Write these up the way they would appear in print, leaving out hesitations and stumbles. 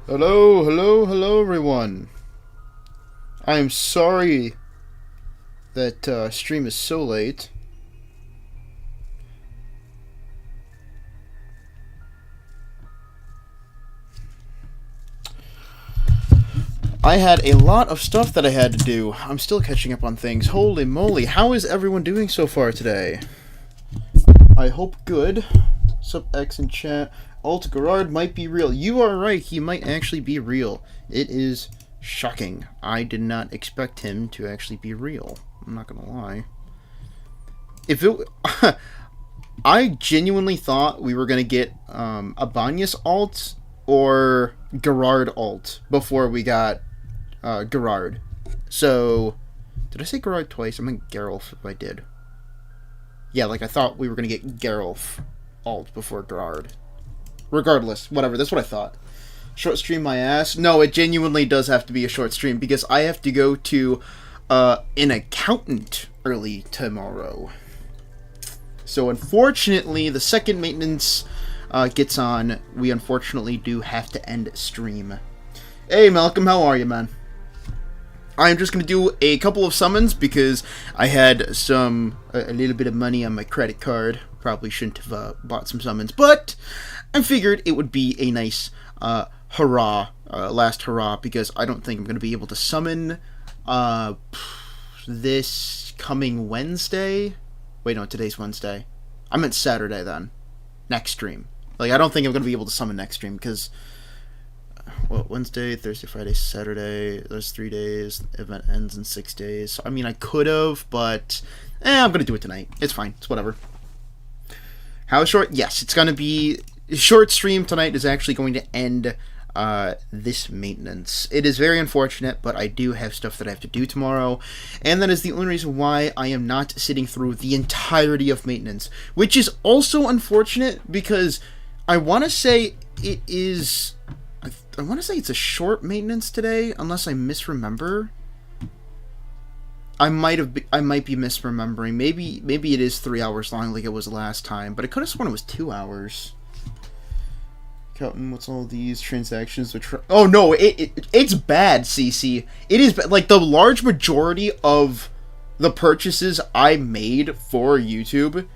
Hello, hello, hello, everyone. I'm sorry that stream is so late. I had a lot of stuff that I had to do. I'm still catching up on things. Holy moly, how is everyone doing so far today? I hope good. Sup X in chat. Alt Gerard might be real. You are right, he might actually be real. It is shocking. I did not expect him to actually be real. I'm not gonna lie. If it... I genuinely thought we were gonna get Ibanez alt or Gerard alt before we got Gerard. So, did I say Gerard twice? I meant Geralf if I did. Yeah, like I thought we were gonna get Geralf alt before Gerard. Regardless, whatever, that's what I thought. Short stream my ass? No, it genuinely does have to be a short stream because I have to go to an accountant early tomorrow. So unfortunately, the second maintenance gets on. We unfortunately do have to end stream. Hey Malcolm, how are you, man? I'm just going to do a couple of summons because I had a little bit of money on my credit card. Probably shouldn't have bought some summons, but I figured it would be a nice hurrah, last hurrah, because I don't think I'm going to be able to summon this coming Wednesday. Wait, no, today's Wednesday. I meant Saturday then. Next stream. Like, I don't think I'm going to be able to summon next stream because... Well, Wednesday, Thursday, Friday, Saturday, those 3 days, the event ends in 6 days. So, I mean, I could have, but I'm going to do it tonight. It's fine. It's whatever. How short? Yes, it's going to be... Short stream tonight is actually going to end this maintenance. It is very unfortunate, but I do have stuff that I have to do tomorrow, and that is the only reason why I am not sitting through the entirety of maintenance, which is also unfortunate because I want to say it is... I want to say it's a short maintenance today, unless I misremember. I might be misremembering. Maybe it is 3 hours long like it was last time, but I could have sworn it was 2 hours. Accountant, what's all these transactions? Oh no, it's bad, CC. It is bad. Like the large majority of the purchases I made for YouTube,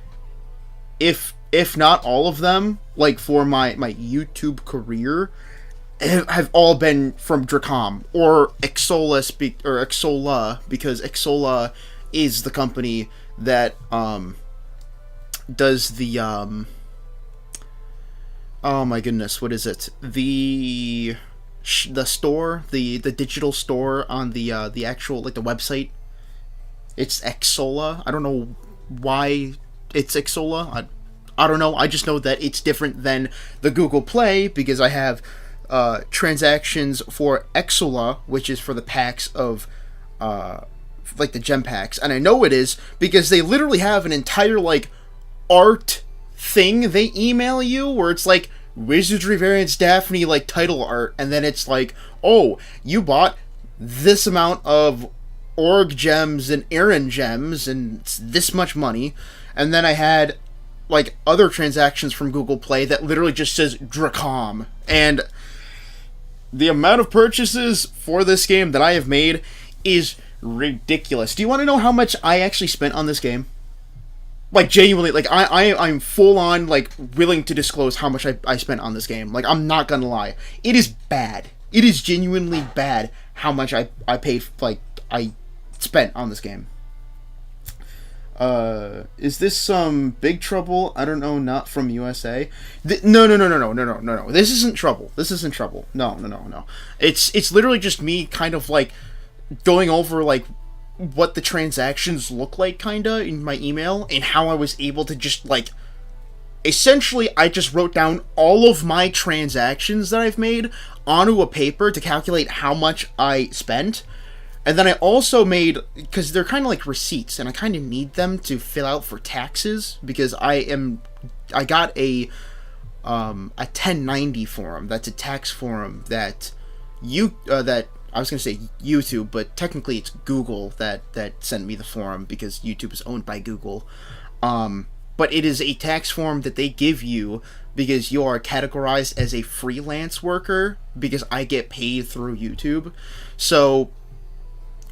if not all of them, like for my YouTube career, have all been from Dracom or Xsolla, because Xsolla is the company that does the oh my goodness, what is it? The store, the digital store on the actual, like, the website. It's Xsolla. I don't know why it's Xsolla. I don't know. I just know that it's different than the Google Play because I have transactions for Xsolla, which is for the packs of like the gem packs, and I know it is because they literally have an entire like art thing they email you where it's like Wizardry Variants Daphne like title art, and then it's like, oh, you bought this amount of org gems and Aaron gems and it's this much money. And then I had like other transactions from Google Play that literally just says Dracom, and the amount of purchases for this game that I have made is ridiculous. Do you want to know how much I actually spent on this game? Like, genuinely, like, I'm full on, like, willing to disclose how much I spent on this game. Like, I'm not gonna lie. It is bad. It is genuinely bad how much I paid, like, I spent on this game. Is this some Big Trouble? I don't know, not from USA. No. This isn't Trouble. This isn't Trouble. No. It's literally just me kind of, like, going over, like, what the transactions look like, kinda, in my email, and how I was able to just, like, essentially, I just wrote down all of my transactions that I've made onto a paper to calculate how much I spent. And then I also made, because they're kind of like receipts, and I kind of need them to fill out for taxes, because I got a 1090 form. That's a tax form that I was going to say YouTube, but technically it's Google that sent me the form, because YouTube is owned by Google. But but it is a tax form that they give you because you are categorized as a freelance worker, because I get paid through YouTube. So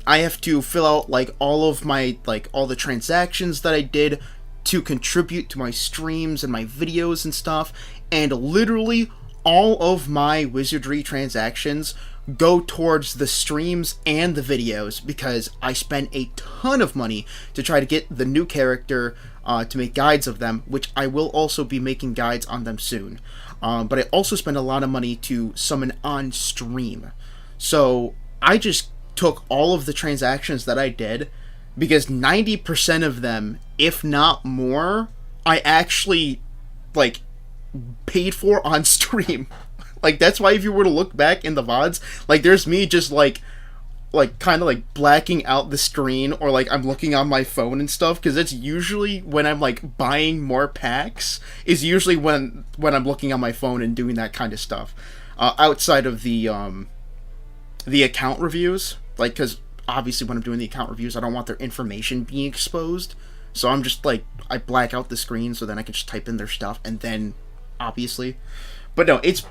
I have to fill out like all of my, like, all the transactions that I did to contribute to my streams and my videos and stuff, and literally all of my wizardry transactions go towards the streams and the videos, because I spent a ton of money to try to get the new character, to make guides of them, which I will also be making guides on them soon. But I also spent a lot of money to summon on stream. So I just took all of the transactions that I did, because 90% of them, if not more, I actually, like, paid for on stream. Like, that's why if you were to look back in the VODs, like, there's me just, like kind of, like, blacking out the screen, or, like, I'm looking on my phone and stuff, because it's usually when I'm, like, buying more packs, is usually when I'm looking on my phone and doing that kind of stuff. Outside of the account reviews, like, because obviously when I'm doing the account reviews, I don't want their information being exposed, so I'm just, like, I black out the screen so then I can just type in their stuff, and then, obviously. But no, it's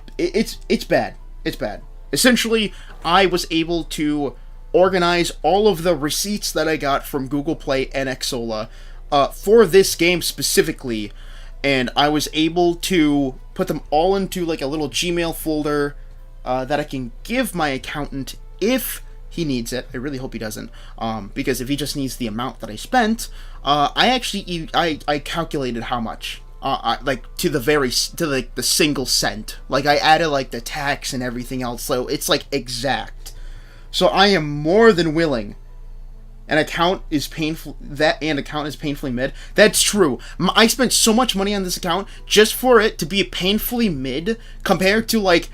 bad. It's bad. Essentially, I was able to organize all of the receipts that I got from Google Play and Xsolla for this game specifically, and I was able to put them all into, like, a little Gmail folder that I can give my accountant if he needs it. I really hope he doesn't, because if he just needs the amount that I spent, I calculated how much. Like, to the single cent. Like, I added, like, the tax and everything else, so it's, like, exact. So I am more than willing. An account is painfully mid. That's true. I spent so much money on this account just for it to be painfully mid, compared to, like,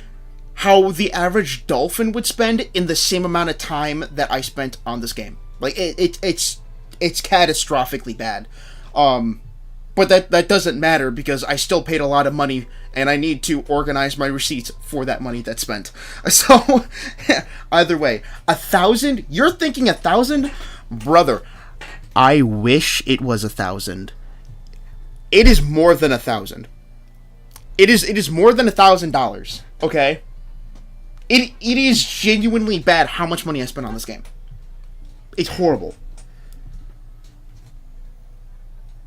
how the average dolphin would spend in the same amount of time that I spent on this game. Like, it's catastrophically bad. But that doesn't matter, because I still paid a lot of money, and I need to organize my receipts for that money that's spent. So, either way, 1,000? You're thinking 1,000? Brother, I wish it was 1,000. It is more than 1,000. It is more than $1,000, okay? It is genuinely bad how much money I spent on this game. It's horrible.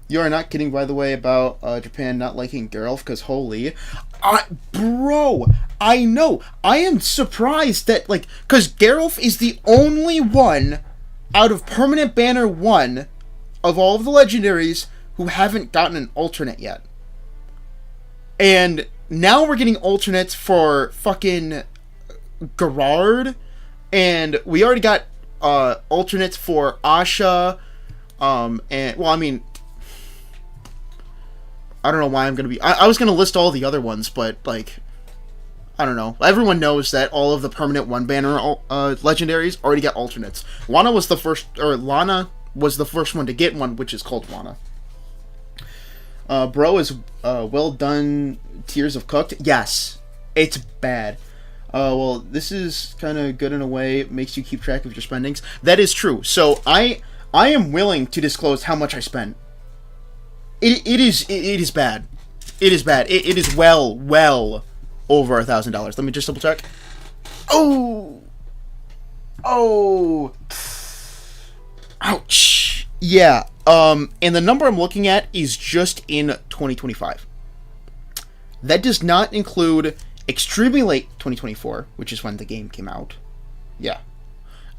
You are not kidding, by the way, about Japan not liking Geralt, because holy... bro, I know. I am surprised that, like... Because Geralt is the only one out of Permanent Banner 1 of all of the legendaries who haven't gotten an alternate yet. And now we're getting alternates for fucking Gerard, and we already got alternates for Asha, and... Well, I mean... I don't know why I'm going to be... I was going to list all the other ones, but, like... I don't know. Everyone knows that all of the permanent one-banner legendaries already got alternates. Lana was the first one to get one, which is called Lana. Bro, is well done Tears of Cooked? Yes. It's bad. Well, this is kind of good in a way. It makes you keep track of your spendings. That is true. So, I am willing to disclose how much I spent. It is bad. It is bad. It is well over $1,000. Let me just double check. Oh, ouch. Yeah. And the number I'm looking at is just in 2025. That does not include extremely late 2024, which is when the game came out. Yeah.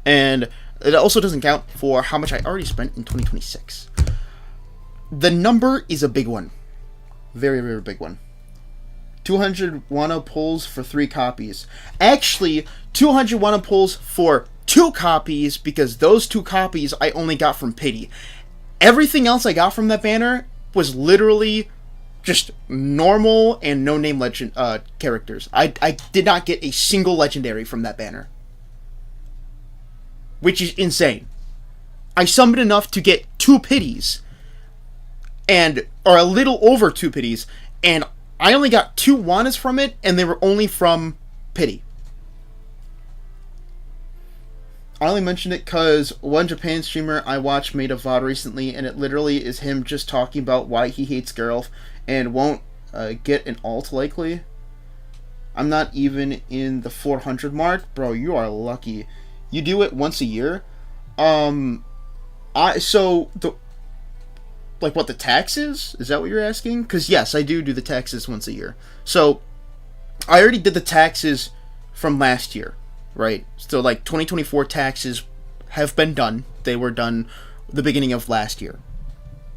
And it also doesn't count for how much I already spent in 2026. The number is a big one. Very, very big one. 200 Wana pulls for 3 copies. Actually, 200 Wana pulls for 2 copies, because those 2 copies I only got from Pity. Everything else I got from that banner was literally just normal and no-name legend characters. I did not get a single legendary from that banner. Which is insane. I summoned enough to get 2 Pities, or a little over 2 Pities, and I only got 2 Wanas from it, and they were only from Pity. I only mentioned it because one Japan streamer I watched made a VOD recently, and it literally is him just talking about why he hates Geralt and won't get an alt likely. I'm not even in the 400 mark. Bro, you are lucky. You do it once a year? What the taxes? Is that what you're asking? Because yes, I do the taxes once a year. So, I already did the taxes from last year, right? So, 2024 taxes have been done. They were done the beginning of last year.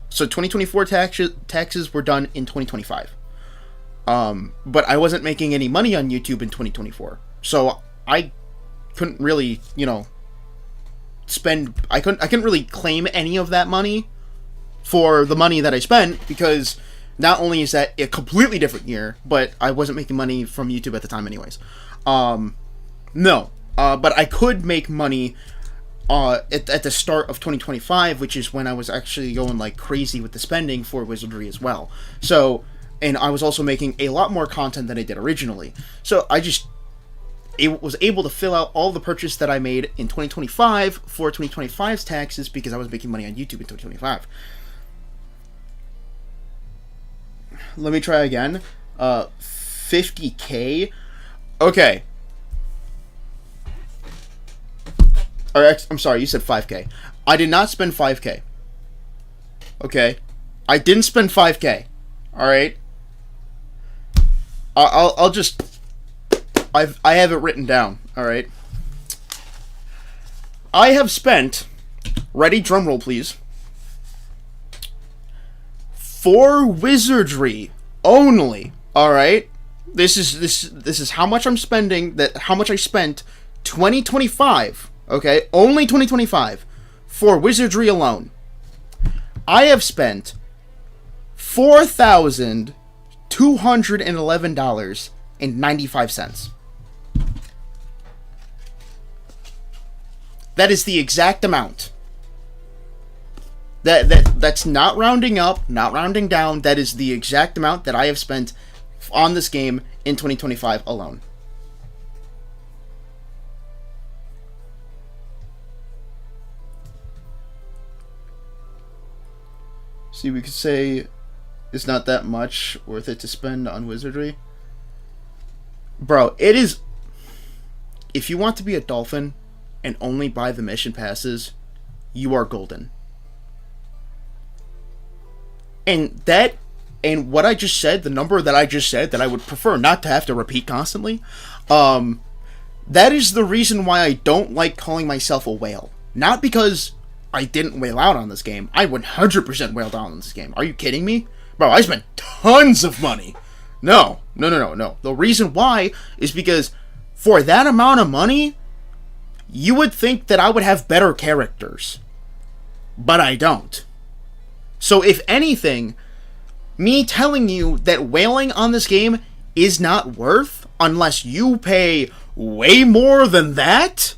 So, 2024 taxes were done in 2025. But I wasn't making any money on YouTube in 2024. So, I couldn't really, I couldn't really claim any of that money for the money that I spent, because not only is that a completely different year, but I wasn't making money from YouTube at the time anyways. But I could make money at the start of 2025, which is when I was actually going crazy with the spending for Wizardry as well. So, and I was also making a lot more content than I did originally. So it was able to fill out all the purchase that I made in 2025 for 2025's taxes, because I was making money on YouTube in 2025. Let me try again. 50K. Okay. I'm sorry, you said 5K. I did not spend 5K. Okay? I didn't spend 5K. Alright? I'll just... I have it written down. Alright? I have spent... Ready? Drumroll, please. For Wizardry only, all right. This is how much I'm spending. How much I spent 2025. Okay, only 2025 for Wizardry alone. I have spent $4,211.95. That is the exact amount. That's not rounding up, not rounding down. That is the exact amount that I have spent on this game in 2025 alone. See, we could say it's not that much worth it to spend on Wizardry. Bro, it is... If you want to be a dolphin and only buy the mission passes, you are golden. And what I just said, the number that I just said, that I would prefer not to have to repeat constantly, that is the reason why I don't like calling myself a whale. Not because I didn't whale out on this game. I 100% whaled out on this game. Are you kidding me? Bro, I spent tons of money. No. The reason why is because for that amount of money, you would think that I would have better characters. But I don't. So if anything, me telling you that whaling on this game is not worth, unless you pay way more than that,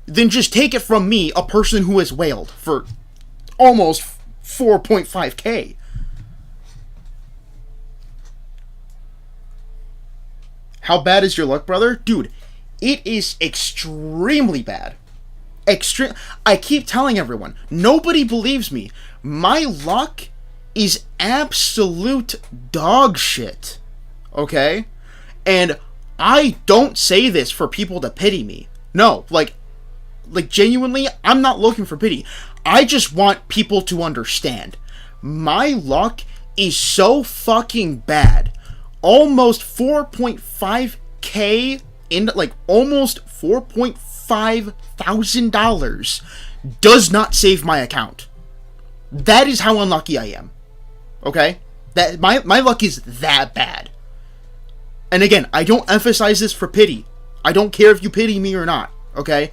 then just take it from me, a person who has whaled for almost 4.5K. How bad is your luck, brother? Dude, it is extremely bad. I keep telling everyone, nobody believes me. My luck is absolute dog shit. Okay? And I don't say this for people to pity me. No, genuinely, I'm not looking for pity. I just want people to understand. My luck is so fucking bad. Almost 4.5K in, almost $4,500 does not save my account. That is how unlucky I am. Okay? That my luck is that bad. And again, I don't emphasize this for pity. I don't care if you pity me or not. Okay?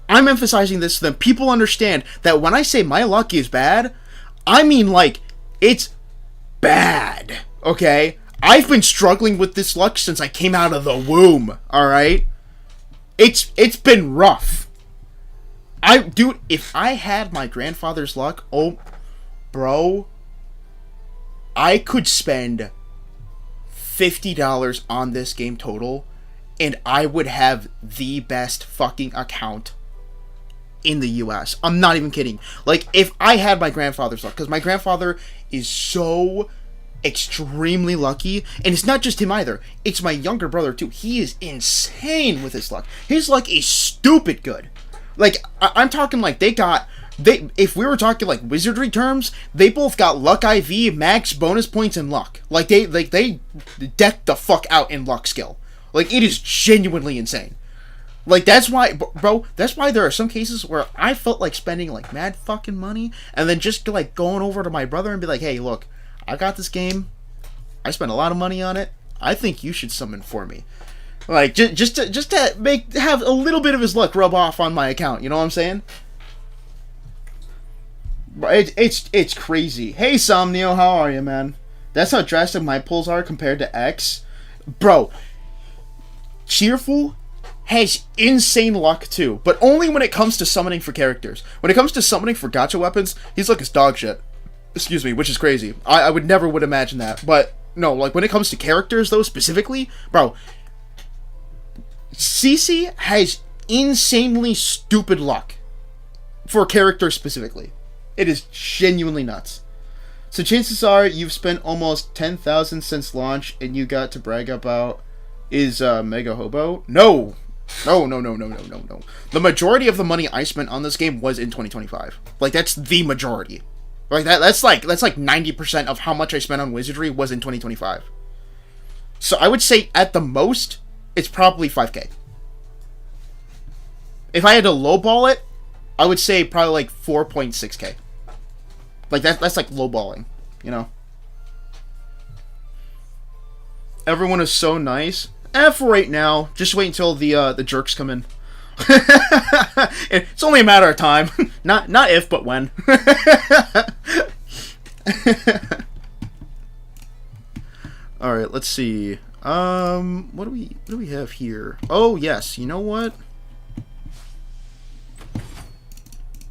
I'm emphasizing this so that people understand that when I say my luck is bad, I mean it's bad. Okay? I've been struggling with this luck since I came out of the womb. Alright? It's been rough. Dude, if I had my grandfather's luck, oh, bro, I could spend $50 on this game total, and I would have the best fucking account in the US. I'm not even kidding. Like, if I had my grandfather's luck, because my grandfather is so extremely lucky, and it's not just him either. It's my younger brother too. He is insane with his luck. His luck is stupid good. Like, I'm talking like if we were talking like wizardry terms, they both got luck IV, max bonus points, and luck. Like they decked the fuck out in luck skill. Like, it is genuinely insane. Like, that's why, bro, that's why there are some cases where I felt like spending like mad fucking money, and then just like going over to my brother and be like, hey, look, I got this game. I spent a lot of money on it. I think you should summon for me. Like, just to have a little bit of his luck rub off on my account. You know what I'm saying? It's crazy. Hey, Somnio, how are you, man? That's how drastic my pulls are compared to X. Bro, Cheerful has insane luck too, but only when it comes to summoning for characters. When it comes to summoning for gacha weapons, he's like his dog shit. Excuse me, which is crazy. I would never imagine that. But, no, like, when it comes to characters, though, specifically, bro, CC has insanely stupid luck for characters specifically. It is genuinely nuts. So chances are you've spent almost 10,000 since launch, and you got to brag about is Mega Hobo? No! No. The majority of the money I spent on this game was in 2025. Like, that's the majority. Like, that's like 90% of how much I spent on Wizardry was in 2025. So I would say, at the most, it's probably 5k. If I had to lowball it, I would say probably like 4.6k. Like, that's like lowballing, you know? Everyone is so nice. For right now, just wait until the jerks come in. It's only a matter of time. Not if, but when. All right, let's see. What do we have here? Oh yes, you know what?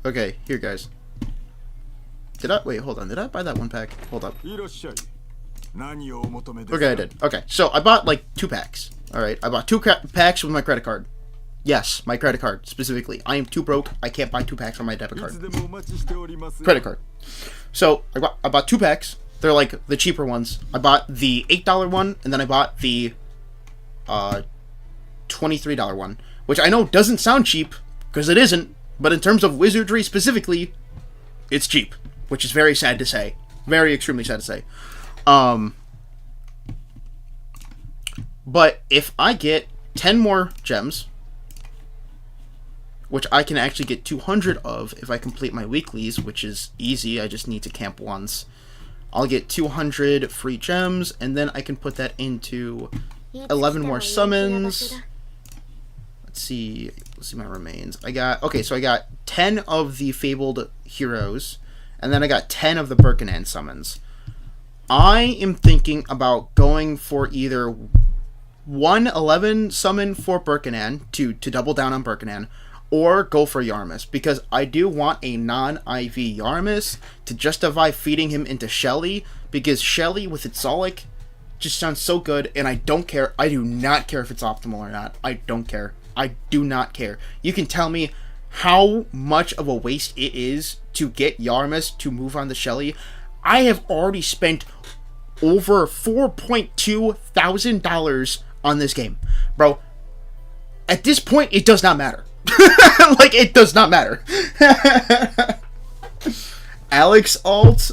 Okay, here, guys. Wait? Hold on. Did I buy that one pack? Hold up. Okay, I did. Okay, so I bought like 2 packs. All right, I bought 2 packs with my credit card. Yes, my credit card, specifically. I am too broke. I can't buy 2 packs on my debit card. Credit card. So, I bought 2 packs. They're like the cheaper ones. I bought the $8 one, and then I bought the $23 one. Which I know doesn't sound cheap, because it isn't. But in terms of wizardry specifically, it's cheap. Which is very sad to say. Very extremely sad to say. But if I get 10 more gems, which I can actually get 200 of if I complete my weeklies, which is easy, I just need to camp once. I'll get 200 free gems, and then I can put that into 11 more summons. Let's see my remains. I got 10 of the Fabled Heroes, and then I got 10 of the Birkenan summons. I am thinking about going for either 111 summon for Birkenan to double down on Birkenan, or go for Yarmus, because I do want a non-IV Yarmus to justify feeding him into Shelly, because Shelly with its Zolic just sounds so good, and I don't care. I do not care if it's optimal or not. I don't care. I do not care. You can tell me how much of a waste it is to get Yarmus to move on to Shelly. I have already spent over $4,200 on this game. Bro, at this point, it does not matter. Like, it does not matter. Alex alt,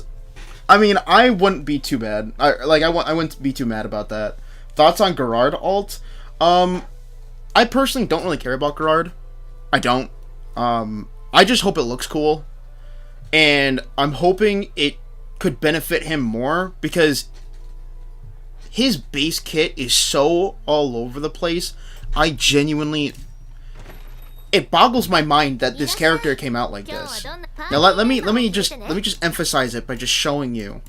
I mean, I wouldn't be too bad. I wouldn't be too mad about that. Thoughts on Gerard alt? I personally don't really care about Gerard. I don't. I just hope it looks cool. And I'm hoping it could benefit him more, because his base kit is so all over the place. I genuinely... It boggles my mind that this character came out like this. Now let me just emphasize it by just showing you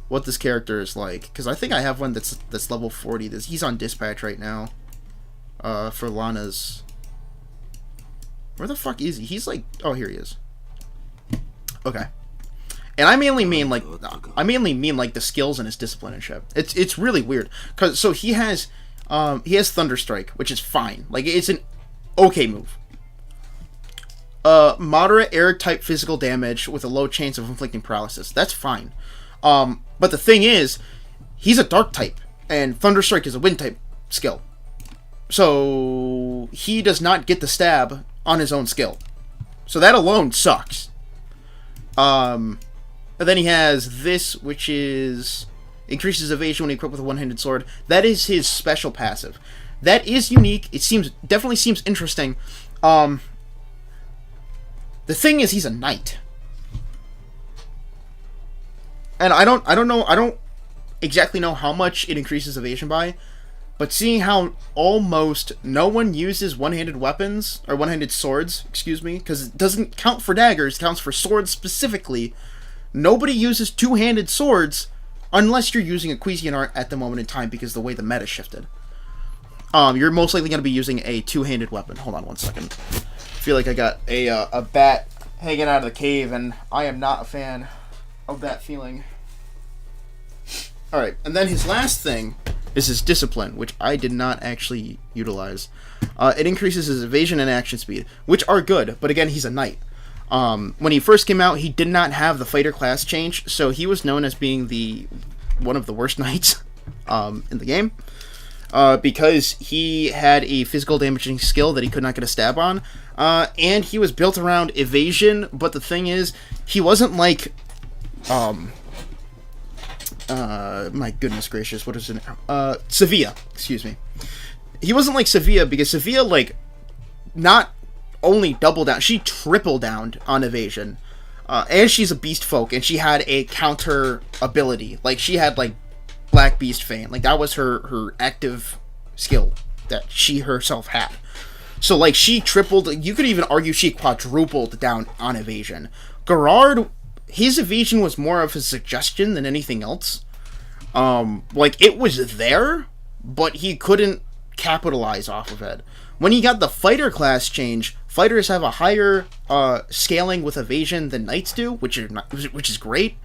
what this character is like, because I think I have one that's level 40. He's on dispatch right now. For Lana's. Where the fuck is he? He's like, oh, here he is. Okay. And I mainly mean like the skills and his discipline and shit. It's really weird, so he has Thunderstrike, which is fine. Like, it's an okay move. moderate air type physical damage with a low chance of inflicting paralysis. That's fine. But the thing is, he's a dark type, and Thunderstrike is a wind type skill. So he does not get the stab on his own skill. So that alone sucks. And then he has this, which is increases evasion when equipped with a one-handed sword. That is his special passive. That is unique. It definitely seems interesting. The thing is, he's a knight, and I don't exactly know how much it increases evasion by, but seeing how almost no one uses one-handed weapons or one-handed swords, excuse me, because it doesn't count for daggers, it counts for swords specifically. Nobody uses two-handed swords unless you're using a Cuisinart at the moment in time, because the way the meta shifted. You're most likely going to be using a two-handed weapon. Hold on one second. I feel like I got a bat hanging out of the cave, and I am not a fan of that feeling. Alright, and then his last thing is his discipline, which I did not actually utilize. It increases his evasion and action speed, which are good, but again, he's a knight. When he first came out, he did not have the fighter class change, so he was known as being one of the worst knights in the game. Because he had a physical damaging skill that he could not get a stab on, and he was built around evasion, but the thing is, he wasn't like, my goodness gracious, what is it, Sevilla, excuse me. He wasn't like Sevilla, because Sevilla, like, not only double down, she triple downed on evasion, and she's a beast folk, and she had a counter ability, like, she had, like, Black Beast Feint. Like, that was her active skill that she herself had. So, like, she tripled, you could even argue she quadrupled down on evasion. Gerard, his evasion was more of a suggestion than anything else. Like, it was there, but he couldn't capitalize off of it. When he got the fighter class change, fighters have a higher scaling with evasion than knights do, which is great.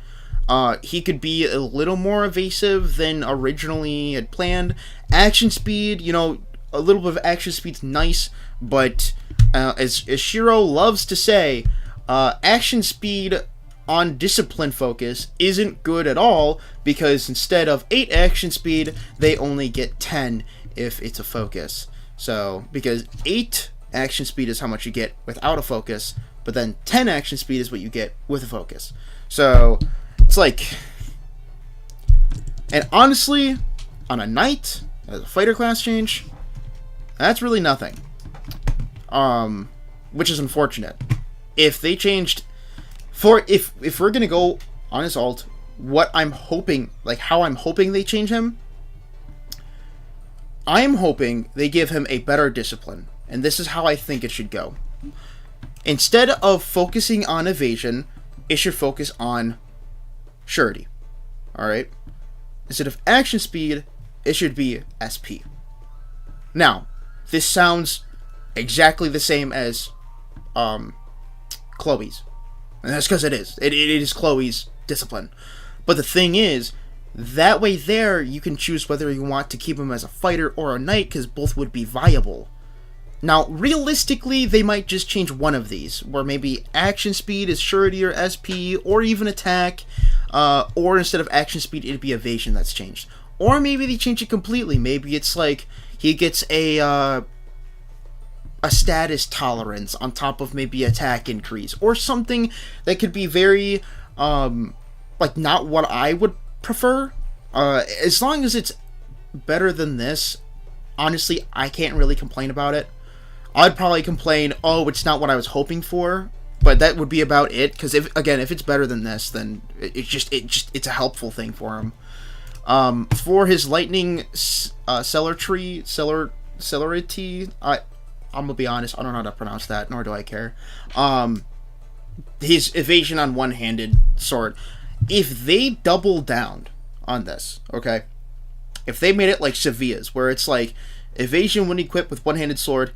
He could be a little more evasive than originally had planned. Action speed, you know, a little bit of action speed's nice, but as Shiro loves to say, action speed on discipline focus isn't good at all, because instead of 8 action speed, they only get 10 if it's a focus. So, because 8 action speed is how much you get without a focus, but then 10 action speed is what you get with a focus. So, it's like, and honestly, on a knight, as a fighter class change, that's really nothing. Which is unfortunate. If they changed, if we're gonna go on his alt, what I'm hoping, like how I'm hoping they change him, I'm hoping they give him a better discipline, and this is how I think it should go. Instead of focusing on evasion, it should focus on surety. Alright? Instead of action speed, it should be SP. Now, this sounds exactly the same as Chloe's. And that's because it is. It is Chloe's discipline. But the thing is, that way there, you can choose whether you want to keep him as a fighter or a knight, because both would be viable. Now, realistically, they might just change one of these, where maybe action speed is surety or SP, or even attack, or instead of action speed, it'd be evasion that's changed. Or maybe they change it completely. Maybe it's like, he gets a status tolerance on top of maybe attack increase, or something that could be very, like, not what I would prefer. As long as it's better than this, honestly, I can't really complain about it. I'd probably complain, oh, it's not what I was hoping for, but that would be about it, because if it's better than this, then it's a helpful thing for him. For his lightning celerity, I'm gonna be honest, I don't know how to pronounce that, nor do I care. His evasion on one-handed sword, if they double down on this, okay, if they made it like Sevilla's, where it's like evasion when equipped with one-handed sword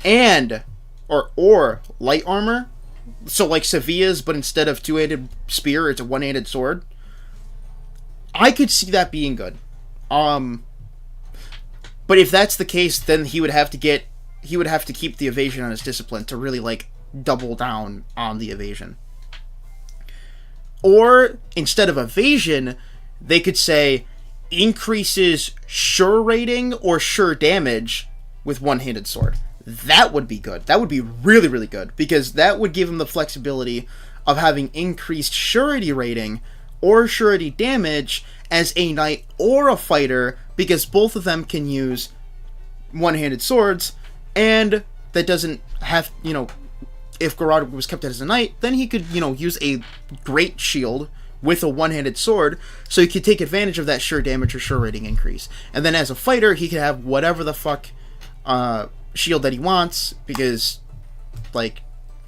and or light armor, so like Sevilla's, but instead of two-handed spear, it's a one-handed sword, I could see that being good. But if that's the case, then he would have to keep the evasion on his discipline to really, like, double down on the evasion. Or, instead of evasion, they could say increases sure rating or sure damage with one-handed sword. That would be good. That would be really, really good, because that would give him the flexibility of having increased surety rating or surety damage as a knight or a fighter, because both of them can use one-handed swords, and that doesn't have, if Garrodd was kept as a knight, then he could, use a great shield with a one-handed sword, so he could take advantage of that sure damage or sure rating increase. And then as a fighter, he could have whatever the fuck shield that he wants, because, like,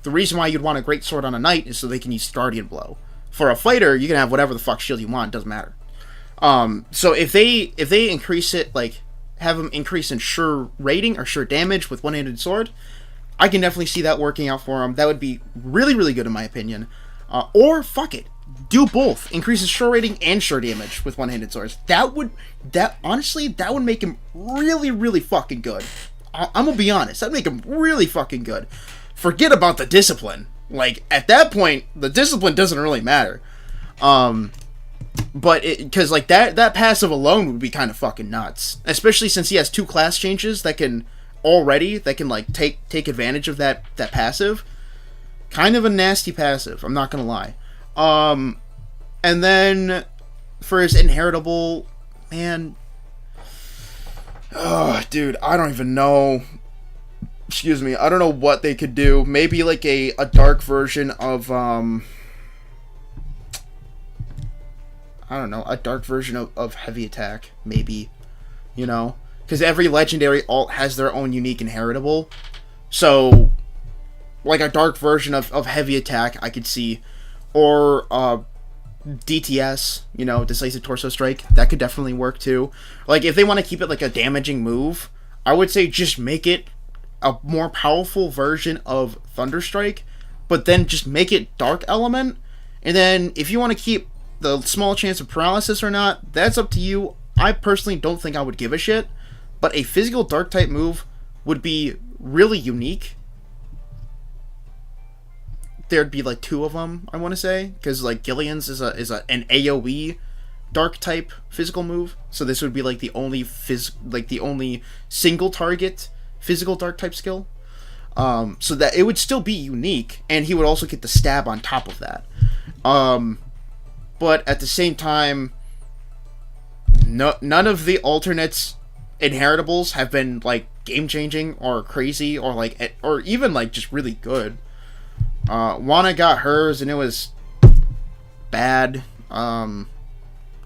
the reason why you'd want a great sword on a knight is so they can use Guardian Blow. For a fighter, you can have whatever the fuck shield you want, doesn't matter. So if they increase it, like, have him increase in sure rating or sure damage with one-handed sword, I can definitely see that working out for him. That would be really, really good in my opinion. Or, fuck it, do both. Increases sure rating and sure damage with one-handed swords. Honestly, that would make him really, really fucking good. I'm gonna be honest, that'd make him really fucking good. Forget about the discipline. Like, at that point, the discipline doesn't really matter. But because, like, that passive alone would be kind of fucking nuts. Especially since he has 2 class changes that can like take advantage of that passive. Kind of a nasty passive, I'm not gonna lie. And then for his inheritable, man, oh dude, I don't even know. Excuse me, I don't know what they could do. Maybe like a dark version of I don't know, a dark version of heavy attack, maybe, because every legendary alt has their own unique inheritable. So, like a dark version of heavy attack, I could see, or DTS, Decisive Torso Strike, that could definitely work too. Like, if they want to keep it like a damaging move, I would say just make it a more powerful version of Thunderstrike, but then just make it dark element, and then if you want to keep the small chance of paralysis or not, that's up to you. I personally don't think I would give a shit, but a physical dark type move would be really unique. There'd be like 2 of them, I want to say, because like Gillian's is an AoE dark type physical move, so this would be like the only single target physical dark type skill. So that it would still be unique, and he would also get the stab on top of that. But at the same time, none of the alternates inheritables have been like game changing or crazy or even like just really good. Wanna got hers and it was bad.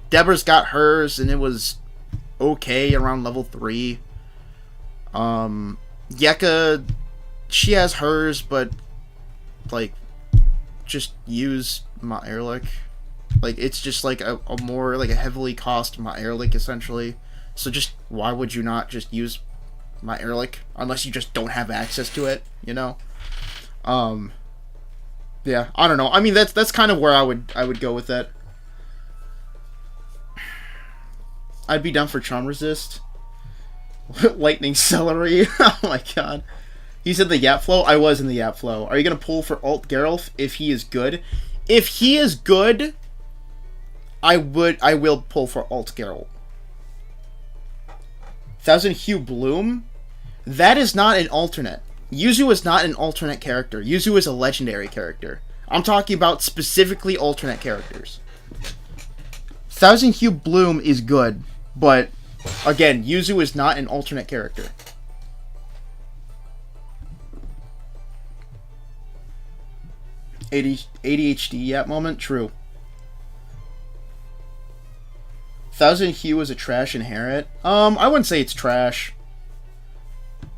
Deborah's got hers and it was okay around level 3. Yeka, she has hers, but like just use Ma'erlik. Like, it's just like a more like a heavily cost Ma'erlik essentially. So just why would you not just use Ma'erlik unless you just don't have access to it, Yeah, I don't know. I mean, that's kind of where I would go with that. I'd be down for Charm Resist. Lightning Celery. Oh my god. He's in the Yap Flow? I was in the Yap Flow. Are you going to pull for Alt Geralf if he is good? If he is good, I will pull for Alt Geralt. Thousand Hue Bloom? That is not an alternate. Yuzu is not an alternate character. Yuzu is a legendary character. I'm talking about specifically alternate characters. Thousand Hue Bloom is good, but again, Yuzu is not an alternate character. ADHD at moment? True. Thousand Hue is a trash inherit? I wouldn't say it's trash.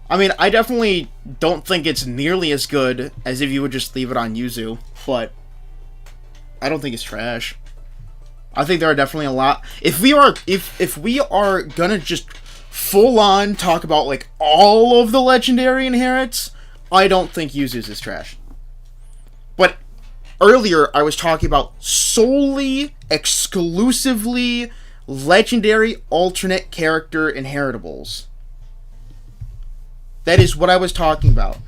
I mean, I definitely don't think it's nearly as good as if you would just leave it on Yuzu, but I don't think it's trash. I think there are definitely a lot. If we are gonna just full on talk about like all of the legendary inherits, I don't think Yuzu's is trash. But earlier I was talking about solely, exclusively legendary alternate character inheritables. That is what I was talking about.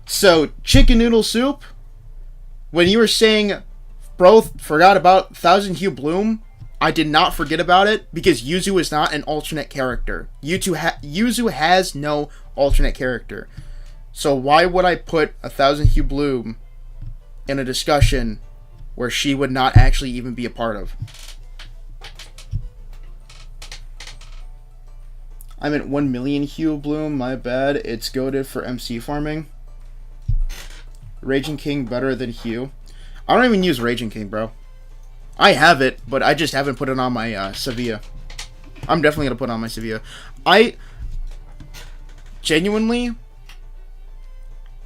So, chicken noodle soup, when you were saying, bro, forgot about Thousand Hue Bloom, I did not forget about it, because Yuzu is not an alternate character. Yuzu has no alternate character. So why would I put a Thousand Hue Bloom in a discussion where she would not actually even be a part of? I'm at 1 million Hue Bloom, my bad. It's goated for MC farming. Raging King better than Hue. I don't even use Raging King, bro. I have it, but I just haven't put it on my Sevilla. I'm definitely going to put it on my Sevilla. Genuinely,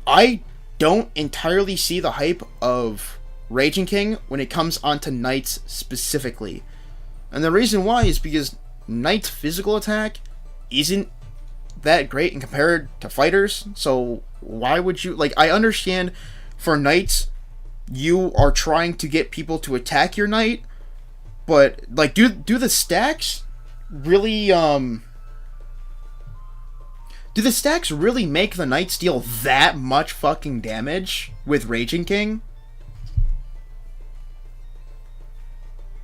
I don't entirely see the hype of Raging King when it comes onto Knights specifically. And the reason why is because Knight's physical attack isn't that great in compared to fighters. So why would you... Like, I understand for Knights, you are trying to get people to attack your Knight, but, like, do the stacks really, do the stacks really make the Knights deal that much fucking damage with Raging King?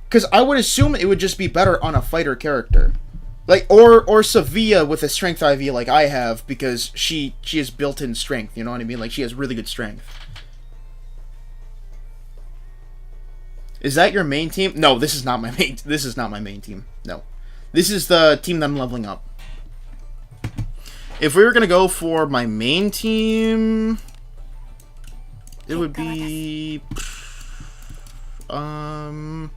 Because I would assume it would just be better on a fighter character. Like, or Sevilla with a strength IV like I have, because she has built-in strength, you know what I mean? Like, she has really good strength. Is that your main team? No, this is not my main team. No. This is the team that I'm leveling up. If we were going to go for my main team, it would be... I'd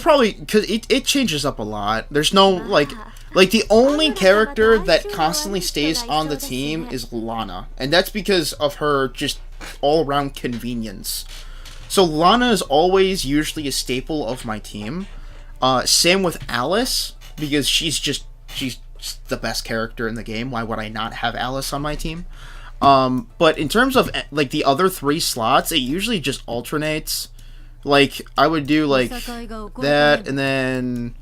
probably... Because it changes up a lot. There's no, like... Like, the only character that constantly stays on the team is Lana. And that's because of her just all-around convenience. So Lana is always usually a staple of my team. Same with Alice, because she's the best character in the game. Why would I not have Alice on my team? But in terms of, like, the other 3 slots, it usually just alternates. Like, I would do, like, that, and then...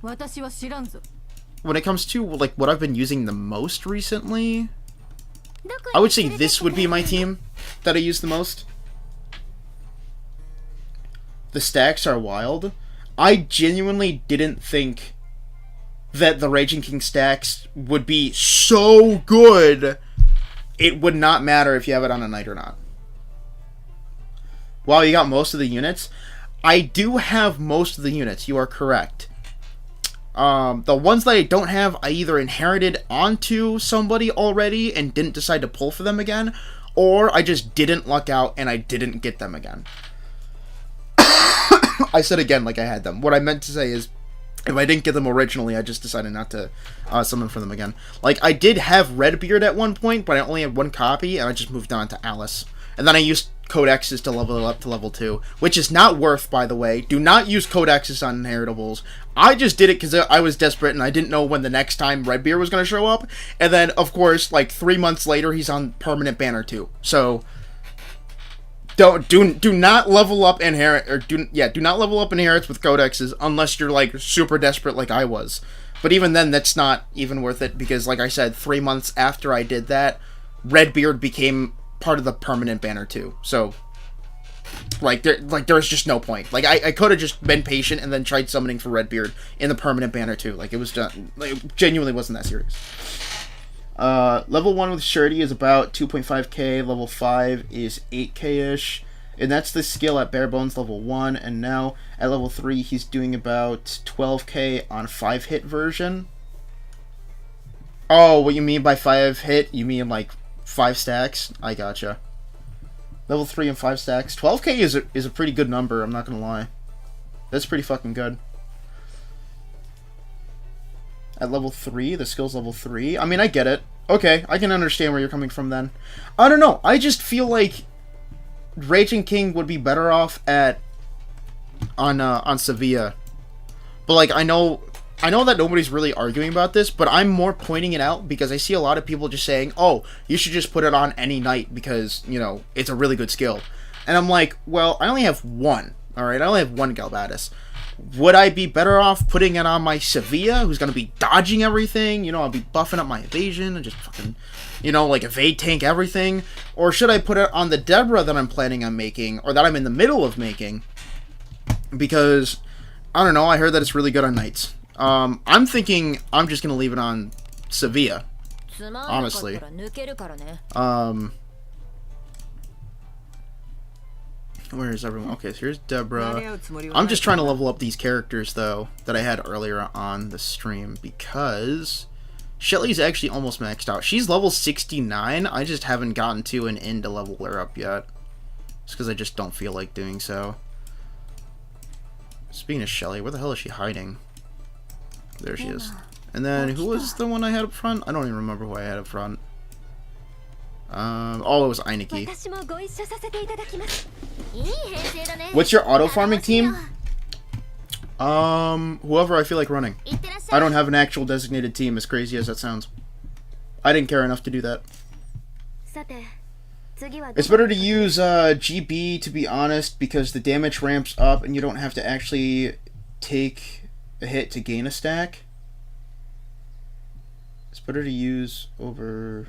When it comes to, like, what I've been using the most recently, I would say this would be my team that I use the most. The stacks are wild. I genuinely didn't think that the Raging King stacks would be so good it would not matter if you have it on a Knight or not. Wow, you got most of the units? I do have most of the units, you are correct. The ones that I don't have, I either inherited onto somebody already and didn't decide to pull for them again, or I just didn't luck out and I didn't get them again. I said again like I had them. What I meant to say is, if I didn't get them originally, I just decided not to summon for them again. Like, I did have Redbeard at one point, but I only had 1 copy, and I just moved on to Alice. And then I used Codexes to level it up to level 2, which is not worth, by the way. Do not use Codexes on inheritables. I just did it because I was desperate, and I didn't know when the next time Redbeard was going to show up. And then, of course, like, 3 months later, he's on Permanent Banner 2. So... Do not level up inherit, or do not level up inherits with codexes unless you're, like, super desperate like I was. But even then, that's not even worth it, because, like I said, 3 months after I did that, Redbeard became part of the Permanent Banner too. So, there's just no point. Like, I could have just been patient and then tried summoning for Redbeard in the Permanent Banner too. Like, it was done. Like, it genuinely wasn't that serious. Level 1 with Shirty is about 2.5k, level 5 is 8k-ish, and that's the skill at bare bones level 1, and now at level 3 he's doing about 12k on 5-hit version. Oh, what you mean by 5-hit? You mean like 5 stacks? I gotcha. Level 3 and 5 stacks. 12k is a pretty good number, I'm not gonna lie. That's pretty fucking good. At level 3, the skill's level 3. I mean, I get it. Okay, I can understand where you're coming from then. I don't know, I just feel like Raging King would be better off on Sevilla. But, like, I know that nobody's really arguing about this, but I'm more pointing it out because I see a lot of people just saying, oh, you should just put it on any Knight because, you know, it's a really good skill. And I'm like, well, I only have 1, alright? I only have 1 Galbatus. would I be better off putting it on my Sevilla, who's going to be dodging everything? You know, I'll be buffing up my evasion and just fucking, you know, like evade tank everything. Or should I put it on the Deborah that I'm planning on making, or that I'm in the middle of making? Because, I don't know, I heard that it's really good on knights. I'm thinking I'm just going to leave it on Sevilla, honestly. Where is everyone? Okay, so here's Deborah. I'm just trying to level up these characters, though, that I had earlier on the stream, because Shelly's actually almost maxed out. She's level 69. I just haven't gotten to an end to level her up yet. It's because I just don't feel like doing so. Speaking of Shelly, where the hell is she hiding? There she is. And then, who was the one I had up front? I don't even remember who I had up front. Oh, it was Eineke. What's your auto farming team? Whoever I feel like running. I don't have an actual designated team, as crazy as that sounds. I didn't care enough to do that. It's better to use GB, to be honest, because the damage ramps up and you don't have to actually take a hit to gain a stack. It's better to use over...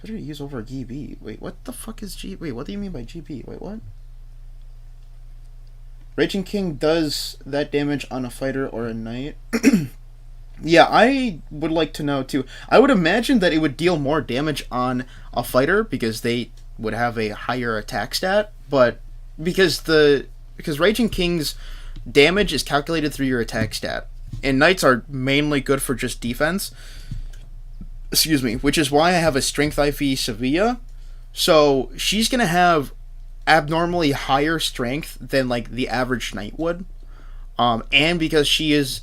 Better to use over GB. Wait, what the fuck is G? Wait, what do you mean by GB? Wait, what? Raging King does that damage on a fighter or a knight. Yeah, I would like to know too. I would imagine that it would deal more damage on a fighter because they would have a higher attack stat, but because Raging King's damage is calculated through your attack stat, and knights are mainly good for just defense. Excuse me, which is why I have a Strength IV Sevilla. So she's gonna have abnormally higher strength than like the average knight would, and because she is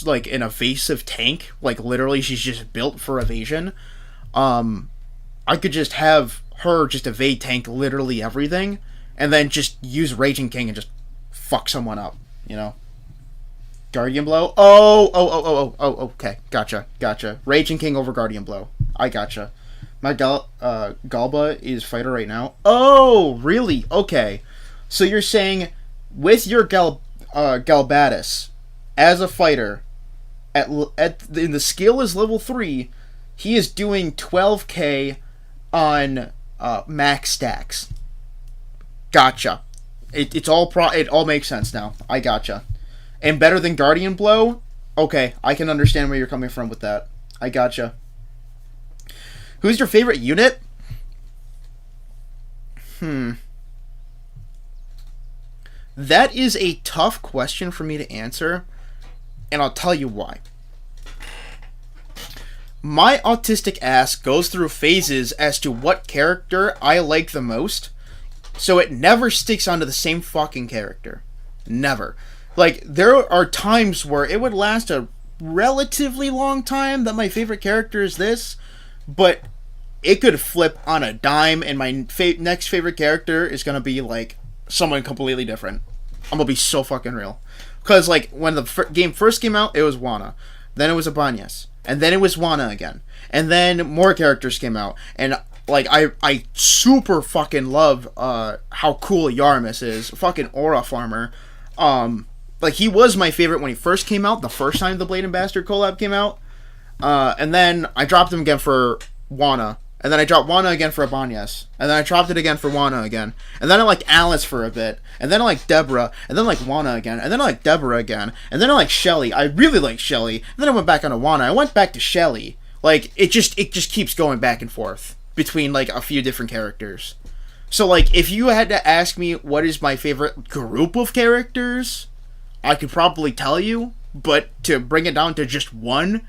like an evasive tank, like literally she's just built for evasion. I could just have her just evade tank literally everything, and then just use Raging King and just fuck someone up, you know. Guardian Blow? Oh, okay. Gotcha. Raging King over Guardian Blow. I gotcha. My Galba is fighter right now. Oh, really? Okay. So you're saying with your Galbatus as a fighter, in the skill is level 3, he is doing 12k on max stacks. Gotcha. It all makes sense now. I gotcha. And better than Guardian Blow? Okay, I can understand where you're coming from with that. I gotcha. Who's your favorite unit? That is a tough question for me to answer, and I'll tell you why. My autistic ass goes through phases as to what character I like the most, so it never sticks onto the same fucking character. Never. Like, there are times where it would last a relatively long time that my favorite character is this, but it could flip on a dime and my next favorite character is going to be, like, someone completely different. I'm going to be so fucking real. Because, like, when the game first came out, it was Juana. Then it was Ibanez. And then it was Juana again. And then more characters came out. And, like, I super fucking love how cool Yaramis is. Fucking Aura Farmer. Like, he was my favorite when he first came out, the first time the Blade and Bastard collab came out. And then I dropped him again for Juana. And then I dropped Juana again for Ibanez. And then I dropped it again for Juana again. And then I liked Alice for a bit. And then I liked Deborah. And then I liked Juana again. And then I liked Deborah again. And then I liked Shelly. I really liked Shelly. And then I went back on to Juana. I went back to Shelly. Like, it just keeps going back and forth between, like, a few different characters. So, like, if you had to ask me what is my favorite group of characters, I could probably tell you, but to bring it down to just one,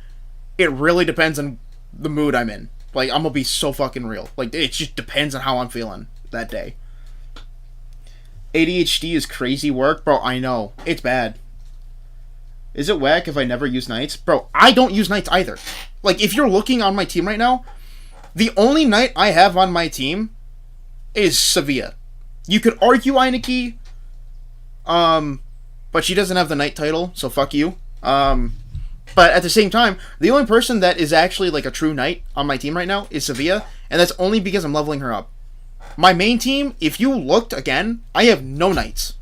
it really depends on the mood I'm in. Like, I'm gonna be so fucking real. Like, it just depends on how I'm feeling that day. ADHD is crazy work? Bro, I know. It's bad. Is it whack if I never use knights? Bro, I don't use knights either. Like, if you're looking on my team right now, the only knight I have on my team is Sevilla. You could argue Eineke, but she doesn't have the knight title, so fuck you. But at the same time, the only person that is actually like a true knight on my team right now is Sevilla, and that's only because I'm leveling her up. my main team, if you looked again, I have no knights.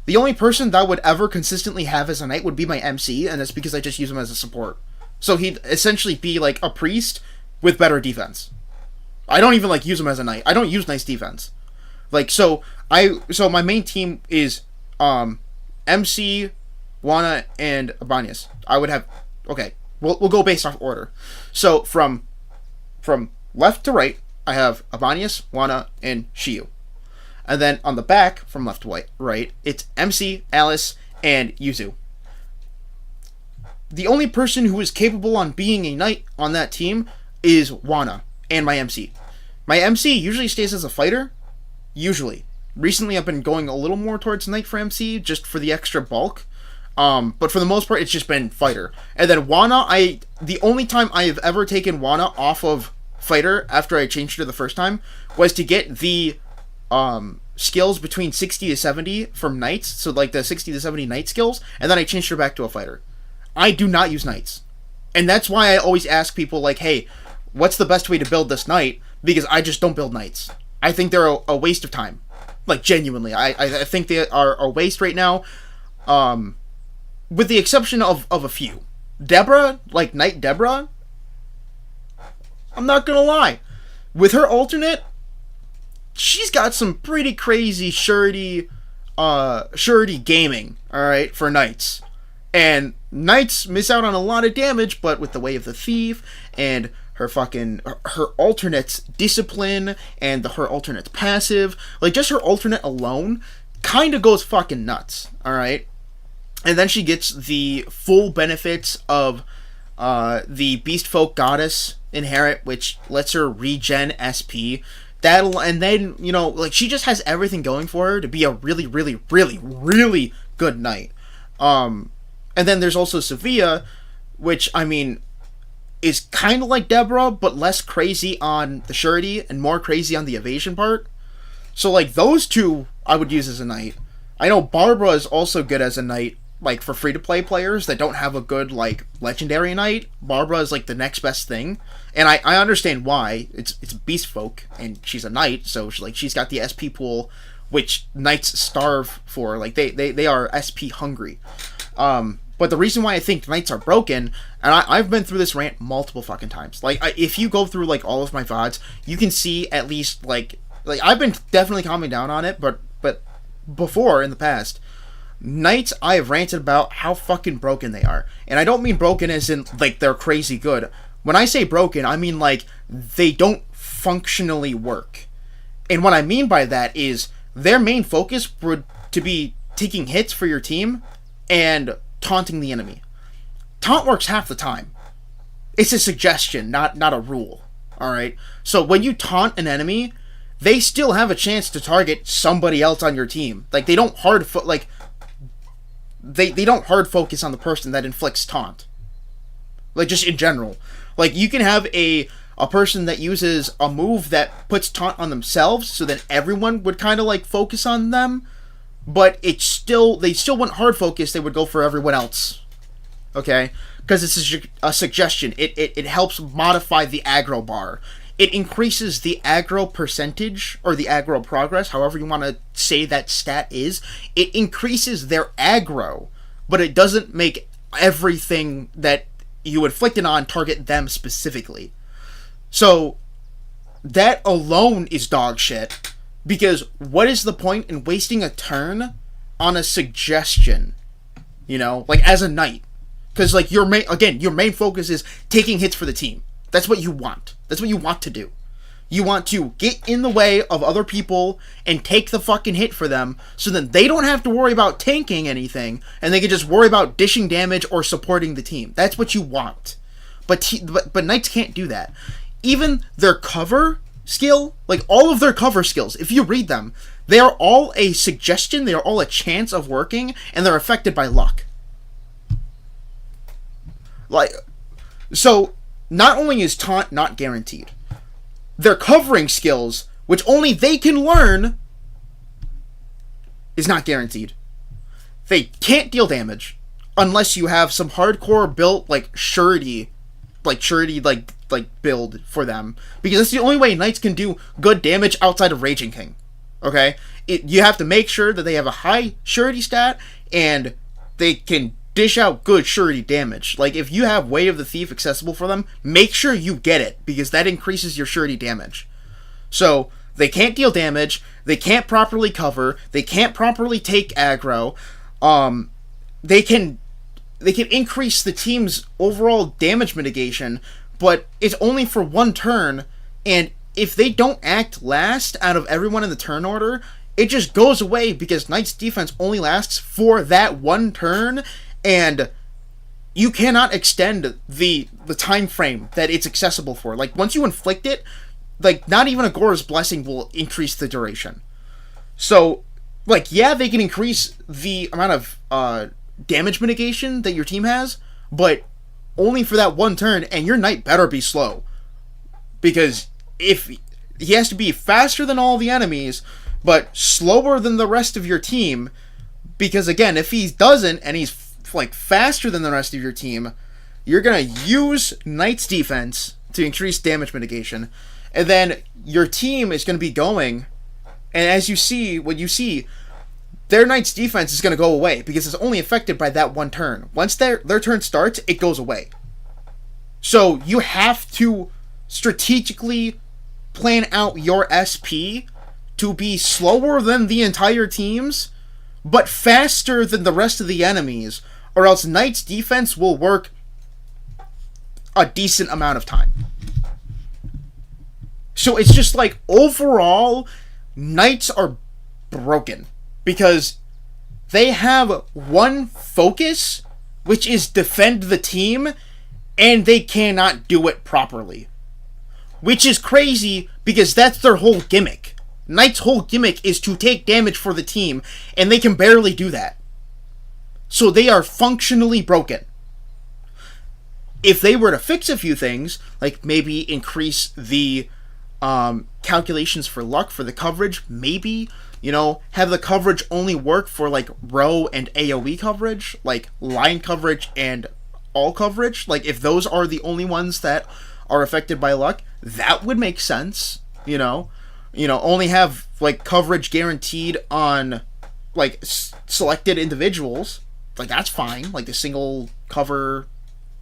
The only person that I would ever consistently have as a knight would be my MC, and that's because I just use him as a support. So he'd essentially be like a priest with better defense. I don't even like use him as a knight. I don't use nice defense. Like so my main team is MC, Juana, and Abanias. I would have okay. We'll go based off order. So from left to right, I have Abanias, Juana, and Shiyu. And then on the back, from left to right, it's MC, Alice, and Yuzu. The only person who is capable on being a knight on that team is Juana and my MC. My MC usually stays as a fighter. Usually. Recently, I've been going a little more towards knight for MC, just for the extra bulk. But for the most part, it's just been fighter. And then Juana, the only time I have ever taken Juana off of fighter after I changed her the first time was to get the skills between 60 to 70 from knights, so like the 60 to 70 knight skills, and then I changed her back to a fighter. I do not use knights. And that's why I always ask people like, hey, what's the best way to build this knight? Because I just don't build knights. I think they're a waste of time. Like, genuinely. I think they are a waste right now. With the exception of a few. Deborah, like Knight Deborah, I'm not gonna lie. With her alternate, she's got some pretty crazy surety gaming, alright, for knights. And knights miss out on a lot of damage, but with the Way of the Thief and her alternate's discipline and her alternate's passive, like just her alternate alone kind of goes fucking nuts, alright? And then she gets the full benefits of the Beast Folk Goddess Inherit, which lets her regen SP. And then, you know, like, she just has everything going for her to be a really, really, really, really good knight. And then there's also Sevilla, which, I mean, is kind of like Deborah, but less crazy on the surety and more crazy on the evasion part. So, like, those two I would use as a knight. I know Barbara is also good as a knight, like, for free-to-play players that don't have a good, like, legendary knight. Barbara is, like, the next best thing. And I understand why. It's Beast Folk, and she's a knight, so, she's got the SP pool, which knights starve for. Like, they are SP hungry. But the reason why I think knights are broken, and I've been through this rant multiple fucking times. Like, if you go through, like, all of my VODs, you can see at least, like I've been definitely calming down on it, but before, in the past, knights, I have ranted about how fucking broken they are. And I don't mean broken as in, like, they're crazy good. When I say broken, I mean, like, they don't functionally work. And what I mean by that is, their main focus would to be taking hits for your team and taunting the enemy. Taunt works half the time. It's a suggestion, not a rule. Alright? So when you taunt an enemy, they still have a chance to target somebody else on your team. Like, they don't they don't hard focus on the person that inflicts taunt. Like, just in general. Like, you can have a person that uses a move that puts taunt on themselves, so that everyone would kind of, like, focus on them, but they still wouldn't hard focus, they would go for everyone else. Okay? Because it's a suggestion. It helps modify the aggro bar. It increases the aggro percentage, or the aggro progress, however you want to say that stat is. It increases their aggro, but it doesn't make everything that you inflict it on target them specifically. So, that alone is dog shit, because what is the point in wasting a turn on a suggestion? You know, like, as a knight. Because, like, your main focus is taking hits for the team. That's what you want. That's what you want to do. You want to get in the way of other people and take the fucking hit for them, so then they don't have to worry about tanking anything, and they can just worry about dishing damage or supporting the team. That's what you want. But knights can't do that. Even their cover skill, like all of their cover skills, if you read them, they are all a suggestion, they are all a chance of working, and they're affected by luck. Like, so, not only is taunt not guaranteed, their covering skills, which only they can learn, is not guaranteed. They can't deal damage unless you have some hardcore built, like, surety, like, like build for them, because that's the only way Knights can do good damage outside of Raging King. Okay, you have to make sure that they have a high surety stat and they can dish out good surety damage. Like, if you have Way of the Thief accessible for them, make sure you get it, because that increases your surety damage. So they can't deal damage, they can't properly cover, they can't properly take aggro. They can increase the team's overall damage mitigation, but it's only for one turn, and if they don't act last out of everyone in the turn order, it just goes away, because Knight's defense only lasts for that one turn, and you cannot extend the time frame that it's accessible for. Like, once you inflict it, like, not even Agora's Blessing will increase the duration. So, like, yeah, they can increase the amount of damage mitigation that your team has, but only for that one turn, and your Knight better be slow. Because if he has to be faster than all the enemies, but slower than the rest of your team, because again, if he doesn't, and he's like faster than the rest of your team, you're gonna use Knight's defense to increase damage mitigation, and then your team is gonna be going, and as you see, what you see, their Knight's defense is gonna go away, because it's only affected by that one turn. Once their turn starts, it goes away. So you have to strategically plan out your SP to be slower than the entire team's, but faster than the rest of the enemies, or else Knight's defense will work a decent amount of time. So it's just like, overall, Knights are broken, because they have one focus, which is defend the team, and they cannot do it properly. Which is crazy, because that's their whole gimmick. Knight's whole gimmick is to take damage for the team, and they can barely do that. So they are functionally broken. If they were to fix a few things, like maybe increase the calculations for luck for the coverage, maybe, have the coverage only work for like row and AoE coverage, like line coverage and all coverage, like if those are the only ones that are affected by luck, that would make sense, only have like coverage guaranteed on like selected individuals, like that's fine, like the single cover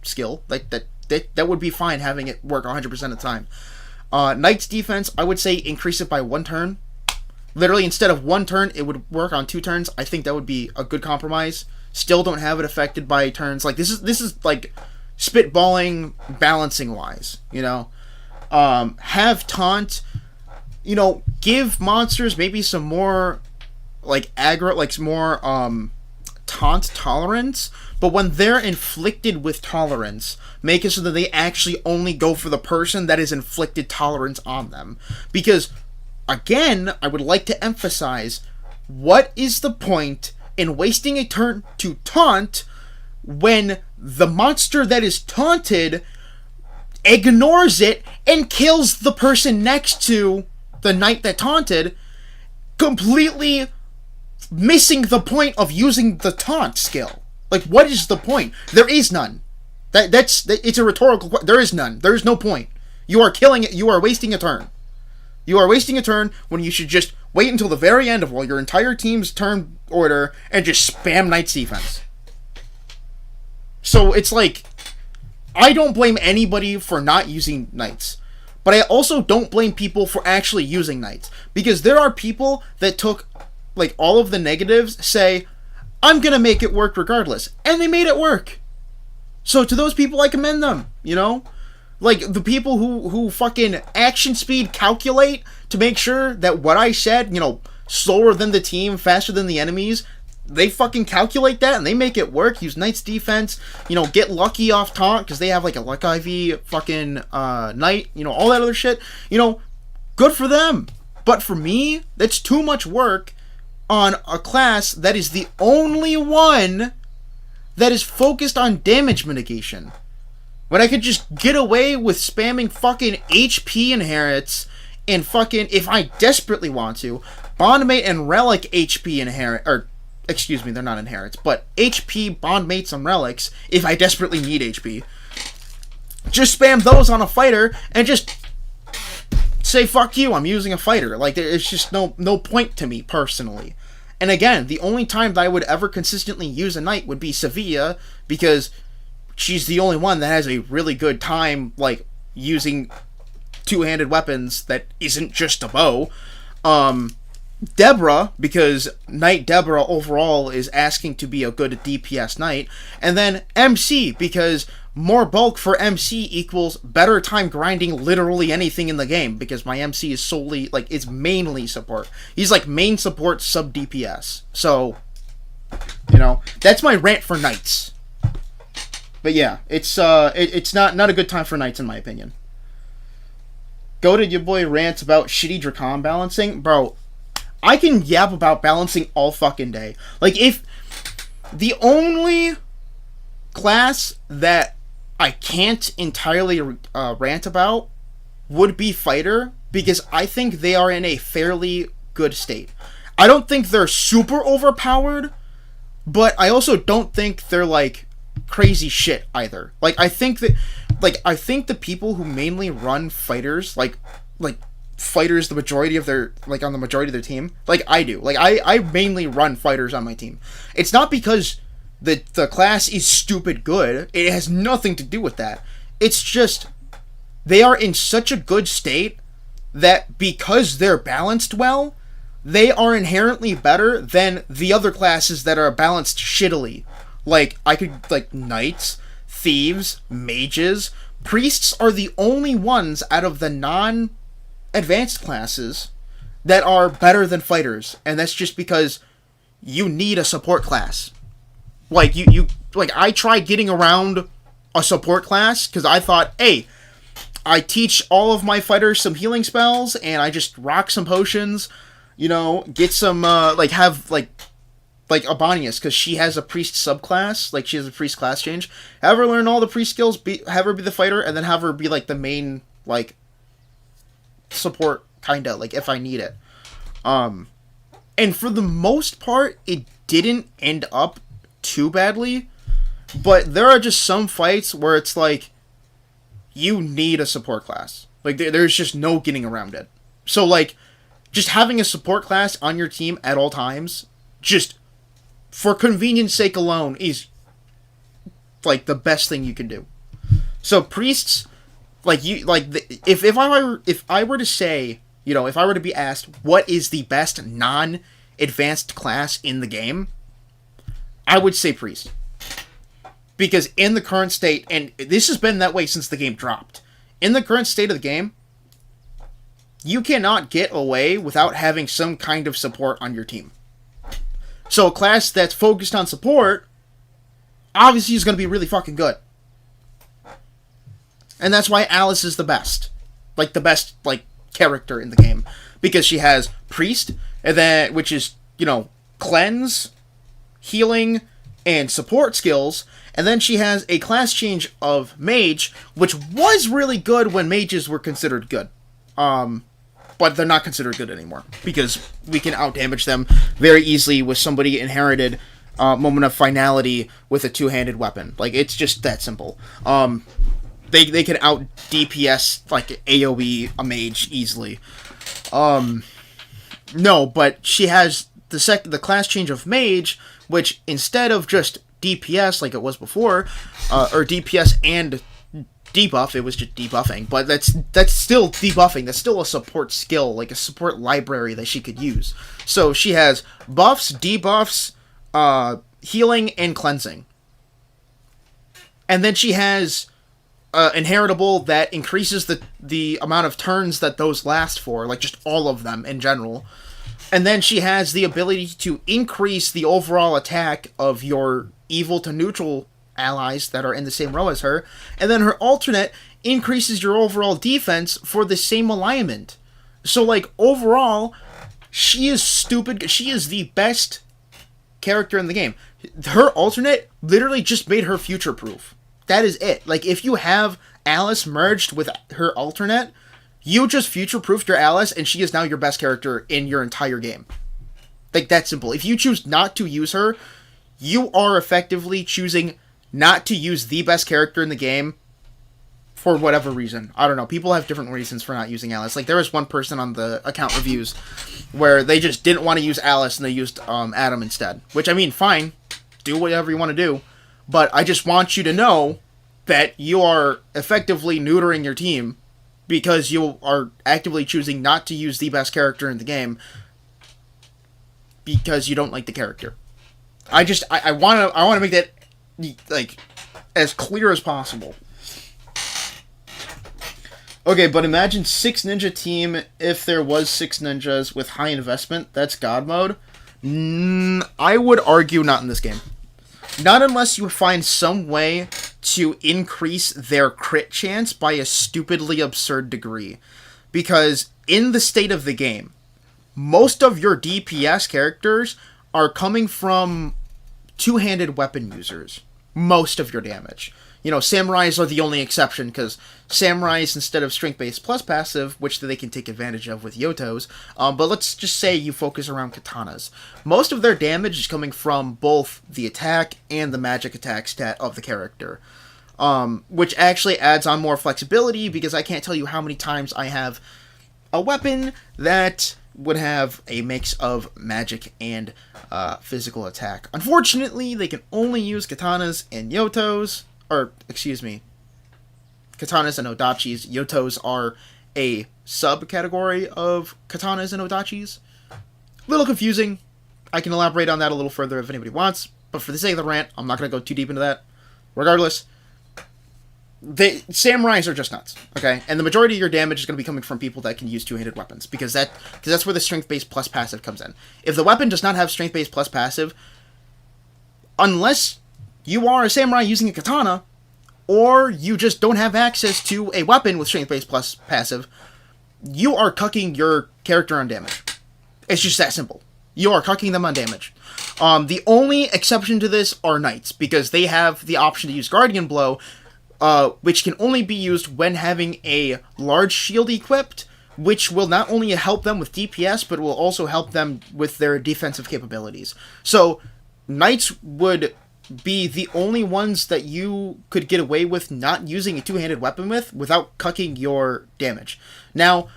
skill, like that would be fine, having it work 100% of the time. Knight's defense, I would say increase it by one turn. Literally, instead of one turn, it would work on 2 turns. I think that would be a good compromise. Still don't have it affected by turns. Like, this is like spitballing, balancing wise, have taunt, give monsters maybe some more like aggro, like some more taunt tolerance, but when they're inflicted with tolerance, make it so that they actually only go for the person that is inflicted tolerance on them. Because again, I would like to emphasize, what is the point in wasting a turn to taunt when the monster that is taunted ignores it and kills the person next to the Knight that taunted, completely missing the point of using the taunt skill? Like, what is the point? There is none. It's a rhetorical question. There is none. There is no point. You are killing it. You are wasting a turn. You are wasting a turn when you should just wait until the very end of your entire team's turn order and just spam Knight's defense. So it's like, I don't blame anybody for not using Knights, but I also don't blame people for actually using Knights, because there are people that took like all of the negatives, say, I'm gonna make it work regardless, and they made it work. So to those people, I commend them, Like, the people who fucking action speed calculate to make sure that what I said, slower than the team, faster than the enemies, they fucking calculate that and they make it work. Use Knight's defense, get lucky off taunt because they have like a luck IV fucking Knight, all that other shit. Good for them. But for me, that's too much work on a class that is the only one that is focused on damage mitigation. When I could just get away with spamming fucking HP inherits and fucking, if I desperately want to, Bondmate and Relic HP inherit, or, excuse me, they're not inherits, but HP, Bondmates, and Relics, if I desperately need HP. Just spam those on a fighter and just say, fuck you, I'm using a fighter. Like, it's just no point to me, personally. And again, the only time that I would ever consistently use a knight would be Sevilla, because she's the only one that has a really good time, like, using two-handed weapons that isn't just a bow. Deborah, because Knight Deborah overall is asking to be a good DPS knight. And then MC, because more bulk for MC equals better time grinding literally anything in the game, because my MC is solely, like, it's mainly support. He's like main support sub DPS. So, you know, that's my rant for knights. But yeah, it's not a good time for knights in my opinion. Go to your boy rants about shitty Drakon balancing. Bro, I can yap about balancing all fucking day. Like, if the only class that I can't entirely rant about would be fighter, because I think they are in a fairly good state. I don't think they're super overpowered, but I also don't think they're, like, crazy shit either. Like, I think the people who mainly run fighters, like fighters the majority of their, like, on the majority of their team, like I do. Like, I mainly run fighters on my team. It's not because the class is stupid good. It has nothing to do with that. It's just they are in such a good state that because they're balanced well, they are inherently better than the other classes that are balanced shittily. Like, knights, thieves, mages, priests are the only ones out of the non-advanced classes that are better than fighters. And that's just because you need a support class. Like, I tried getting around a support class, because I thought, hey, I teach all of my fighters some healing spells, and I just rock some potions, you know, get some, have Abanius, because she has a priest subclass, like, she has a priest class change. Have her learn all the priest skills, have her be the fighter, and then have her be, like, the main, like, support, kinda, like, if I need it. And for the most part, it didn't end up too badly, but there are just some fights where it's like, you need a support class. Like, there's just no getting around it. So, like, just having a support class on your team at all times, just for convenience sake alone, is, like, the best thing you can do. So, priests, like, if I were to say, you know, if I were to be asked, what is the best non-advanced class in the game, I would say priest. Because in the current state, and this has been that way since the game dropped, in the current state of the game, you cannot get away without having some kind of support on your team. So a class that's focused on support, obviously is going to be really fucking good. And that's why Alice is the best. Like, the best, like, character in the game. Because she has priest, and then, which is, you know, cleanse, healing, and support skills, and then she has a class change of mage, which was really good when mages were considered good. But they're not considered good anymore, because we can outdamage them very easily with somebody inherited Moment of Finality with a two-handed weapon. Like, it's just that simple. They can out DPS, like, AoE a mage easily. No, but she has the class change of mage, which instead of just DPS like it was before, or DPS and debuff, it was just debuffing, but that's still debuffing. That's still a support skill, like a support library that she could use. So she has buffs, debuffs, healing, and cleansing. And then she has inheritable that increases the amount of turns that those last for, like just all of them in general. And then she has the ability to increase the overall attack of your evil to neutral allies that are in the same row as her. And then her alternate increases your overall defense for the same alignment. So, like, overall, she is stupid. She is the best character in the game. Her alternate literally just made her future-proof. That is it. Like, if you have Alice merged with her alternate, you just future-proofed your Alice, and she is now your best character in your entire game. Like, that simple. If you choose not to use her, you are effectively choosing not to use the best character in the game for whatever reason. I don't know. People have different reasons for not using Alice. Like, there was one person on the account reviews where they just didn't want to use Alice and they used Adam instead. Which, I mean, fine. Do whatever you want to do. But I just want you to know that you are effectively neutering your team because you are actively choosing not to use the best character in the game because you don't like the character. I want to make that, like, as clear as possible. Okay, but imagine 6 ninja team if there was 6 ninjas with high investment. That's God mode. I would argue not in this game. Not unless you find some way to increase their crit chance by a stupidly absurd degree. Because in the state of the game, most of your DPS characters are coming from two-handed weapon users. Most of your damage. You know, samurais are the only exception, because samurais, instead of strength-based plus passive, which they can take advantage of with Yotos, but let's just say you focus around katanas. Most of their damage is coming from both the attack and the magic attack stat of the character. Which actually adds on more flexibility, because I can't tell you how many times I have a weapon that would have a mix of magic and physical attack. Unfortunately, they can only use katanas and Yotos. Or, excuse me, katanas and odachis. Yotos are a subcategory of katanas and odachis. A little confusing. I can elaborate on that a little further if anybody wants, but for the sake of the rant, I'm not going to go too deep into that. Regardless, samurais are just nuts, okay? And the majority of your damage is going to be coming from people that can use two-handed weapons, because that's where the strength-based plus passive comes in. If the weapon does not have strength-based plus passive, unless you are a samurai using a katana, or you just don't have access to a weapon with strength-based plus passive, you are cucking your character on damage. It's just that simple. You are cucking them on damage. The only exception to this are knights, because they have the option to use Guardian Blow, which can only be used when having a large shield equipped, which will not only help them with DPS, but will also help them with their defensive capabilities. So, knights would be the only ones that you could get away with not using a two-handed weapon without cucking your damage. Now,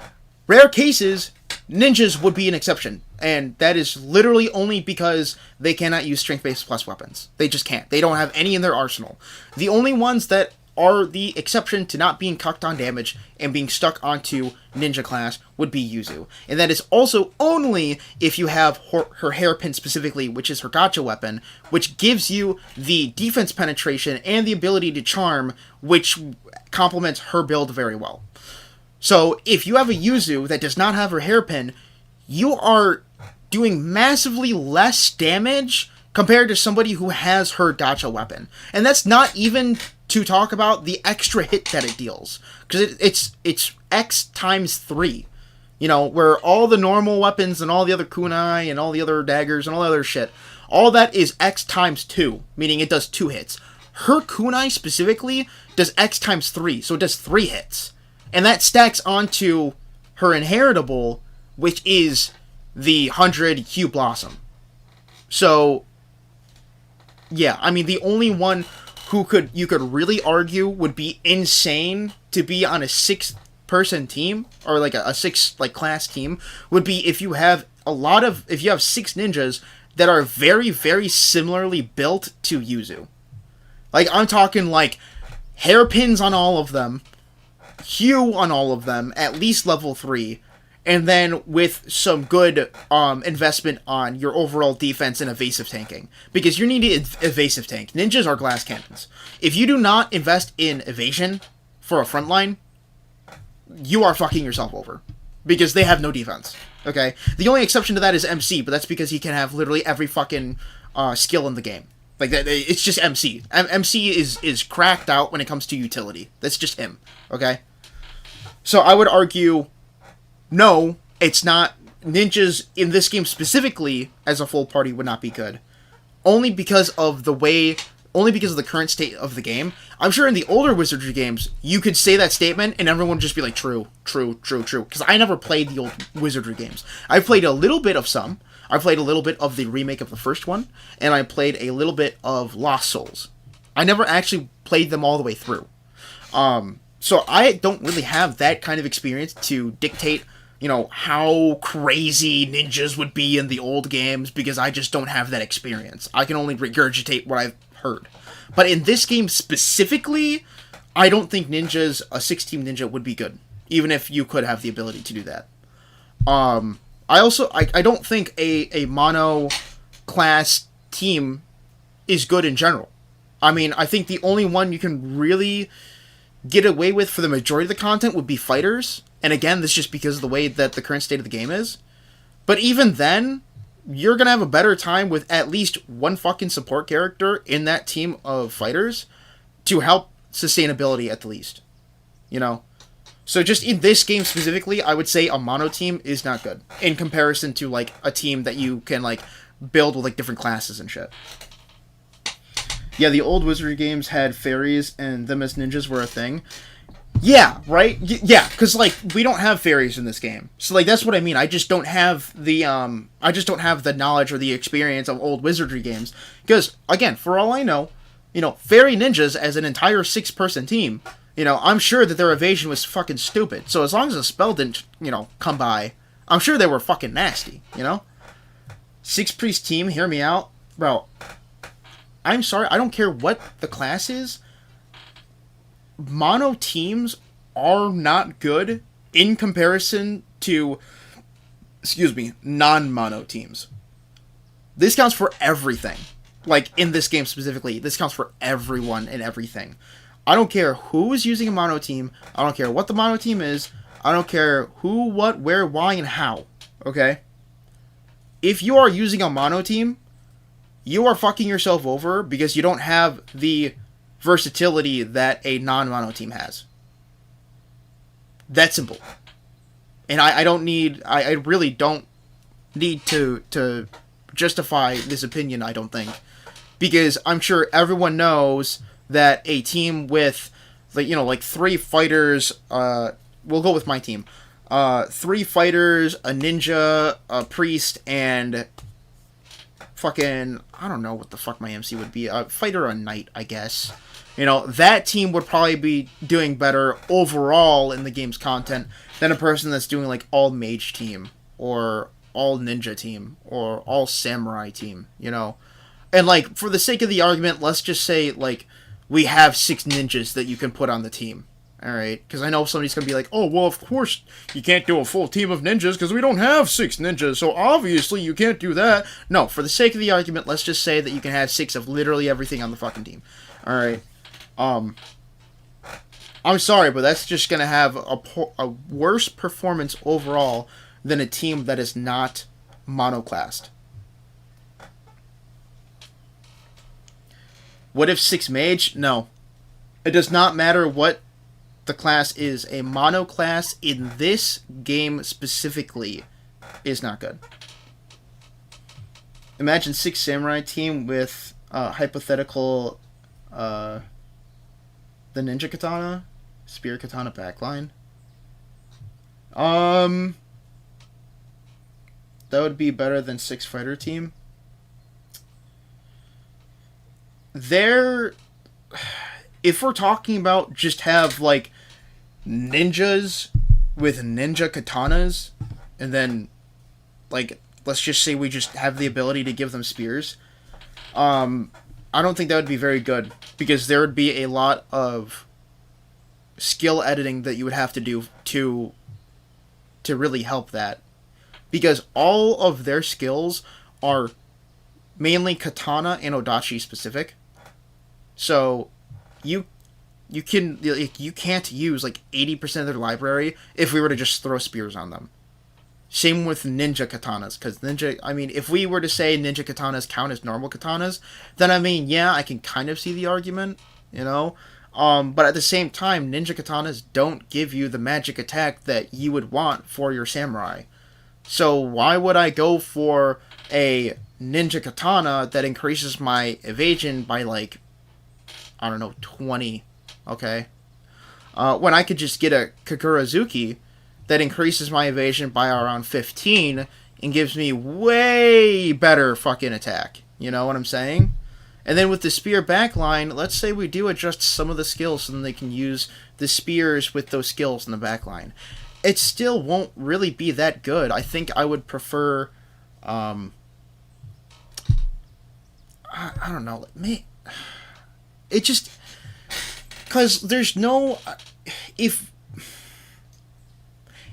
rare cases, ninjas would be an exception, and that is literally only because they cannot use strength-based plus weapons. They just can't. They don't have any in their arsenal. The only ones that are the exception to not being cucked on damage and being stuck onto ninja class would be Yuzu. And that is also only if you have her hairpin specifically, which is her gacha weapon, which gives you the defense penetration and the ability to charm, which complements her build very well. So if you have a Yuzu that does not have her hairpin, you are doing massively less damage compared to somebody who has her gacha weapon. And that's not even to talk about the extra hit that it deals, because it's X times 3, you know, where all the normal weapons and all the other kunai and all the other daggers and all the other shit, all that is X times 2, meaning it does 2 hits. Her kunai specifically does X times 3, so it does 3 hits, and that stacks onto her inheritable, which is the 100 Hue Blossom. So yeah, I mean, the only one who you could really argue would be insane to be on a 6-person team, or like a 6 class team, would be if you have 6 ninjas that are very, very similarly built to Yuzu. Like, I'm talking like hairpins on all of them, Hue on all of them, at least level 3, and then with some good investment on your overall defense and evasive tanking. Because you need an evasive tank. Ninjas are glass cannons. If you do not invest in evasion for a frontline, you are fucking yourself over. Because they have no defense. Okay? The only exception to that is MC, but that's because he can have literally every fucking skill in the game. Like, it's just MC. MC is cracked out when it comes to utility. That's just him. Okay? So I would argue, no, it's not. Ninjas in this game specifically, as a full party, would not be good. Only because of the current state of the game. I'm sure in the older Wizardry games, you could say that statement and everyone would just be like, true. Because I never played the old Wizardry games. I've played a little bit of some. I played a little bit of the remake of the first one, and I played a little bit of Lost Souls. I never actually played them all the way through. So I don't really have that kind of experience to dictate, how crazy ninjas would be in the old games because I just don't have that experience. I can only regurgitate what I've heard. But in this game specifically, I don't think a 6-team ninja would be good, even if you could have the ability to do that. I don't think a mono class team is good in general. I mean, I think the only one you can really get away with for the majority of the content would be fighters. And again, this is just because of the way that the current state of the game is. But even then, you're going to have a better time with at least one fucking support character in that team of fighters to help sustainability at the least. So just in this game specifically, I would say a mono team is not good in comparison to like a team that you can like build with like different classes and shit. Yeah, the old Wizardry games had fairies and them as ninjas were a thing. Yeah, right? Yeah, because, like, we don't have fairies in this game. So, like, that's what I mean. I just don't have the knowledge or the experience of old Wizardry games. Because, again, for all I know, fairy ninjas as an entire 6-person team, I'm sure that their evasion was fucking stupid. So as long as a spell didn't, come by, I'm sure they were fucking nasty, 6-priest team, hear me out. Bro, I'm sorry, I don't care what the class is. Mono teams are not good in comparison to, non-mono teams. This counts for everything. Like, in this game specifically, this counts for everyone and everything. I don't care who is using a mono team. I don't care what the mono team is. I don't care who, what, where, why, and how. Okay? If you are using a mono team, you are fucking yourself over because you don't have the versatility that a non-mono team has. That simple. And I really don't need to justify this opinion, I don't think. Because I'm sure everyone knows that a team with, like 3 fighters, we'll go with my team. 3 fighters, a ninja, a priest, and fucking, I don't know what the fuck my MC would be. A fighter or a knight, I guess. That team would probably be doing better overall in the game's content than a person that's doing, like, all mage team, or all ninja team, or all samurai team, And, like, for the sake of the argument, let's just say, like, we have 6 ninjas that you can put on the team. Alright? Because I know somebody's going to be like, oh, well, of course you can't do a full team of ninjas because we don't have 6 ninjas, so obviously you can't do that. No, for the sake of the argument, let's just say that you can have 6 of literally everything on the fucking team. Alright? I'm sorry, but that's just going to have a worse performance overall than a team that is not monoclassed. What if 6 mage? No. It does not matter what the class is. A monoclass in this game specifically is not good. Imagine 6 samurai team with hypothetical the ninja katana, spear katana backline. That would be better than 6 fighter team. If we're talking about just have, like, ninjas with ninja katanas, and then, like, let's just say we just have the ability to give them spears, I don't think that would be very good, because there would be a lot of skill editing that you would have to do to really help that. Because all of their skills are mainly katana and odachi specific. So you can't use like 80% of their library if we were to just throw spears on them. Same with ninja katanas, because if we were to say ninja katanas count as normal katanas, then I can kind of see the argument, but at the same time, ninja katanas don't give you the magic attack that you would want for your samurai. So why would I go for a ninja katana that increases my evasion by, like, 20, okay? When I could just get a Kakurazuki that increases my evasion by around 15 and gives me way better fucking attack. You know what I'm saying? And then with the spear backline, let's say we do adjust some of the skills so then they can use the spears with those skills in the backline. It still won't really be that good. I think I would prefer, I don't know, it just, because there's no, if,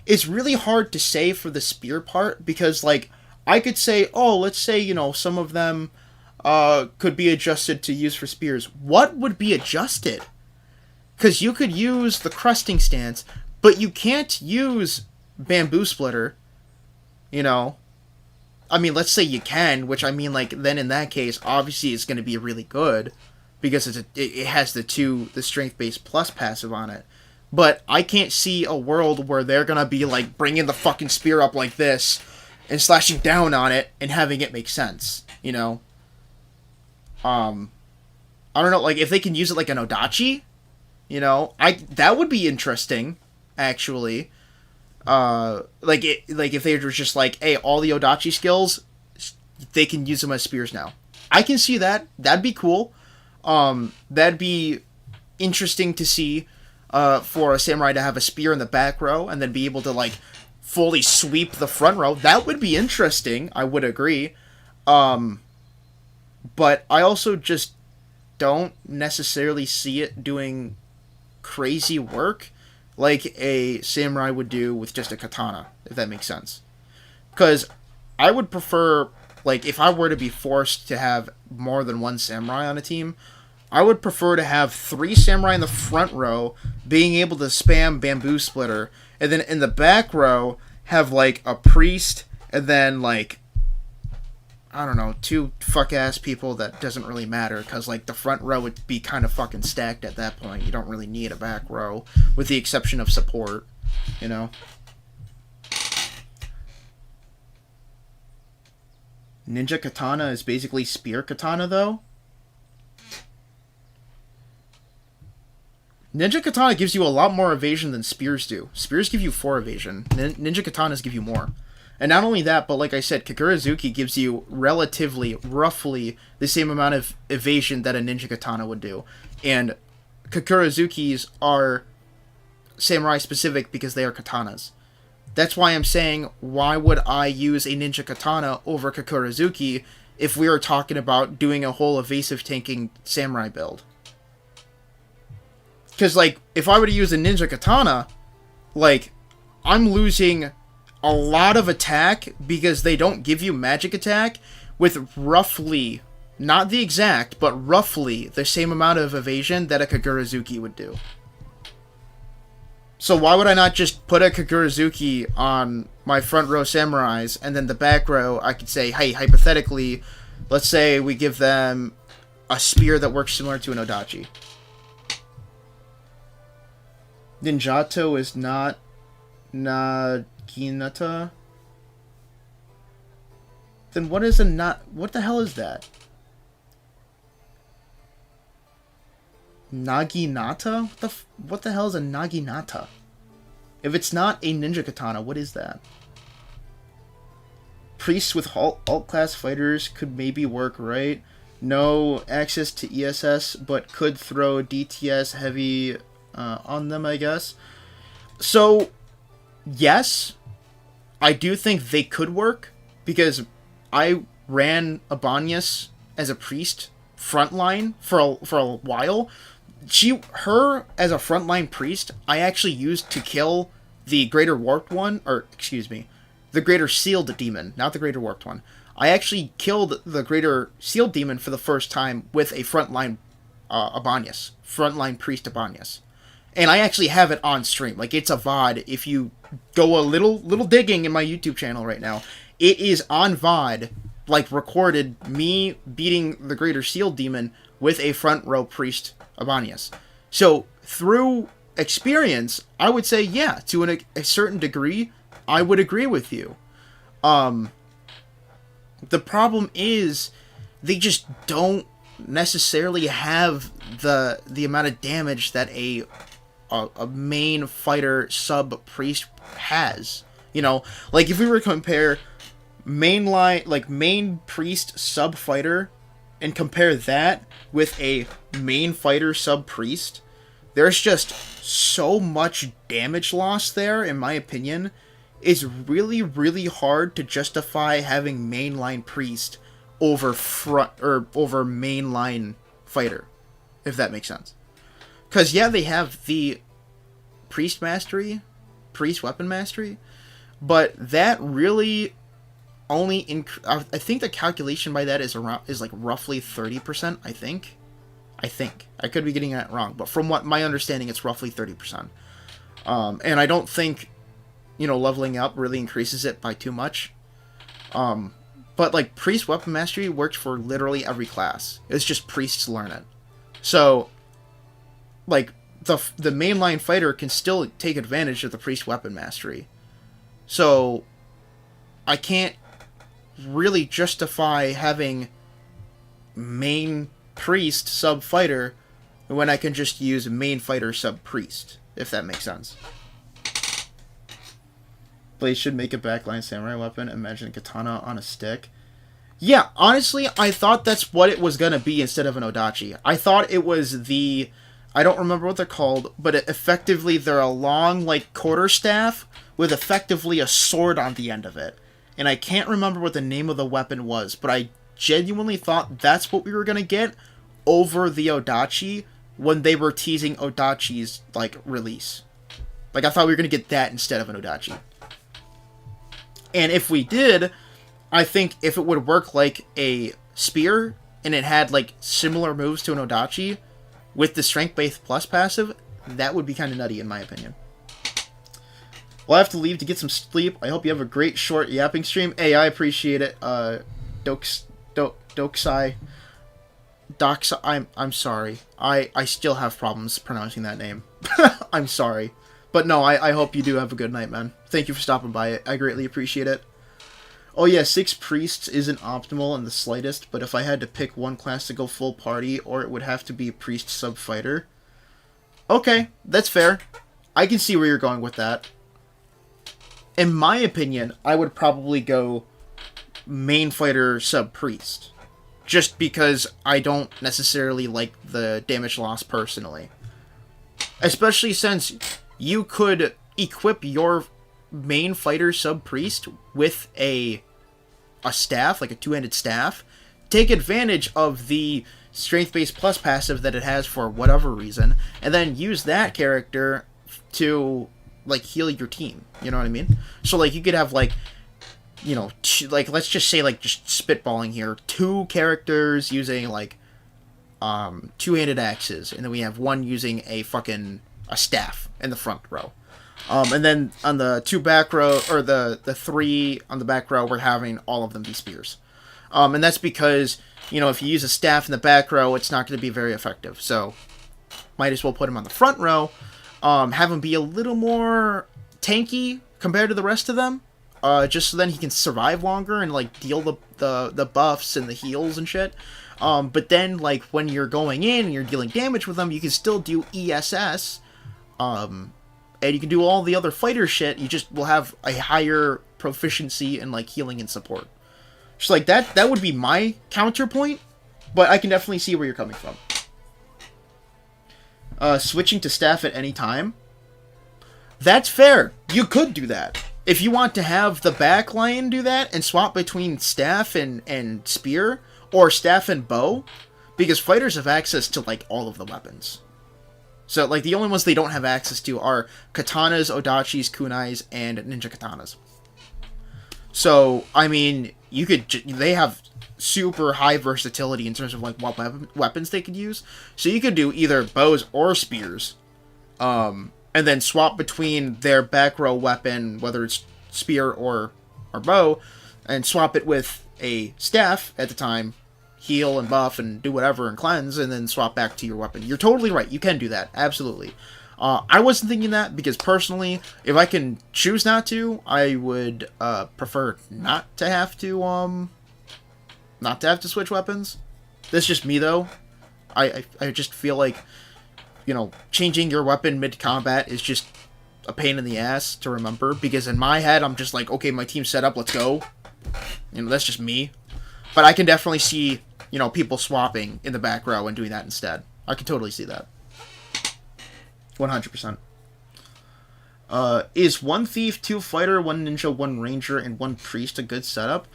it's really hard to say for the spear part, because, like, I could say, oh, let's say, you know, some of them could be adjusted to use for spears. What would be adjusted? Because you could use the crusting stance, but you can't use bamboo splitter, you know. I mean, let's say you can, which I mean, like, then in that case, obviously it's going to be really good, because it has the strength-based plus passive on it. But I can't see a world where they're going to be, like, bringing the fucking spear up like this and slashing down on it and having it make sense, you know? I don't know, like, if they can use it like an Odachi, you know, that would be interesting, actually. Like if they were just like, hey, all the Odachi skills, they can use them as spears now. I can see that. That'd be cool. That'd be interesting to see, for a samurai to have a spear in the back row and then be able to, like, fully sweep the front row. That would be interesting, I would agree. But I also just don't necessarily see it doing crazy work like a samurai would do with just a katana, if that makes sense. Because I would prefer, like, if I were to be forced to have more than one samurai on a team, I would prefer to have 3 samurai in the front row being able to spam bamboo splitter, and then in the back row have, like, a priest, and then, like, I don't know, 2 fuck-ass people that doesn't really matter, because, like, the front row would be kind of fucking stacked at that point. You don't really need a back row, with the exception of support, you know? Ninja Katana is basically Spear Katana, though? Ninja Katana gives you a lot more evasion than Spears do. Spears give you 4 evasion. Ninja Katanas give you more. And not only that, but like I said, Kagurazuki gives you roughly, the same amount of evasion that a Ninja Katana would do. And Kakurazukis are samurai-specific because they are katanas. That's why I'm saying, why would I use a Ninja Katana over Kakurazuki if we were talking about doing a whole evasive tanking samurai build? Because, like, if I were to use a Ninja Katana, like, I'm losing a lot of attack because they don't give you magic attack with roughly, not the exact, but roughly the same amount of evasion that a Kagurazuki would do. So why would I not just put a Kagurazuki on my front row samurais, and then the back row I could say, hey, hypothetically, let's say we give them a spear that works similar to an Odachi. Ninjato is not Naginata? Then what is what the hell is that? Naginata? What the hell is a Naginata? If it's not a ninja katana, what is that? Priests with alt class fighters could maybe work, right? No access to ESS, but could throw DTS heavy on them, I guess. So, yes, I do think they could work, because I ran Abanias as a priest frontline for a while. Her as a frontline priest, I actually used to kill the Greater Warped One, or excuse me, the Greater Sealed Demon, not the Greater Warped One. I actually killed the Greater Sealed Demon for the first time with a frontline Abanias, frontline priest Abanias. And I actually have it on stream. Like, it's a VOD. If you go a little digging in my YouTube channel right now, it is on VOD, like, recorded, me beating the Greater Sealed Demon with a front row priest Abanias. So, through experience, I would say, yeah, to a certain degree, I would agree with you. The problem is, they just don't necessarily have the amount of damage that a main fighter sub priest has. You know, like, if we were to compare main priest sub fighter and compare that with a main fighter sub-priest, there's just so much damage loss there, in my opinion. It's really, really hard to justify having mainline priest over mainline fighter, if that makes sense. Because, yeah, they have the priest mastery, priest weapon mastery, but that really only I think the calculation by that is like roughly 30%. I think I could be getting that wrong, but from what my understanding, it's roughly 30%. And I don't think, you know, leveling up really increases it by too much. But like priest weapon mastery works for literally every class. It's just priests learn it. So like the mainline fighter can still take advantage of the priest weapon mastery. So I can't really justify having main priest sub fighter when I can just use main fighter sub priest, if that makes sense. Blaze should make a backline samurai weapon. Imagine a katana on a stick. Yeah, honestly, I thought that's what it was gonna be instead of an odachi. I thought it was the... I don't remember what they're called, but effectively they're a long, like, quarterstaff with effectively a sword on the end of it. And I can't remember what the name of the weapon was, but I genuinely thought that's what we were gonna get over the odachi when they were teasing odachi's, like, release. Like, I thought we were gonna get that instead of an odachi. And if we did, I think if it would work like a spear, and it had, like, similar moves to an odachi, with the strength-based plus passive, that would be kind of nutty, in my opinion. Well, I have to leave to get some sleep. I hope you have a great short yapping stream. Hey, I appreciate it. Doksai. I'm sorry. I still have problems pronouncing that name. I'm sorry. But no, I hope you do have a good night, man. Thank you for stopping by. I greatly appreciate it. Oh yeah, 6 priests isn't optimal in the slightest, but if I had to pick one class to go full party, or it would have to be priest sub-fighter. Okay, that's fair. I can see where you're going with that. In my opinion, I would probably go main fighter sub-priest. Just because I don't necessarily like the damage loss personally. Especially since you could equip your main fighter sub-priest with a staff, like a two-handed staff, take advantage of the strength-based plus passive that it has for whatever reason, and then use that character to, like, heal your team. You know what I mean? So, like, you could have, like, you know, like, let's just say, like, just spitballing here, 2 characters using, like, two-handed axes, and then we have one using a staff in the front row. And then on the 2 back row, or the 3 on the back row, we're having all of them be spears. And that's because, you know, if you use a staff in the back row, it's not going to be very effective. So, might as well put him on the front row, have him be a little more tanky compared to the rest of them, just so then he can survive longer and, like, deal the buffs and the heals and shit. But then, like, when you're going in and you're dealing damage with them, you can still do ESS, and you can do all the other fighter shit. You just will have a higher proficiency in, like, healing and support. Just like that would be my counterpoint, but I can definitely see where you're coming from. Switching to staff at any time. That's fair. You could do that. If you want to have the backline do that and swap between staff and spear, or staff and bow, because fighters have access to, like, all of the weapons. So, like, the only ones they don't have access to are katanas, odachis, kunais, and ninja katanas. So, I mean, they have super high versatility in terms of, like, what weapons they could use. So you could do either bows or spears, and then swap between their back row weapon, whether it's spear or bow, and swap it with a staff at the time, heal and buff and do whatever and cleanse, and then swap back to your weapon. You're totally right. You can do that. Absolutely. I wasn't thinking that because personally, if I can choose not to, I would prefer not to have to switch weapons. That's just me though. I just feel like, you know, changing your weapon mid-combat is just a pain in the ass to remember, because in my head I'm just like, okay, my team's set up, let's go. You know, that's just me. But I can definitely see, you know, people swapping in the back row and doing that instead. I could totally see that. 100%. Is 1 thief, 2 fighter, 1 ninja, 1 ranger, and 1 priest a good setup?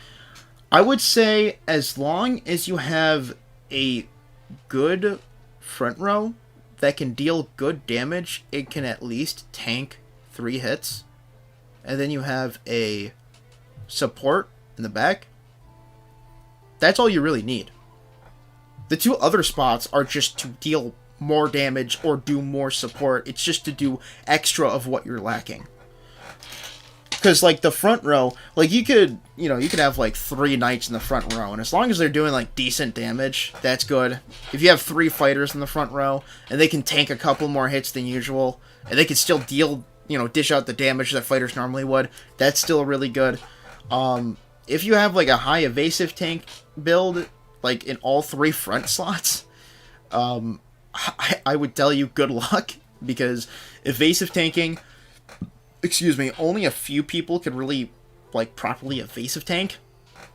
I would say as long as you have a good front row that can deal good damage, it can at least tank 3 hits. And then you have a support in the back. That's all you really need. The 2 other spots are just to deal more damage or do more support. It's just to do extra of what you're lacking. Because, like, the front row, like, you could have, like, 3 knights in the front row, and as long as they're doing, like, decent damage, that's good. If you have 3 fighters in the front row, and they can tank a couple more hits than usual, and they can still deal, you know, dish out the damage that fighters normally would, that's still really good. If you have, like, a high evasive tank build, like, in all 3 front slots, I would tell you good luck, because evasive tanking, only a few people can really, like, properly evasive tank.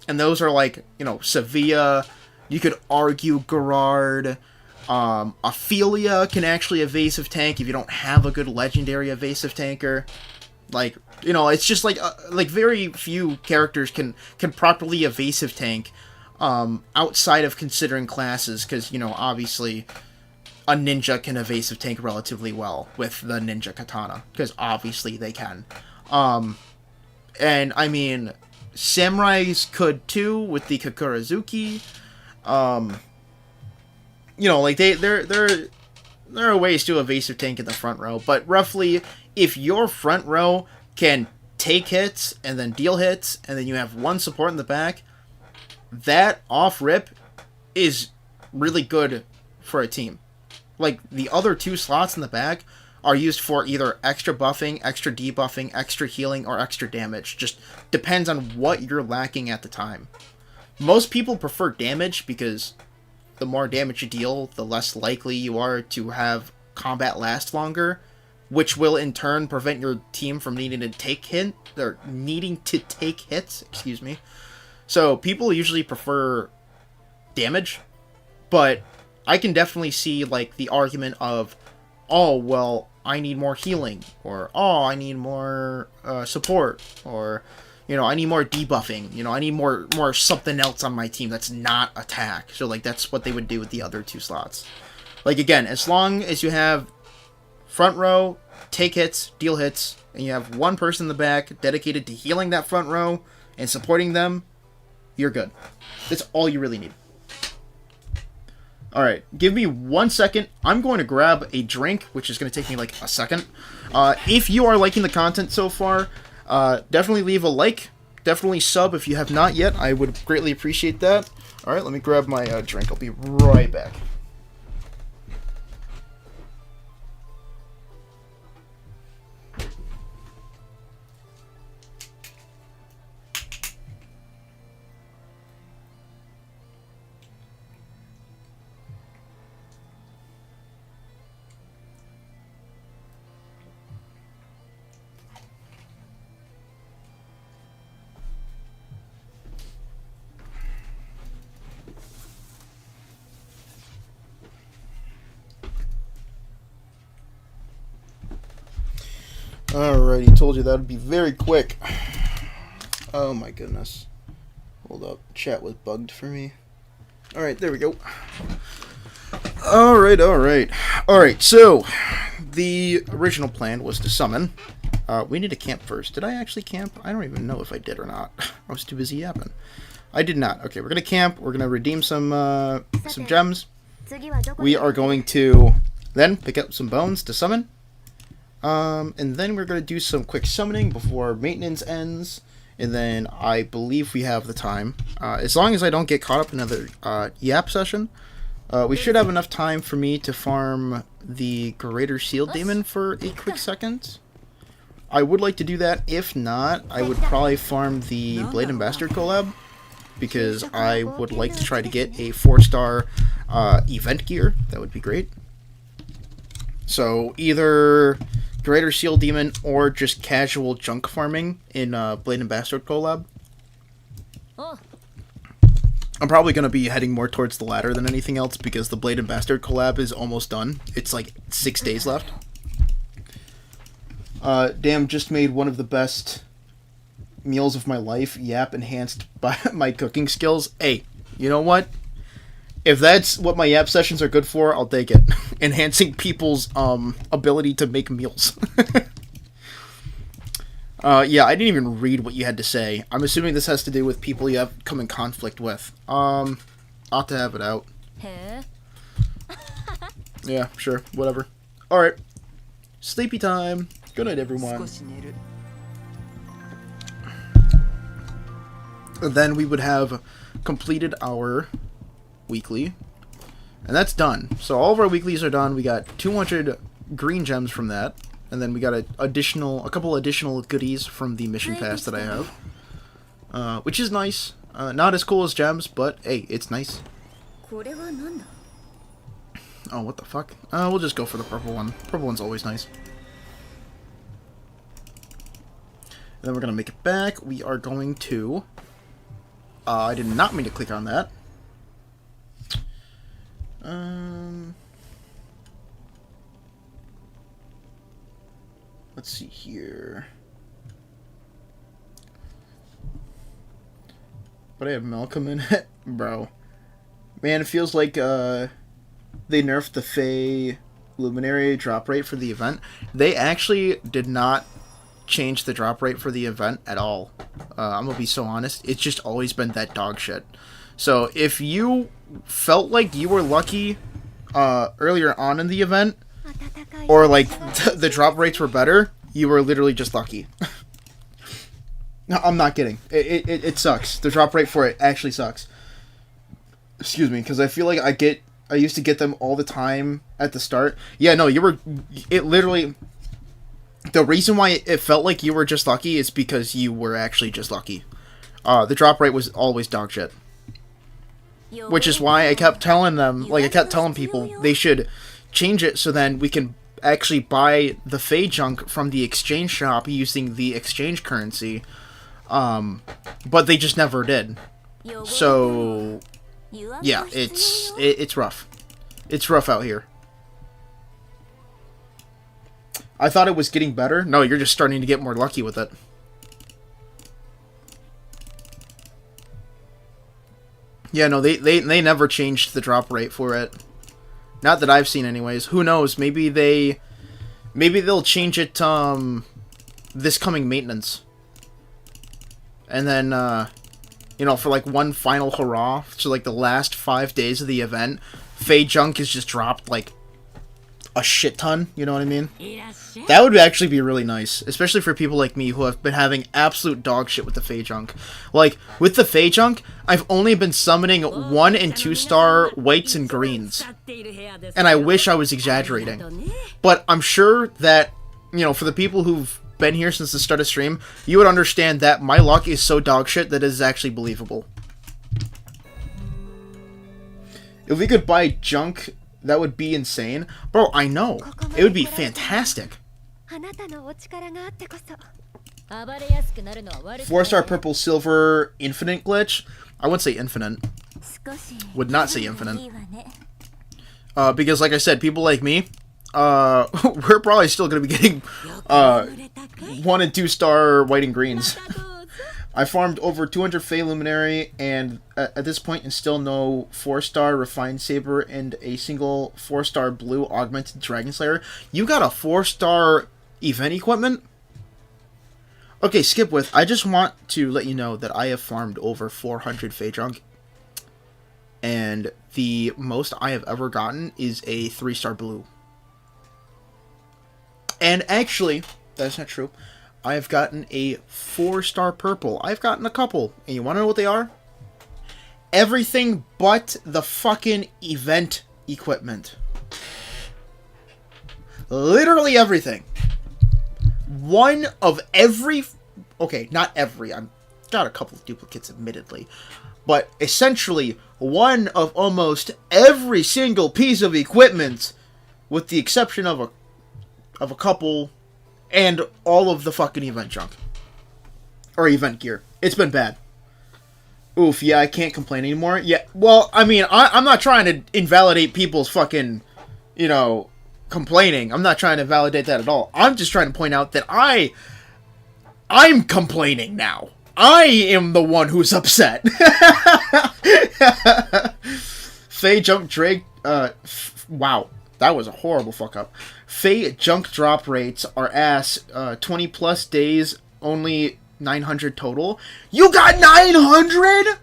And those are, like, you know, Sevilla, you could argue Gerard, Ophelia can actually evasive tank if you don't have a good legendary evasive tanker. Like, you know, it's just, like very few characters can properly evasive tank, outside of considering classes, because, you know, obviously a ninja can evasive tank relatively well with the ninja katana, because obviously they can. And I mean, samurais could too with the Kakurazuki. You know, like there are ways to evasive tank in the front row, but roughly, if your front row can take hits and then deal hits, and then you have 1 support in the back, that off rip is really good for a team. Like, the other 2 slots in the back are used for either extra buffing, extra debuffing, extra healing, or extra damage. Just depends on what you're lacking at the time. Most people prefer damage because the more damage you deal, the less likely you are to have combat last longer, which will in turn prevent your team from needing to take hits. So people usually prefer damage, but I can definitely see, like, the argument of, oh, well, I need more healing, or, oh, I need more support, or, you know, I need more debuffing, you know, I need more something else on my team that's not attack. So, like, that's what they would do with the other 2 slots. Like, again, as long as you have front row, take hits, deal hits, and you have 1 person in the back dedicated to healing that front row and supporting them, you're good. That's all you really need. Alright, give me 1 second. I'm going to grab a drink, which is going to take me like a second. If you are liking the content so far, definitely leave a like. Definitely sub if you have not yet. I would greatly appreciate that. Alright, let me grab my drink. I'll be right back. Alrighty, told you that would be very quick. Oh my goodness. Hold up, chat was bugged for me. Alright, there we go. Alright, so the original plan was to summon. We need to camp first. Did I actually camp? I don't even know if I did or not. I was too busy yapping. I did not. Okay, we're gonna camp. We're gonna redeem some gems. We are going to then pick up some bones to summon. And then we're going to do some quick summoning before maintenance ends. And then I believe we have the time. As long as I don't get caught up in another yap session, we should have enough time for me to farm the Greater Shield Demon for a quick second. I would like to do that. If not, I would probably farm the Blade and Bastard collab, because I would like to try to get a 4-star event gear. That would be great. So either Greater Shield Demon or just casual junk farming in Blade and Bastard collab. I'm probably going to be heading more towards the latter than anything else because the Blade and Bastard collab is almost done. It's like 6 days left. Damn, just made one of the best meals of my life. Yap, enhanced by my cooking skills. Hey, you know what? If that's what my Yap sessions are good for, I'll take it. Enhancing people's ability to make meals. Yeah, I didn't even read what you had to say. I'm assuming this has to do with people you have come in conflict with. Ought to have it out. Yeah, sure, whatever. Alright. Sleepy time. Good night, everyone. And then we would have completed our weekly. And that's done. So all of our weeklies are done. We got 200 green gems from that. And then we got a couple additional goodies from the mission pass that I have. Which is nice. Not as cool as gems, but hey, it's nice. Oh, what the fuck? We'll just go for the purple one. Purple one's always nice. And then we're going to make it back. We are going to... I did not mean to click on that. Let's see here. But I have Malcolm in it? Bro. Man, it feels like, they nerfed the Fey Luminary drop rate for the event. They actually did not change the drop rate for the event at all. I'm gonna be so honest. It's just always been that dog shit. So, if you felt like you were lucky, earlier on in the event, or like the drop rates were better, you were literally just lucky. No, I'm not kidding. It sucks. The drop rate for it actually sucks. Excuse me, because I feel like I used to get them all the time at the start. Yeah, no, it literally, the reason why it felt like you were just lucky is because you were actually just lucky. The drop rate was always dog shit. Which is why I kept telling them, like I kept telling people they should change it so then we can actually buy the Fey junk from the exchange shop using the exchange currency. But they just never did. So yeah, it's rough. It's rough out here. I thought it was getting better. No, you're just starting to get more lucky with it. Yeah, no, they never changed the drop rate for it. Not that I've seen anyways. Who knows? Maybe they'll change it this coming maintenance. And then you know, for like one final hurrah, so like the last 5 days of the event, Fey junk is just dropped like a shit ton, you know what I mean? That would actually be really nice, especially for people like me who have been having absolute dog shit with the Fey junk. Like, with the Fey junk, I've only been summoning 1 and 2 star whites and greens. And I wish I was exaggerating. But I'm sure that, you know, for the people who've been here since the start of stream, you would understand that my luck is so dog shit that it is actually believable. If we could buy junk, that would be insane. Bro, I know. It would be fantastic. 4-star purple silver infinite glitch. I wouldn't say infinite. Would not say infinite. Because like I said, people like me, we're probably still going to be getting 1 and 2 star white and greens. I farmed over 200 Fey Luminary, and at this point, and still no 4-star Refined Saber and a single 4-star blue Augmented Dragon Slayer. You got a 4-star event equipment? Okay, skip with. I just want to let you know that I have farmed over 400 Fey junk, and the most I have ever gotten is a 3-star blue. And actually, that's not true. I've gotten a 4-star purple. I've gotten a couple. And you want to know what they are? Everything but the fucking event equipment. Literally everything. One of every... Okay, not every. I've got a couple of duplicates, admittedly. But essentially, one of almost every single piece of equipment, with the exception of a couple... and all of the fucking event junk. Or event gear. It's been bad. Oof, yeah, I can't complain anymore. Yeah, well, I mean, I'm not trying to invalidate people's fucking, you know, complaining. I'm not trying to validate that at all. I'm just trying to point out that I'm complaining now. I am the one who's upset. Faye jump Drake, wow, that was a horrible fuck up. Faye junk drop rates are ass, 20 plus days, only 900 total. You got 900?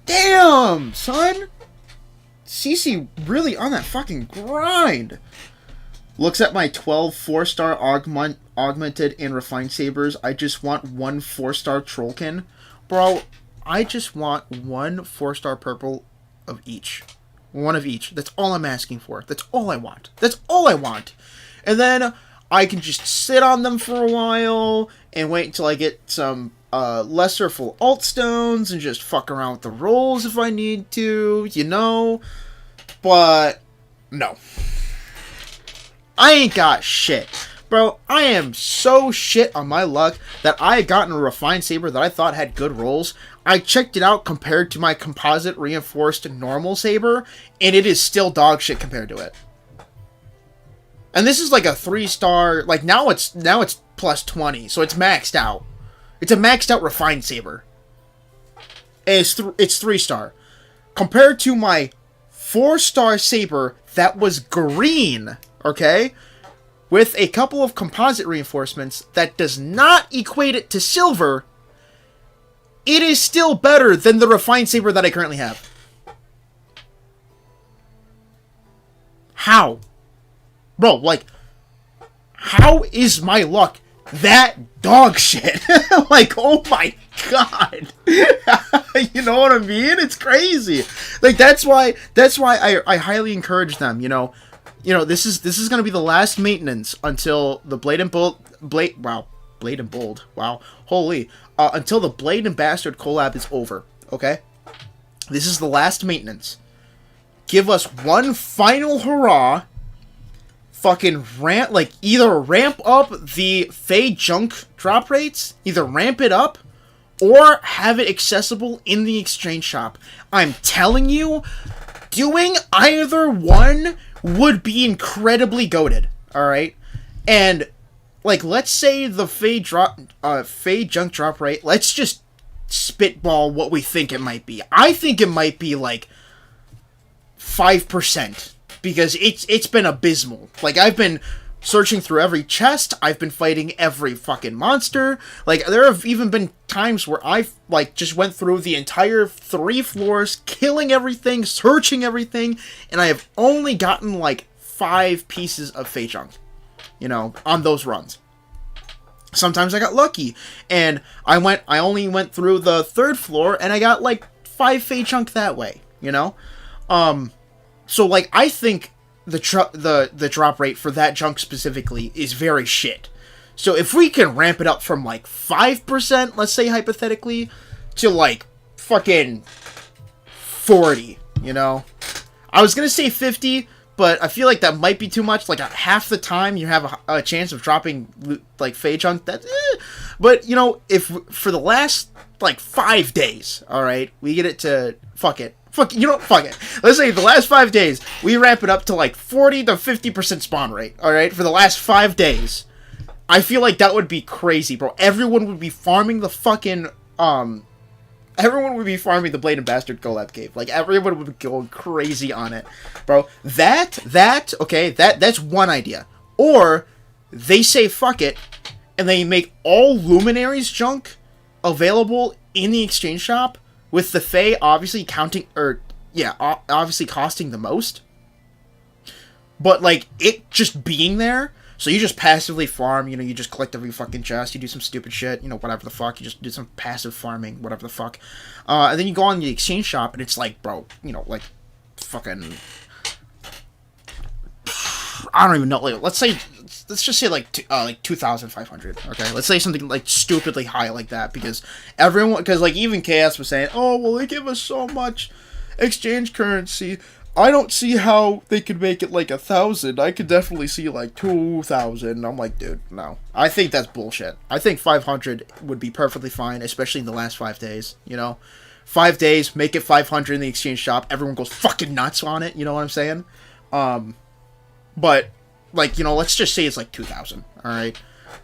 Damn, son. CC really on that fucking grind. Looks at my 12 4-star augmented and refined sabers. I just want one 4-star Trollkin. Bro, I just want one 4-star purple of each. One of each. That's all I'm asking for. That's all I want. That's all I want. And then I can just sit on them for a while and wait until I get some lesser full alt stones and just fuck around with the rolls if I need to, you know? But, no. I ain't got shit. Bro, I am so shit on my luck that I had gotten a refined saber that I thought had good rolls. I checked it out compared to my composite reinforced normal saber, and it is still dog shit compared to it. And this is like a 3-star, like now it's plus 20, so it's maxed out. It's a maxed out refined saber. And it's 3-star. Compared to my 4-star saber that was green, okay? With a couple of composite reinforcements that does not equate it to silver, it is still better than the refined saber that I currently have. How? Bro, like, how is my luck that dog shit? Like, oh my god. You know what I mean? It's crazy. Like, that's why I highly encourage them, you know, this is gonna be the last maintenance until the Blade and Bold, until the Blade and Bastard collab is over, okay? This is the last maintenance. Give us one final hurrah. Fucking either ramp up the Faye junk drop rates, either ramp it up, or have it accessible in the exchange shop. I'm telling you, doing either one would be incredibly goated, alright? And, like, let's say the Faye junk drop rate, let's just spitball what we think it might be. I think it might be, like, 5%. Because it's been abysmal. Like, I've been searching through every chest. I've been fighting every fucking monster. Like, there have even been times where I've, like, just went through the entire 3 floors, killing everything, searching everything, and I have only gotten, like, 5 pieces of Faye junk, you know, on those runs. Sometimes I got lucky, and I only went through the 3rd floor, and I got, like, 5 Faye junk that way, you know? So, like, I think the drop rate for that junk specifically is very shit. So if we can ramp it up from, like, 5%, let's say hypothetically, to, like, fucking 40, you know? I was gonna say 50, but I feel like that might be too much. Like, half the time you have a chance of dropping, like, Faye junk, that's But, you know, if for the last, like, 5 days, alright, we get it to, fuck it. Fuck it. Let's say the last 5 days, we ramp it up to like 40 to 50% spawn rate, alright? For the last 5 days. I feel like that would be crazy, bro. Everyone would be farming the fucking, everyone would be farming the Blade and Bastard collab cave. Like, everyone would be going crazy on it. Bro, okay, that's one idea. Or, they say fuck it, and they make all Luminaries junk available in the exchange shop, with the Faye obviously obviously costing the most. But, like, it just being there, so you just passively farm, you know, you just collect every fucking chest, you do some stupid shit, you know, whatever the fuck, you just do some passive farming, whatever the fuck. And then you go on the exchange shop, and it's like, bro, you know, like, fucking, I don't even know, like, let's just say, like 2,500, okay? Let's say something, like, stupidly high like that, because like, even Chaos was saying, oh, well, they give us so much exchange currency, I don't see how they could make it, like, 1,000, I could definitely see, like, 2,000, I'm like, dude, no. I think that's bullshit. I think 500 would be perfectly fine, especially in the last 5 days, you know? 5 days, make it 500 in the exchange shop. Everyone goes fucking nuts on it. You know what I'm saying? But, like, you know, let's just say it's like 2,000. All right.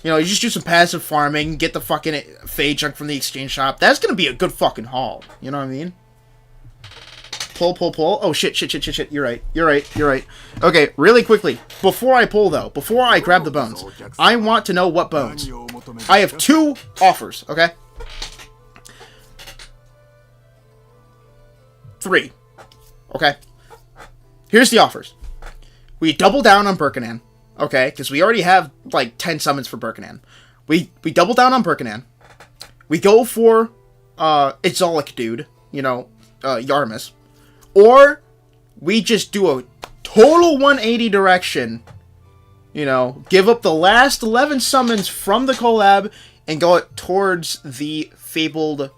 You know, you just do some passive farming, get the fucking Fade Junk from the exchange shop. That's gonna be a good fucking haul. You know what I mean? Pull. Oh, shit. You're right. Okay, really quickly. Before I pull, though, before I grab the bones, I want to know what bones. I have 2 offers, okay? 3. Okay? Here's the offers. We double down on Birkanan, okay? Because we already have, like, 10 summons for Birkanan. We double down on Birkanan. We go for, Exolic dude, you know, Yarmus. Or, we just do a total 180 direction, you know, give up the last 11 summons from the collab, and go towards the Fabled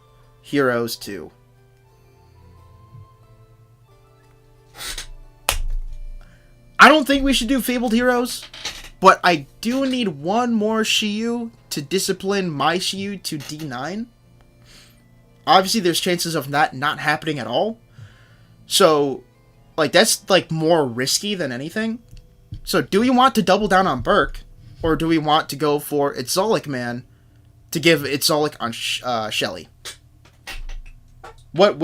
Heroes 2. I don't think we should do Fabled Heroes, but I do need one more Shiyu to discipline my Shiyu to D9. Obviously, there's chances of that not happening at all. So, like, that's, like, more risky than anything. So, do we want to double down on Burke, or do we want to go for Exolic Man to give Exolic on Shelly? What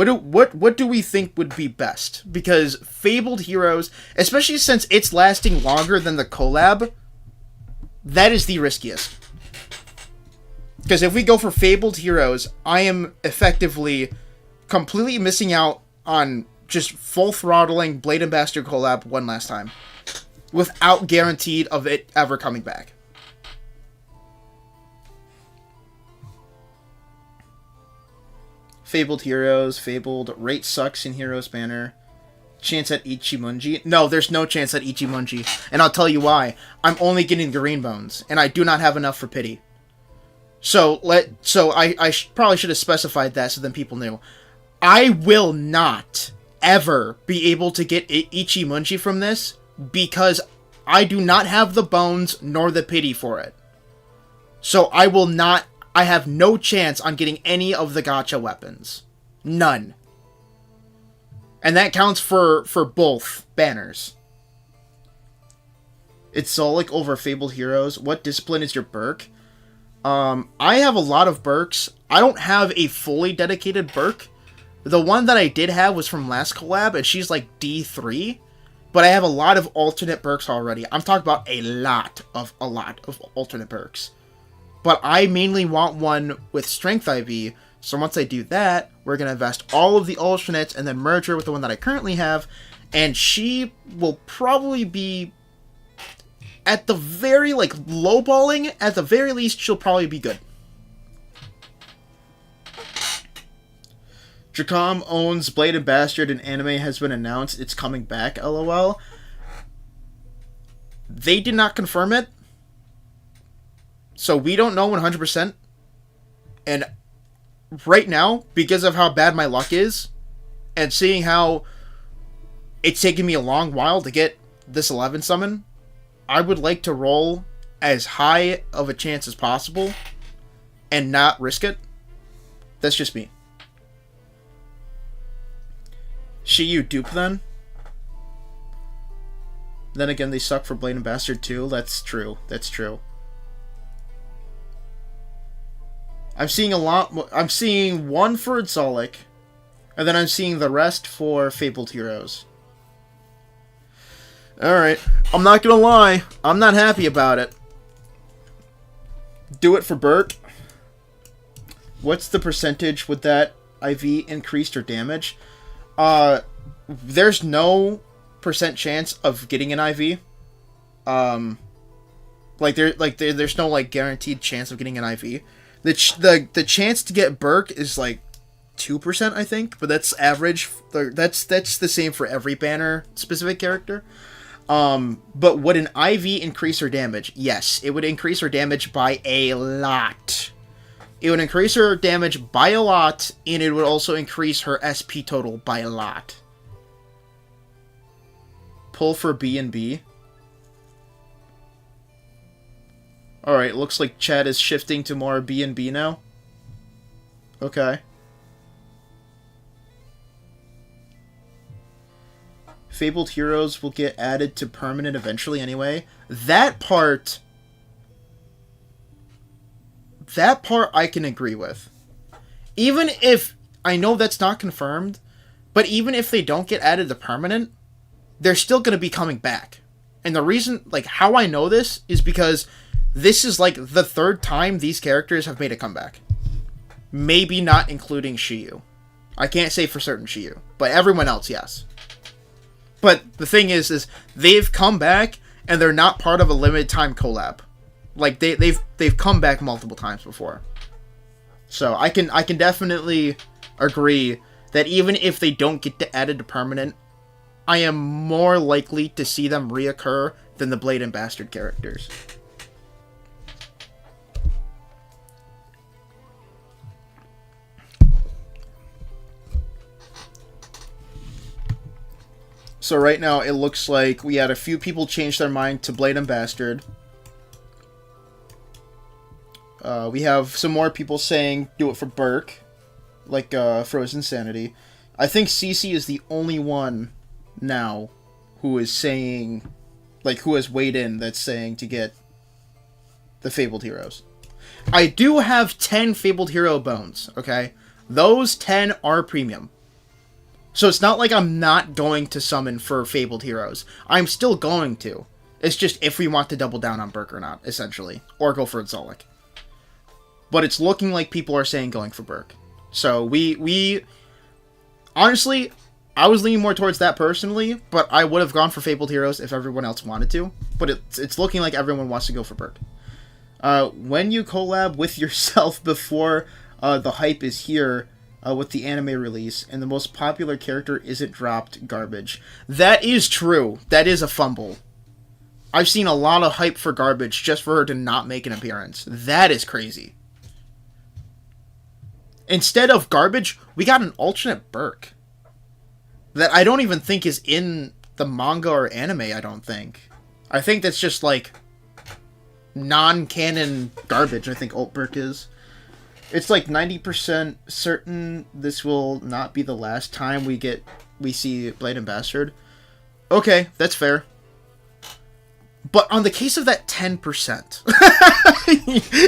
do we think would be best? Because Fabled Heroes, especially since it's lasting longer than the collab, that is the riskiest. Because if we go for Fabled Heroes, I am effectively completely missing out on just full throttling Blade and Bastard collab one last time, without guaranteed of it ever coming back. Fabled Heroes, Fabled, rate sucks in Heroes Banner. Chance at Ichimonji? No, there's no chance at Ichimonji. And I'll tell you why. I'm only getting green bones, and I do not have enough for pity. So I probably should have specified that so then people knew. I will not ever be able to get Ichimonji from this because I do not have the bones nor the pity for it. So I have no chance on getting any of the gacha weapons. None. And that counts for both banners. It's Exolic over Fabled Heroes. What discipline is your Burke? I have a lot of Burks. I don't have a fully dedicated Burke. The one that I did have was from last collab, and she's like D3. But I have a lot of alternate Burks already. I'm talking about a lot of alternate Burks. But I mainly want one with Strength IV, so once I do that, we're going to invest all of the alternates and then merge her with the one that I currently have, and she will probably be, at the very, like, lowballing, at the very least, she'll probably be good. Dracom owns Blade and Bastard, and anime has been announced. It's coming back, LOL. They did not confirm it, so we don't know 100%. And right now, because of how bad my luck is, and seeing how it's taken me a long while to get this 11 summon, I would like to roll as high of a chance as possible and not risk it. That's just me. Shiyu dupe then? Then again, they suck for Blade and Bastard too. That's true. That's true. I'm seeing a lot. I'm seeing one for Exolic, and then I'm seeing the rest for Fabled Heroes. Alright. I'm not gonna lie. I'm not happy about it. Do it for Burke. What's the percentage with that IV increased or damage? There's no % chance of getting an IV. There's no like guaranteed chance of getting an IV. The chance to get Burke is like 2%, I think, but that's average. That's the same for every banner specific character. But would an IV increase her damage? Yes, it would increase her damage by a lot. It would increase her damage by a lot, and it would also increase her SP total by a lot. Pull for B&B. Alright, looks like chat is shifting to more B&B now. Okay. Fabled Heroes will get added to permanent eventually anyway. That part I can agree with. Even if, I know that's not confirmed, but even if they don't get added to permanent, they're still going to be coming back. And the reason, like, how I know this is because this is, like, the third time these characters have made a comeback. Maybe not including Shiyu. I can't say for certain Shiyu, but everyone else, yes. But the thing is they've come back, and they're not part of a limited time collab. Like, they've come back multiple times before. So I can definitely agree that even if they don't get added to permanent, I am more likely to see them reoccur than the Blade and Bastard characters. So right now, it looks like we had a few people change their mind to Blade and Bastard. We have some more people saying do it for Burke, like Frozen Sanity. I think CC is the only one now who is saying, like, who has weighed in that's saying to get the Fabled Heroes. I do have 10 Fabled Hero bones, okay? Those 10 are premium. So it's not like I'm not going to summon for Fabled Heroes. I'm still going to. It's just if we want to double down on Burke or not, essentially. Or go for Zolik. But it's looking like people are saying going for Burke. So we honestly, I was leaning more towards that personally, but I would have gone for Fabled Heroes if everyone else wanted to. But it's looking like everyone wants to go for Burke. When you collab with yourself before the hype is here with the anime release, and the most popular character isn't dropped, garbage. That is true. That is a fumble. I've seen a lot of hype for Garbage just for her to not make an appearance. That is crazy. Instead of Garbage, we got an alternate Burke. That I don't even think is in the manga or anime, I don't think. I think that's just, like, non-canon Garbage, I think Alt Burke is. It's like 90% certain this will not be the last time we see Blade and Bastard. Okay, that's fair. But on the case of that 10%,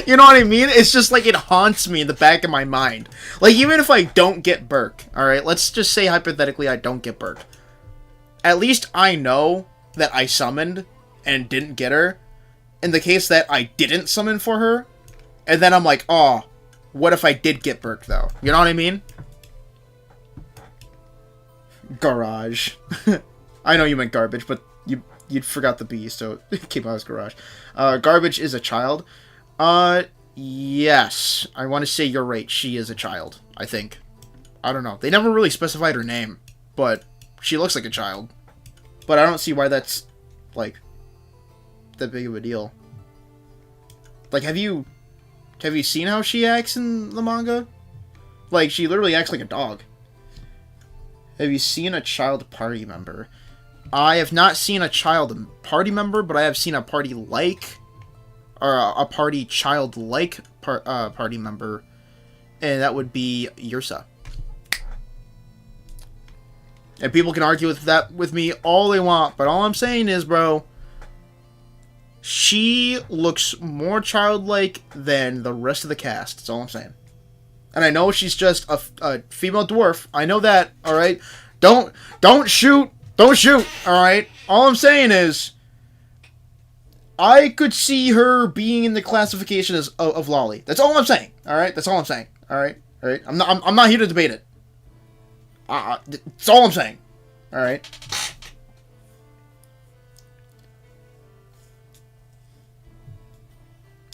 you know what I mean? It's just like it haunts me in the back of my mind. Like, even if I don't get Burke, alright, let's just say hypothetically I don't get Burke. At least I know that I summoned and didn't get her. In the case that I didn't summon for her, and then I'm like, oh, what if I did get Burke, though? You know what I mean? Garage. I know you meant Garbage, but you forgot the B, so it came out as Garage. Garbage is a child. Yes. I want to say you're right. She is a child, I think. I don't know. They never really specified her name, but she looks like a child. But I don't see why that's, like, that big of a deal. Like, have you seen how she acts in the manga? Like, she literally acts like a dog. Have you seen a child party member? I have not seen a child party member, but I have seen a party-like, or a party child-like party member, and that would be Yursa. And people can argue with that with me all they want, but all I'm saying is, bro, she looks more childlike than the rest of the cast. That's all I'm saying. And I know she's just a female dwarf. I know that, alright? Don't shoot! Don't shoot! Alright? All I'm saying is, I could see her being in the classification of Lolly. That's all I'm saying. Alright? That's all I'm saying. Alright? Alright? I'm not here to debate it. That's all I'm saying. Alright?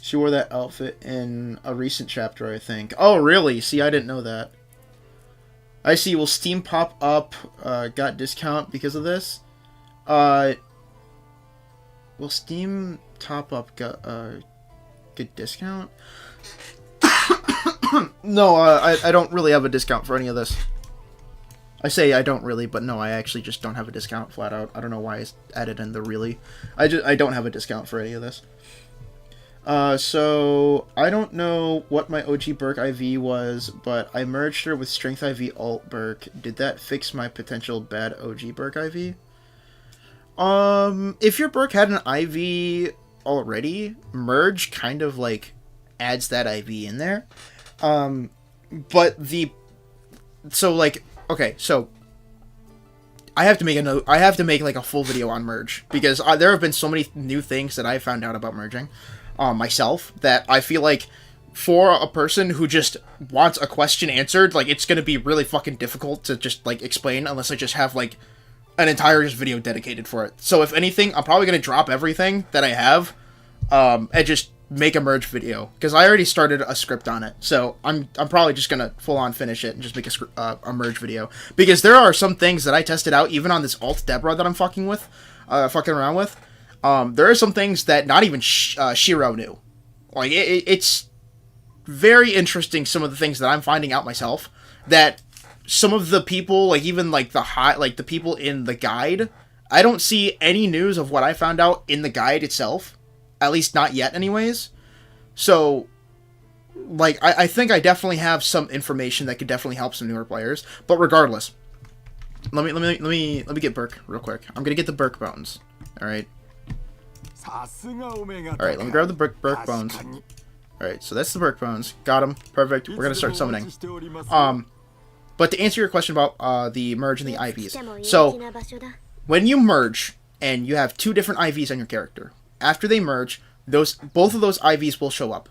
She wore that outfit in a recent chapter, I think. Oh, really? See, I didn't know that. I see. Will Steam pop up got discount because of this? Will Steam top up got get discount? No, I don't really have a discount for any of this. I say I don't really, but no, I actually just don't have a discount flat out. I don't know why I added in the really. I don't have a discount for any of this. So, I don't know what my OG Burke IV was, but I merged her with Strength IV Alt Burke. Did that fix my potential bad OG Burke IV? If your Berk had an IV already, merge kind of like adds that IV in there. But so like, okay, so I have to make a note. I have to make like a full video on merge because there have been so many new things that I found out about merging myself that I feel like for a person who just wants a question answered, like it's gonna be really fucking difficult to just like explain unless I just have like an entire just video dedicated for it. So if anything, I'm probably gonna drop everything that I have and just make a merge video because I already started a script on it. So I'm probably just gonna full on finish it and just make a merge video because there are some things that I tested out even on this alt Deborah that I'm fucking around with. There are some things that not even Shiro knew. Like it's very interesting, some of the things that I'm finding out myself, that some of the people, like even like the people in the guide, I don't see any news of what I found out in the guide itself, at least not yet anyways. So like I think I definitely have some information that could definitely help some newer players, but regardless, let me get Berk real quick. I'm gonna get the Berk bones. All right, let me grab the Berk bones. Alright, so that's the Berk bones. Got them. Perfect. We're going to start summoning. But to answer your question about the merge and the IVs. So, when you merge, and you have two different IVs on your character, after they merge, both of those IVs will show up.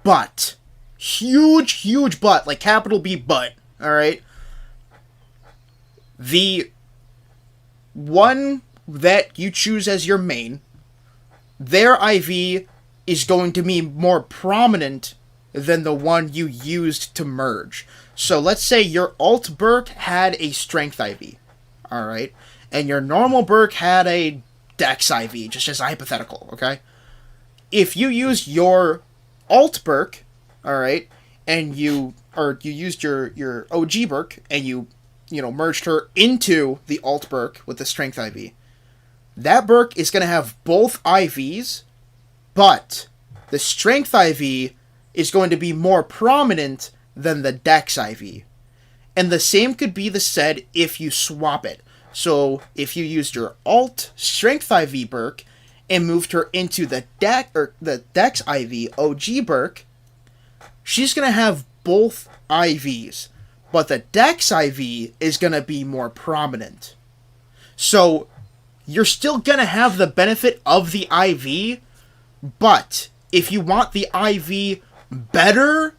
But, huge but, like capital B but, alright? The one that you choose as your main, their IV is going to be more prominent than the one you used to merge. So let's say your alt Berk had a strength IV, alright? And your normal Berk had a dex IV, just as a hypothetical, okay? If you use your alt Berk, alright, and you used your OG Berk, and you merged her into the alt Berk with the strength IV, that Berk is going to have both IVs, but the strength IV is going to be more prominent than the dex IV. And the same could be said if you swap it. So if you used your alt strength IV Berk and moved her into the dex IV OG Berk, she's going to have both IVs, but the dex IV is going to be more prominent. So you're still going to have the benefit of the IV, but if you want the IV better,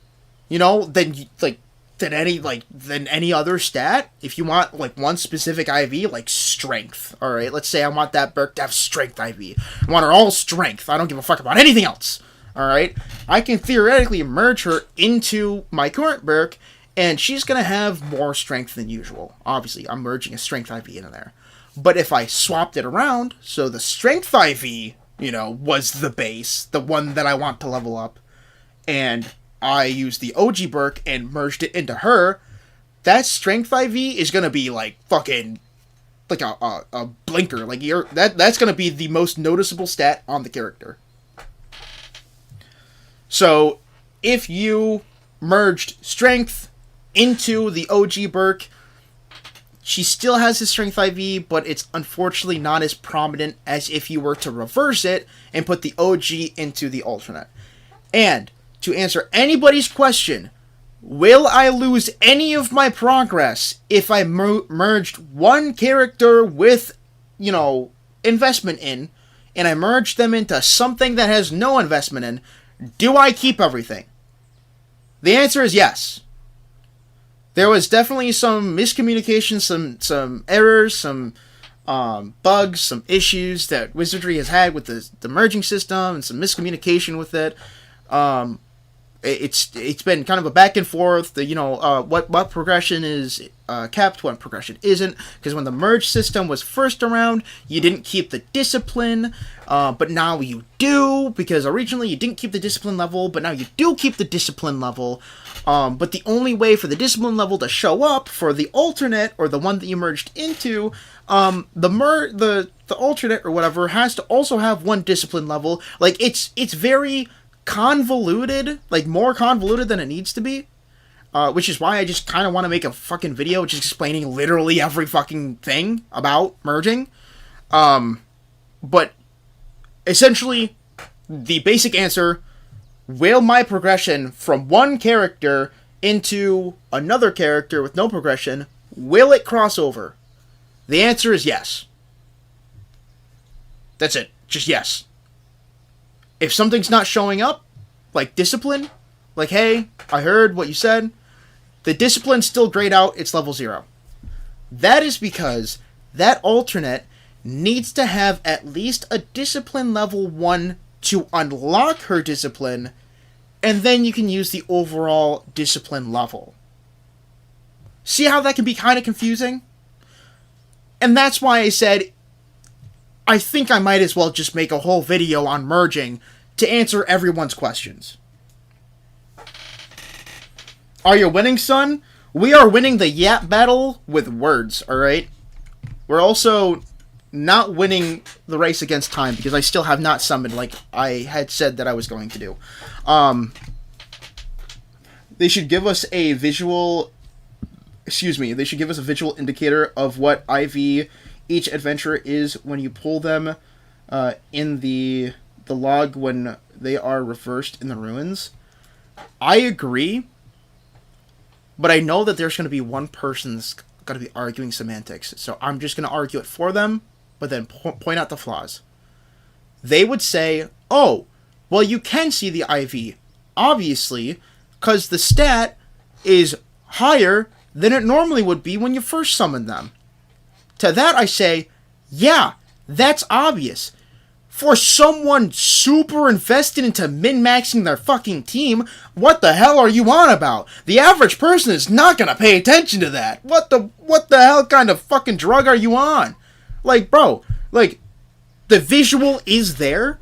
than any other stat, if you want like one specific IV, like strength, all right, let's say I want that Berk to have strength IV. I want her all strength. I don't give a fuck about anything else. All right, I can theoretically merge her into my current Berk, and she's gonna have more strength than usual. Obviously, I'm merging a strength IV into there. But if I swapped it around, so the strength IV, was the base, the one that I want to level up, and I used the OG Berk and merged it into her, that strength IV is gonna be like fucking like a blinker. Like that's gonna be the most noticeable stat on the character. So if you merged strength into the OG Berk, she still has his strength IV, but it's unfortunately not as prominent as if you were to reverse it and put the OG into the alternate. And to answer anybody's question, will I lose any of my progress if I merged one character with, investment in, and I merged them into something that has no investment in? Do I keep everything? The answer is yes. There was definitely some miscommunication, some errors, some bugs, some issues that Wizardry has had with the merging system, and some miscommunication with it. It's been kind of a back and forth. What progression is kept, what progression isn't. Because when the merge system was first around, you didn't keep the discipline, but now you do. Because originally you didn't keep the discipline level, but now you do keep the discipline level. But the only way for the discipline level to show up for the alternate, or the one that you merged into, the alternate or whatever has to also have one discipline level. Like it's very convoluted, like more convoluted than it needs to be, which is why I just kind of want to make a fucking video just explaining literally every fucking thing about merging. But essentially, the basic answer, will my progression from one character into another character with no progression, will it cross over? The answer is yes. That's it. Just yes. If something's not showing up, like discipline, like, hey, I heard what you said, the discipline's still grayed out, it's level 0. That is because that alternate needs to have at least a discipline level 1 to unlock her discipline, and then you can use the overall discipline level. See how that can be kind of confusing? And that's why I said, I think I might as well just make a whole video on merging to answer everyone's questions. Are you winning, son? We are winning the yap battle with words, alright? We're also not winning the race against time because I still have not summoned like I had said that I was going to do. They should give us a visual... they should give us a visual indicator of what IV each adventurer is when you pull them in the log when they are reversed in the ruins. I agree, but I know that there's going to be one person that's going to be arguing semantics, so I'm just going to argue it for them, but then point out the flaws. They would say, oh, well, you can see the IV, obviously, because the stat is higher than it normally would be when you first summon them. To that I say, yeah, that's obvious. For someone super invested into min-maxing their fucking team, what the hell are you on about? The average person is not gonna pay attention to that. What the hell kind of fucking drug are you on? Like, bro, like, the visual is there,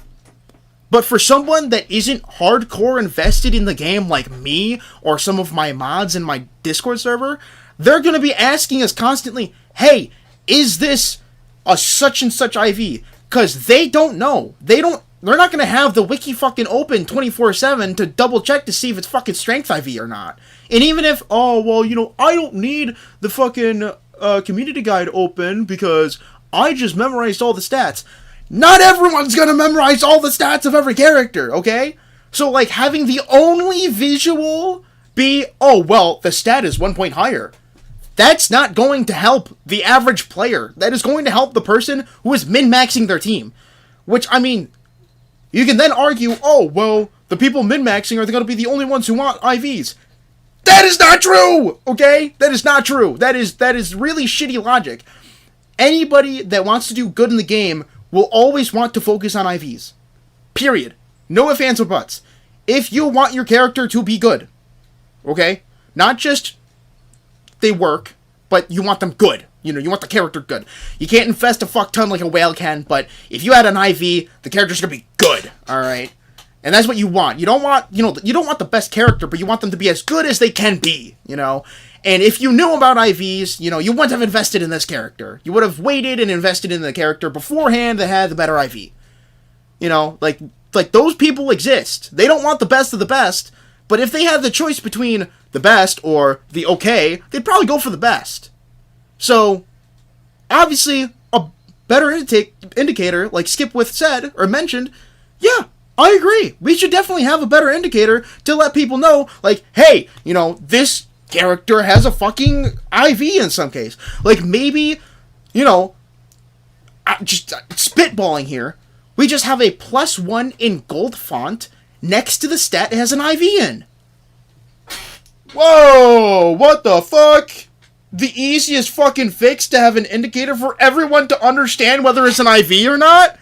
but for someone that isn't hardcore invested in the game like me or some of my mods in my Discord server, they're gonna be asking us constantly, hey, is this a such and such IV? Because they don't know. They're not going to have the wiki fucking open 24/7 to double check to see if it's fucking strength IV or not. And even if, oh, well, you know, I don't need the fucking community guide open because I just memorized all the stats. Not everyone's going to memorize all the stats of every character, okay? So, like, having the only visual be, oh, well, the stat is 1 point higher. That's not going to help the average player. That is going to help the person who is min-maxing their team. Which, I mean, you can then argue, oh, well, the people min-maxing are going to be the only ones who want IVs. That is not true! Okay? That is not true. That is really shitty logic. Anybody that wants to do good in the game will always want to focus on IVs. Period. No ifs, ands, or buts. If you want your character to be good, okay? Not just they work, but you want them good. You know, you want the character good. You can't invest a fuck ton like a whale can, but if you add an IV, the character's gonna be good, alright? And that's what you want. You don't want, you know, you don't want the best character, but you want them to be as good as they can be, you know? And if you knew about IVs, you know, you wouldn't have invested in this character. You would have waited and invested in the character beforehand that had the better IV. You know, like those people exist. They don't want the best of the best, but if they had the choice between the best or the okay, they'd probably go for the best. So, obviously, a better indicator, like Skipwith said, or mentioned, yeah, I agree. We should definitely have a better indicator to let people know, like, hey, you know, this character has a fucking IV in some case. Like, maybe, you know, just spitballing here, we just have a +1 in gold font next to the stat it has an IV in. Whoa, what the fuck? The easiest fucking fix to have an indicator for everyone to understand whether it's an IV or not?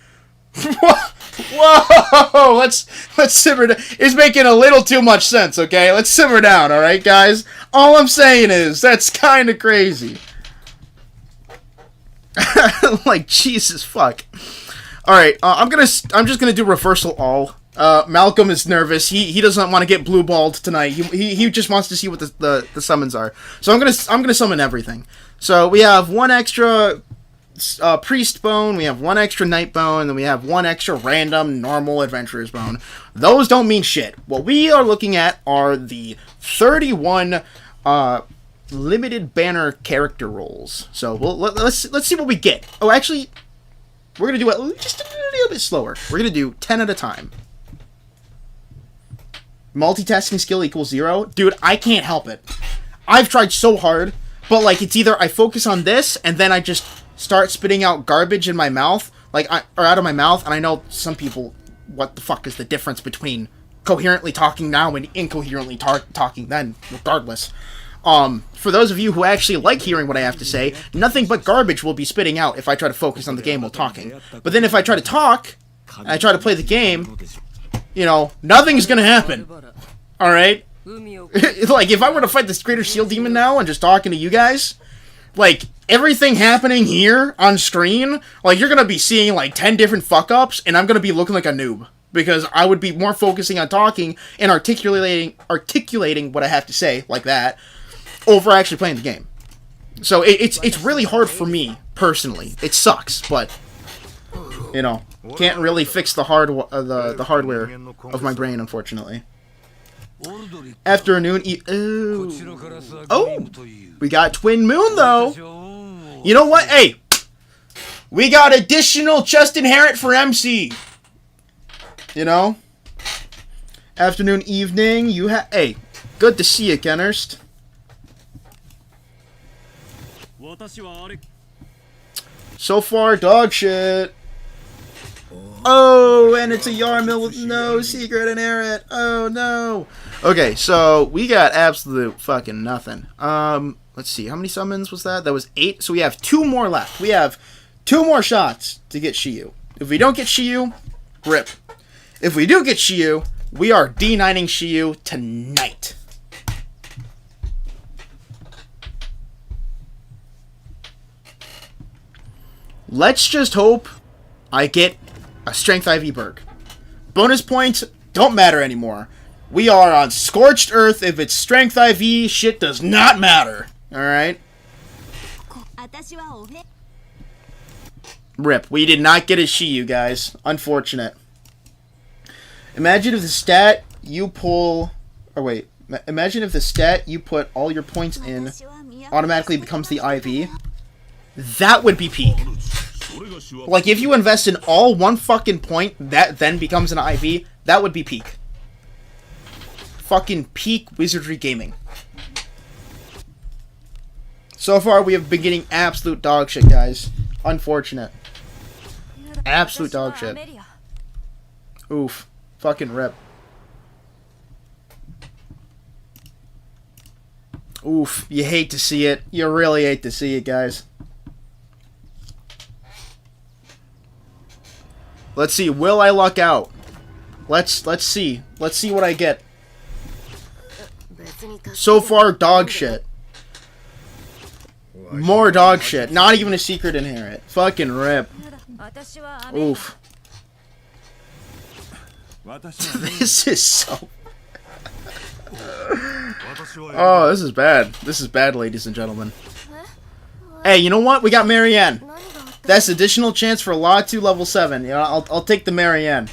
Whoa, let's simmer down. It's making a little too much sense, okay? Let's simmer down, alright, guys? All I'm saying is, that's kind of crazy. Like, Jesus fuck. Alright, I'm just gonna do reversal all. Malcolm is nervous. He doesn't want to get blue-balled tonight. He just wants to see what the summons are. So I'm gonna summon everything. So we have one extra priest bone, we have one extra knight bone, and then we have one extra random normal adventurer's bone. Those don't mean shit. What we are looking at are the 31 limited banner character rolls. So let's see what we get. Oh, actually, We're going to do it just a little bit slower. We're going to do 10 at a time. Multitasking skill equals 0. Dude, I can't help it. I've tried so hard, but, like, it's either I focus on this, and then I just start spitting out garbage in my mouth, or out of my mouth, and I know some people, what the fuck is the difference between coherently talking now and incoherently talking then, regardless. For those of you who actually like hearing what I have to say, nothing but garbage will be spitting out if I try to focus on the game while talking. But then if I try to talk, and I try to play the game, you know, nothing's gonna happen. Alright? Like, if I were to fight this Greater Seal Demon now and just talking to you guys, like, everything happening here on screen, like, you're gonna be seeing, like, 10 different fuck-ups, and I'm gonna be looking like a noob. Because I would be more focusing on talking and articulating what I have to say, like that, over actually playing the game. So it's really hard for me, personally. It sucks, but, you know, can't really fix the hardware of my brain, unfortunately. Afternoon Oh! We got Twin Moon, though! You know what? Hey! We got additional chest inherent for MC! You know? Afternoon, evening, hey, good to see you, Kennurst. So far, dog shit. Oh, and it's a Yarmil with no secret inherit. Oh, no. Okay, so we got absolute fucking nothing. Let's see, how many summons was that? That was 8, so we have 2 more left. We have 2 more shots to get Shiyu. If we don't get Shiyu, rip. If we do get Shiyu, we are D9ing Shiyu tonight. Let's just hope I get a Strength IV Berg. Bonus points don't matter anymore. We are on Scorched Earth. If it's Strength IV, shit does not matter. Alright? Rip. We did not get a Shiyu, guys. Unfortunate. Imagine if the stat you pull... Or wait. Imagine if the stat you put all your points in automatically becomes the IV. That would be peak. Like, if you invest in all 1 fucking point, that then becomes an IV, that would be peak. Fucking peak Wizardry Gaming. So far, we have been getting absolute dog shit, guys. Unfortunate. Absolute dog shit. Oof. Fucking rip. Oof. You hate to see it. You really hate to see it, guys. Let's see. Will I luck out? Let's see. Let's see what I get. So far, dog shit. More dog shit. Not even a secret inherit. Fucking rip. Oof. This is so... Oh, this is bad. This is bad, ladies and gentlemen. Hey, you know what? We got Marianne. That's additional chance for Law 2 level 7. You know, I'll take the Marianne.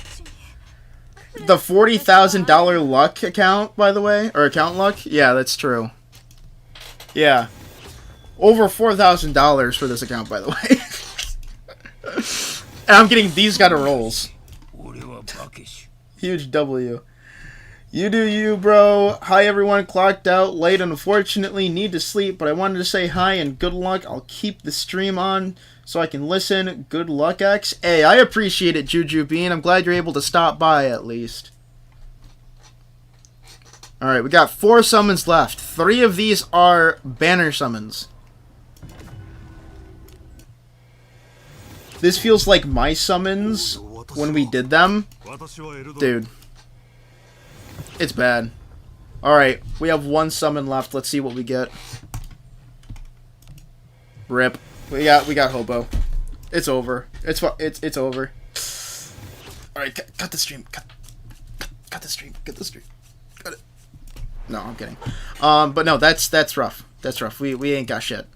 The $40,000 luck account, by the way, or account luck. Yeah, that's true. Yeah, over $4,000 for this account, by the way. And I'm getting these kind of rolls. Huge W. You do you, bro. Hi, everyone. Clocked out late, unfortunately. Need to sleep, but I wanted to say hi and good luck. I'll keep the stream on so I can listen. Good luck, X. Hey, I appreciate it, Juju Bean. I'm glad you're able to stop by, at least. Alright, we got 4 summons left. 3 of these are banner summons. This feels like my summons when we did them. Dude. It's bad. Alright, we have 1 summon left. Let's see what we get. Rip. We got Hobo. It's over. It's over. Alright, cut the stream. Cut the stream. Cut the stream. Cut it. No, I'm kidding. But no, that's rough. That's rough. We ain't got shit.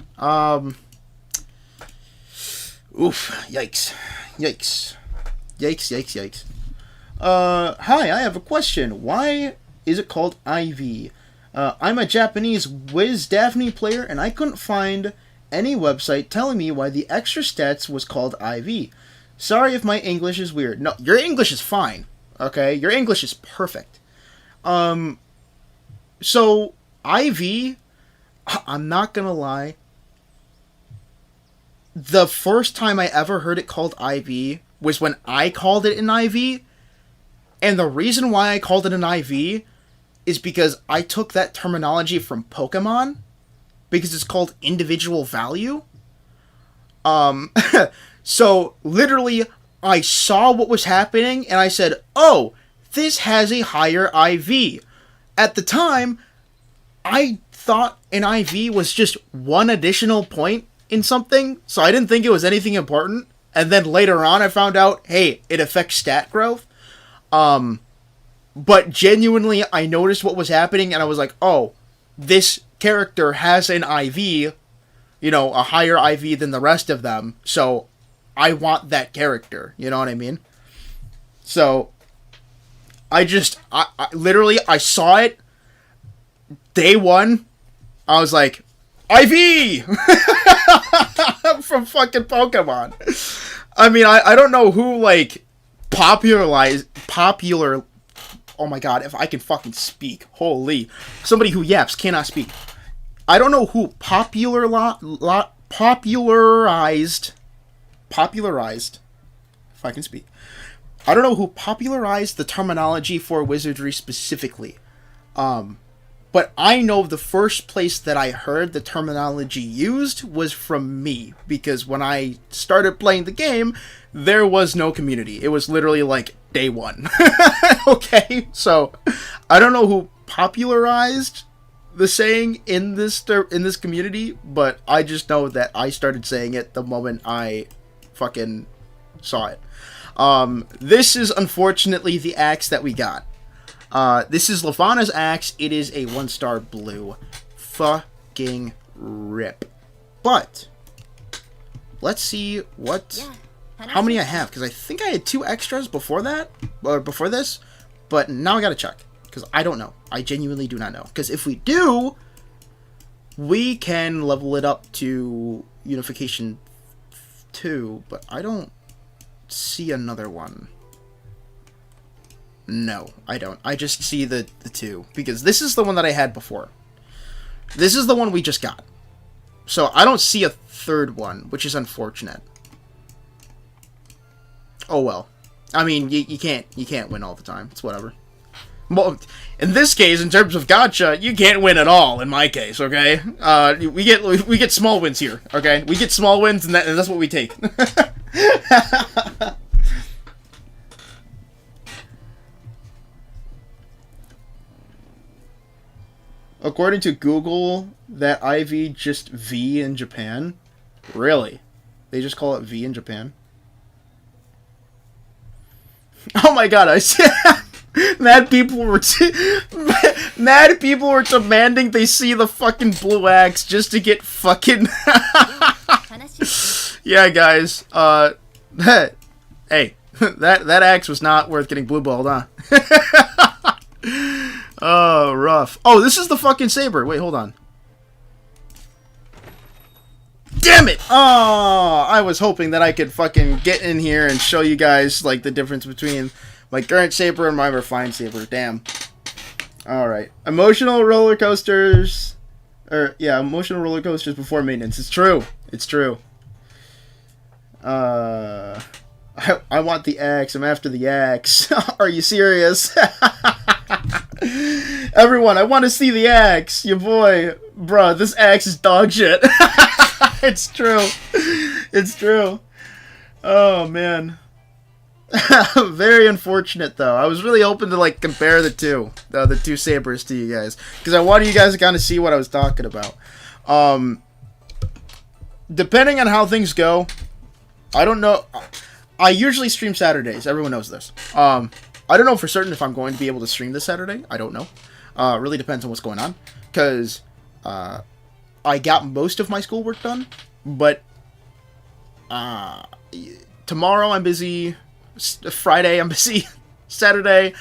Oof. Yikes. Yikes. Yikes. Hi, I have a question. Why is it called IV? I'm a Japanese Wiz Daphne player, and I couldn't find any website telling me why the extra stats was called IV. Sorry if my English is weird. No, your English is fine. Okay? Your English is perfect. So, IV, I'm not gonna lie. The first time I ever heard it called IV was when I called it an IV. And the reason why I called it an IV is because I took that terminology from Pokemon. Because it's called individual value. So, literally, I saw what was happening and I said, oh, this has a higher IV. At the time, I thought an IV was just one additional point in something, so I didn't think it was anything important. And then later on, I found out, hey, it affects stat growth. But genuinely, I noticed what was happening, and I was like, oh, this character has an IV, you know, a higher IV than the rest of them, so I want that character, you know what I mean? So, I literally, I saw it, day one, I was like, IV! From fucking Pokemon. I mean, I don't know who, like, oh my god, if I can fucking speak. Holy. Somebody who yaps cannot speak. I don't know who popularized, if I can speak. I don't know who popularized the terminology for wizardry specifically. But I know the first place that I heard the terminology used was from me. Because when I started playing the game, there was no community. It was literally like day one. Okay? So, I don't know who popularized the saying in this community, but I just know that I started saying it the moment I fucking saw it. This is unfortunately the axe that we got. This is Levana's axe. It is a 1-star blue. Fucking rip. But, let's see what... how many I have, because I think I had 2 extras before that, or before this, but now I gotta check, because I don't know. I genuinely do not know. Because if we do, we can level it up to Unification 2, but I don't see another one. No, I don't. I just see the 2, because this is the one that I had before. This is the one we just got. So I don't see a third one, which is unfortunate. Oh well. I mean, you can't win all the time. It's whatever. Well, in this case, in terms of gacha, you can't win at all. In my case, okay. We get small wins here. Okay, we get small wins, and that's what we take. According to Google, that IV just V in Japan. Really? They just call it V in Japan? Oh my god, I see. Mad people were demanding they see the fucking blue axe just to get fucking yeah, guys. Hey, that axe was not worth getting blue balled, huh? Oh, rough. Oh, this is the fucking saber. Wait, hold on. Damn it! Oh, I was hoping that I could fucking get in here and show you guys, like, the difference between my current saber and my refined saber. Damn. Alright. Emotional roller coasters. Emotional roller coasters before maintenance. It's true. It's true. I want the axe. I'm after the axe. Are you serious? Everyone, I want to see the axe. Your boy. Bruh, this axe is dog shit. It's true. It's true. Oh, man. Very unfortunate, though. I was really hoping to, like, compare the two sabers to you guys. Because I wanted you guys to kind of see what I was talking about. Depending on how things go, I don't know. I usually stream Saturdays. Everyone knows this. I don't know for certain if I'm going to be able to stream this Saturday. I don't know. Really depends on what's going on. Because I got most of my schoolwork done. But tomorrow I'm busy. Friday I'm busy. Saturday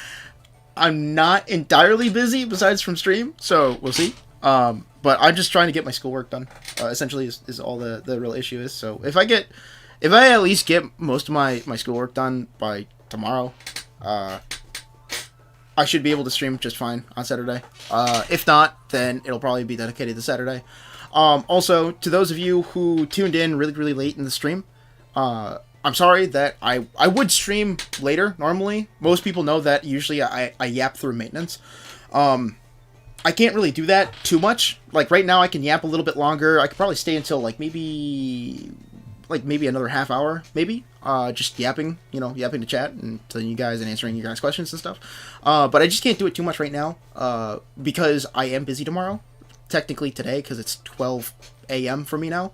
I'm not entirely busy besides from stream. So we'll see. But I'm just trying to get my schoolwork done. Essentially is all the real issue is. So if I get if I at least get most of my schoolwork done by tomorrow, I should be able to stream just fine on Saturday. If not, then it'll probably be dedicated to Saturday. Also, to those of you who tuned in really, really late in the stream, I'm sorry that I would stream later normally. Most people know that usually I yap through maintenance. I can't really do that too much. Like right now I can yap a little bit longer. I could probably stay until maybe another half hour, maybe. Just yapping to chat and telling you guys and answering you guys' questions and stuff. But I just can't do it too much right now, because I am busy tomorrow. Technically today, because it's 12 a.m. for me now.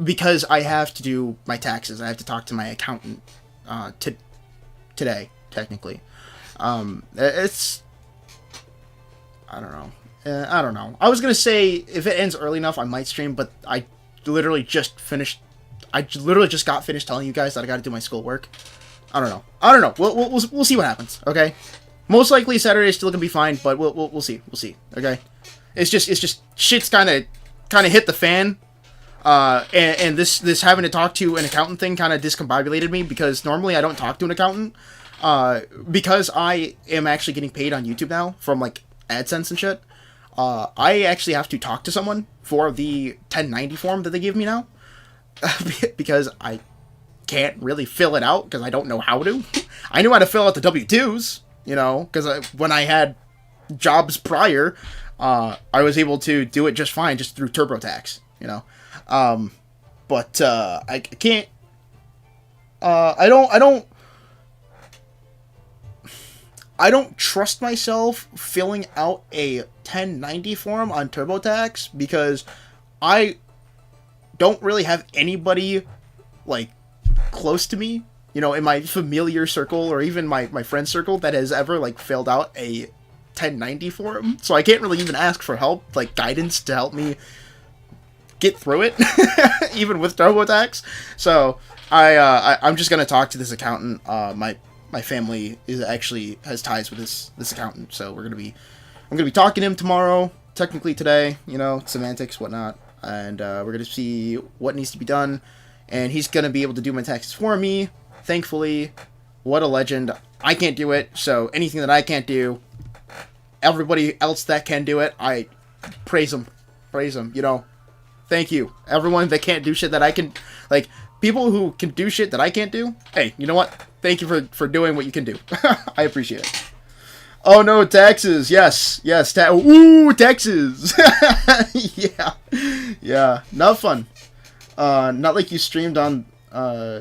Because I have to do my taxes. I have to talk to my accountant, today, technically. It's... I don't know. I don't know. I was gonna say, if it ends early enough, I might stream, but I literally just got finished telling you guys that I gotta do my schoolwork. I don't know. We'll see what happens, okay? Most likely Saturday is still gonna be fine, but we'll see. We'll see, okay? It's just shit's kind of hit the fan. And this having to talk to an accountant thing kind of discombobulated me, because normally I don't talk to an accountant. Because I am actually getting paid on YouTube now from AdSense and shit. I actually have to talk to someone for the 1090 form that they give me now. Because I can't really fill it out because I don't know how to. I knew how to fill out the W-2s, because when I had jobs prior, I was able to do it just fine just through TurboTax, but I can't. I don't trust myself filling out a 1090 form on TurboTax because I don't really have anybody close to me, in my familiar circle or even my friend circle that has ever filled out a 1090 form. So I can't really even ask for help, guidance to help me get through it, even with TurboTax. So I'm just gonna talk to this accountant. My family has ties with this accountant, so I'm gonna be talking to him tomorrow. Technically today, semantics, whatnot, and we're gonna see what needs to be done. And he's gonna be able to do my taxes for me. Thankfully, what a legend! I can't do it, so anything that I can't do, everybody else that can do it, I praise him. Thank you, everyone that can't do shit that I can, people who can do shit that I can't do. Hey, you know what? Thank you for doing what you can do. I appreciate it. Oh no, taxes. Yes. Ooh, taxes. Yeah. Not fun. Not like you streamed on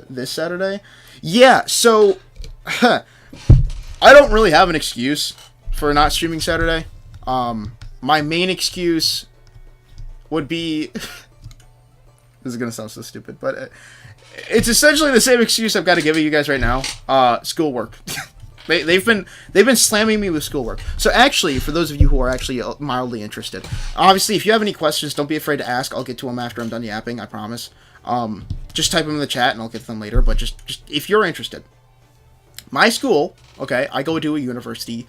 this Saturday. Yeah. So, I don't really have an excuse for not streaming Saturday. My main excuse would be. This is gonna sound so stupid, but it's essentially the same excuse I've got to give you guys right now. Schoolwork. They've been slamming me with schoolwork. So actually, for those of you who are actually mildly interested, obviously, if you have any questions, don't be afraid to ask. I'll get to them after I'm done yapping. I promise. Just type them in the chat and I'll get to them later. But just if you're interested, my school, okay, I go to a university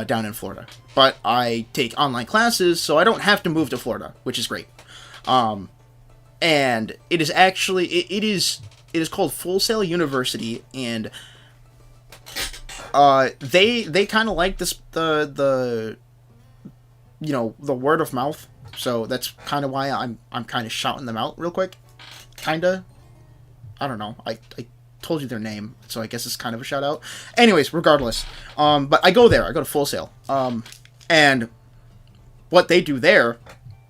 down in Florida, but I take online classes, so I don't have to move to Florida, which is great. And it is actually it is called Full Sail University, and they kind of like the word of mouth, so that's kind of why I'm kind of shouting them out real quick. Kinda, I don't know. I told you their name, so I guess it's kind of a shout out. Anyways, regardless, but I go to Full Sail, and what they do there,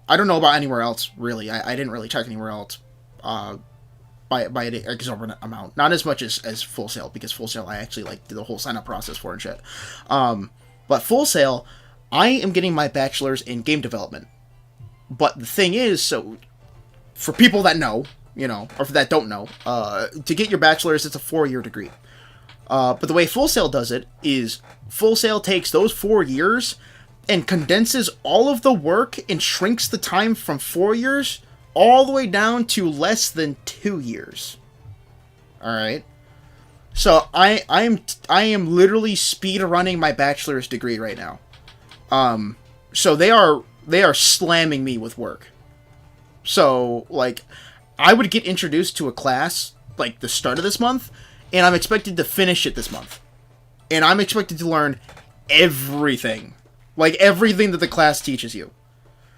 I don't know about anywhere else really. I didn't really check anywhere else. By an exorbitant amount. Not as much as Full Sail, because Full Sail I actually did the whole sign-up process for and shit. But Full Sail, I am getting my bachelor's in game development. But the thing is, so, for people that know, or for that don't know, to get your bachelor's, it's a 4-year degree. But the way Full Sail does it is, Full Sail takes those 4 years and condenses all of the work and shrinks the time from 4 years all the way down to less than 2 years. Alright? So I am literally speed running my bachelor's degree right now. So they are slamming me with work. So I would get introduced to a class like the start of this month, and I'm expected to finish it this month. And I'm expected to learn everything. Like, everything that the class teaches you.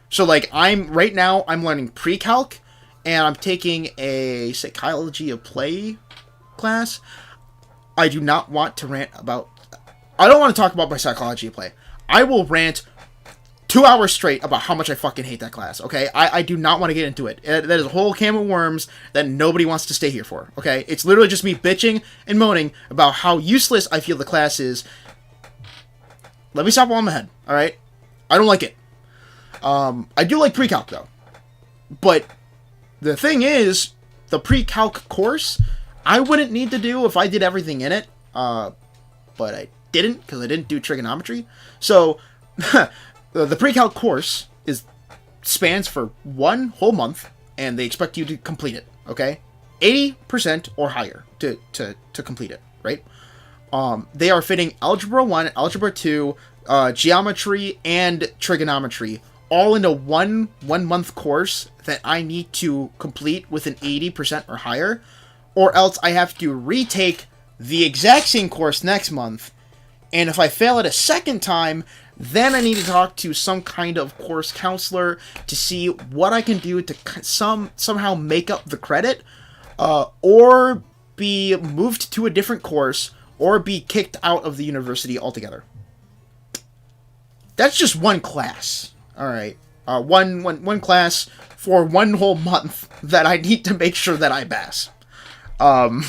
So, like, right now, I'm learning pre-calc, and I'm taking a psychology of play class. I do not want to rant about... I don't want to talk about my psychology of play. I will rant 2 hours straight about how much I fucking hate that class, okay? I do not want to get into it. That is a whole can of worms that nobody wants to stay here for, okay? It's literally just me bitching and moaning about how useless I feel the class is. Let me stop while I'm ahead, alright? I don't like it. I do like pre-calc, though. But the thing is, the pre-calc course, I wouldn't need to do if I did everything in it. But I didn't, because I didn't do trigonometry. So, the pre-calc course spans for 1 whole month, and they expect you to complete it, okay? 80% or higher to complete it, right? They are fitting Algebra 1, Algebra 2, Geometry, and Trigonometry all into one month course that I need to complete with an 80% or higher, or else I have to retake the exact same course next month, and if I fail it a second time, then I need to talk to some kind of course counselor to see what I can do to somehow make up the credit, or be moved to a different course, or be kicked out of the university altogether. That's just one class. Alright. One class for 1 whole month that I need to make sure that I pass. And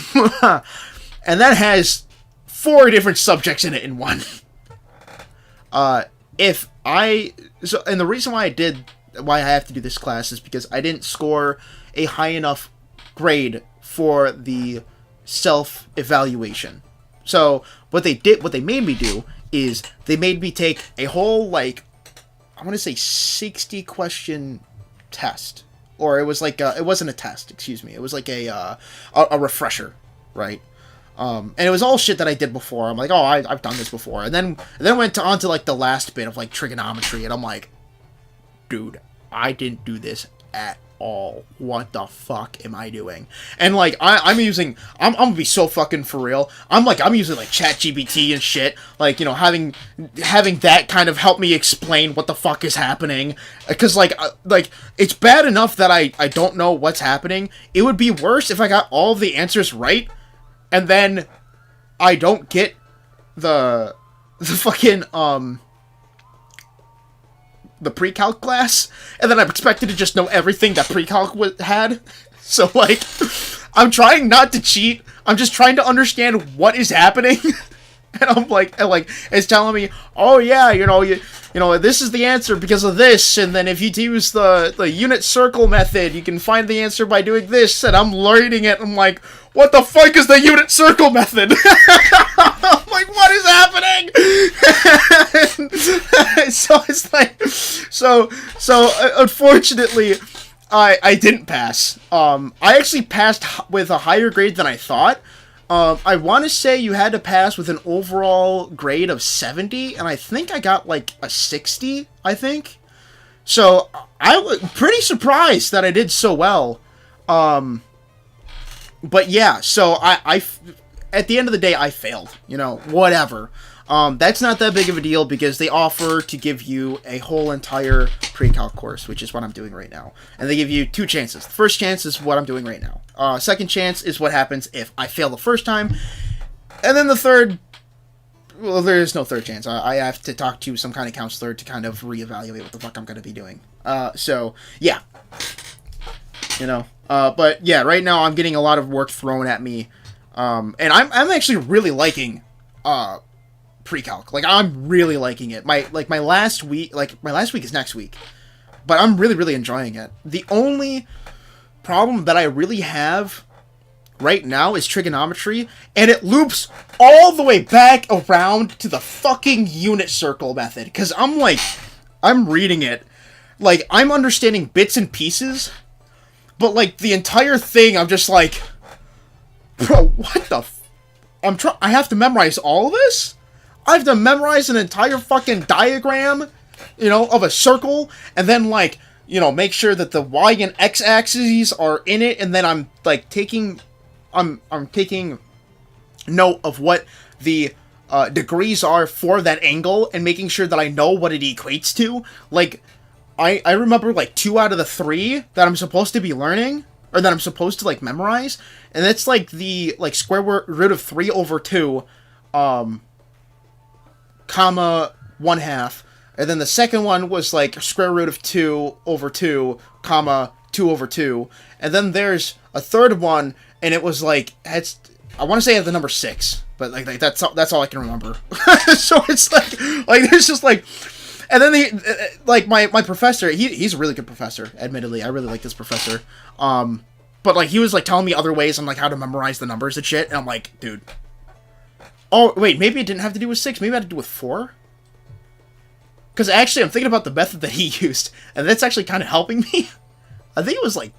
that has 4 different subjects in it in one. And the reason why I have to do this class is because I didn't score a high enough grade for the self-evaluation. So, what they made me do is they made me take a whole, like, I want to say 60 question test. Or it was like, it wasn't a test, excuse me. It was like a refresher, right? And it was all shit that I did before. I'm like, oh, I've done this before. And then went on to like the last bit of like trigonometry, and I'm like, dude, I didn't do this at all. What the fuck am I doing? And like, I'm gonna be so fucking for real. I'm using like ChatGPT and shit. Like, you know, having that kind of help me explain what the fuck is happening. Because like it's bad enough that I don't know what's happening. It would be worse if I got all the answers right, and then I don't get the fucking, the pre-calc class, and then I'm expected to just know everything that pre-calc had. So, like, I'm trying not to cheat. I'm just trying to understand what is happening. And I'm like, it's telling me, oh yeah, you know, this is the answer because of this, and then if you use the unit circle method, you can find the answer by doing this, and I'm learning it, I'm like, what the fuck is the unit circle method? I'm like, what is happening? So it's like, so unfortunately, I didn't pass. I actually passed with a higher grade than I thought. I want to say you had to pass with an overall grade of 70, and I think I got like a 60, I think. So I was pretty surprised that I did so well. But yeah, so I at the end of the day, I failed, you know, whatever. That's not that big of a deal because they offer to give you a whole entire pre-calc course, which is what I'm doing right now. And they give you 2 chances. The first chance is what I'm doing right now. Second chance is what happens if I fail the first time. And then the third, well, there is no third chance. I have to talk to some kind of counselor to kind of reevaluate what the fuck I'm going to be doing. So, yeah. You know. But, yeah, right now I'm getting a lot of work thrown at me. And I'm actually really liking pre-calc. Like, I'm really liking it. My last week is next week. But I'm really, really enjoying it. The only problem that I really have right now is trigonometry, and it loops all the way back around to the fucking unit circle method. Because I'm reading it. Like, I'm understanding bits and pieces, but, like, the entire thing, I'm just like, bro, what the I have to memorize all of this? I have to memorize an entire fucking diagram, you know, of a circle, and then, like, you know, make sure that the Y and X axes are in it, and then I'm, like, taking I'm taking note of what the degrees are for that angle and making sure that I know what it equates to. Like, I remember, like, 2 out of the 3 that I'm supposed to be learning, or that I'm supposed to, like, memorize, and it's, like, the, like, square root of 3 over 2, comma 1/2, and then the second one was, like, square root of 2 over 2, comma 2 over 2, and then there's a third one, and it was, like, I want to say the number 6, but, like that's all I can remember. So it's, like, there's just, like... And then like my professor, he's a really good professor, admittedly. I really like this professor. But like he was like telling me other ways on like how to memorize the numbers and shit, and I'm like, dude. Oh wait, maybe it didn't have to do with 6. Maybe it had to do with 4. Because actually, I'm thinking about the method that he used, and that's actually kind of helping me. I think it was like,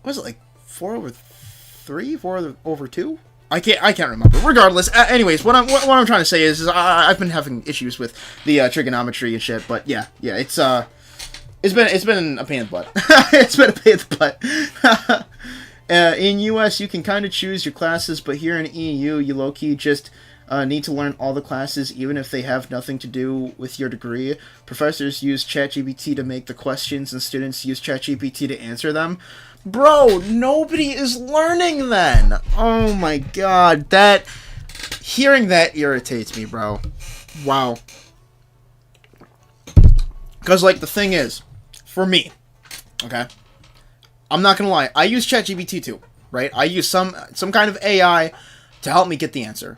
what was it, like 4 over 3, 4 over 2? I can't remember. Regardless, anyways, what I'm trying to say is I've been having issues with the trigonometry and shit. But yeah, it's been a pain in the butt. It's been a pain in the butt. In US, you can kind of choose your classes, but here in EU, you low-key just need to learn all the classes, even if they have nothing to do with your degree. Professors use ChatGPT to make the questions, and students use ChatGPT to answer them. Bro, nobody is learning then. Oh my god, hearing that irritates me, bro. Wow. Because, like, the thing is, for me, okay, I'm not gonna lie, I use ChatGPT too, right? I use some kind of AI to help me get the answer.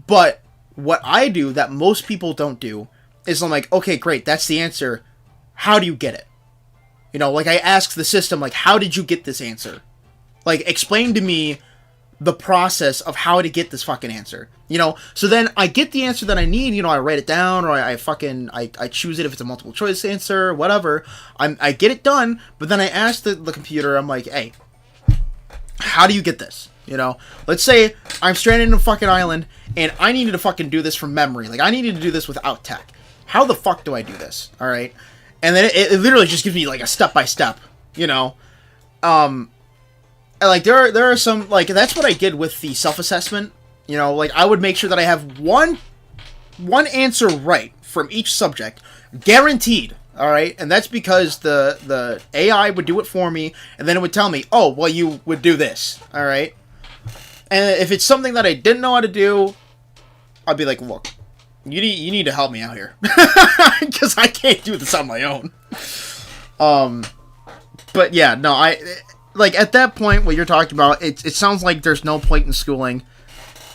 But what I do that most people don't do is I'm like, okay, great, that's the answer. How do you get it? You know, like, I ask the system, like, how did you get this answer? Like, explain to me the process of how to get this fucking answer. You know, so then I get the answer that I need, you know, I write it down, or I choose it if it's a multiple choice answer, whatever. I get it done, but then I ask the computer, I'm like, hey, how do you get this? You know, let's say I'm stranded in a fucking island, and I needed to fucking do this from memory. Like, I needed to do this without tech. How the fuck do I do this? Alright? And then it literally just gives me, like, a step-by-step, you know? And, like, there are some, like, that's what I did with the self-assessment. You know, like, I would make sure that I have one answer right from each subject. Guaranteed. Alright? And that's because the AI would do it for me, and then it would tell me, oh, well, you would do this. Alright? And if it's something that I didn't know how to do, I'd be like, look, you need to help me out here. Because I can't do this on my own. But yeah, no, like, at that point, what you're talking about, it sounds like there's no point in schooling.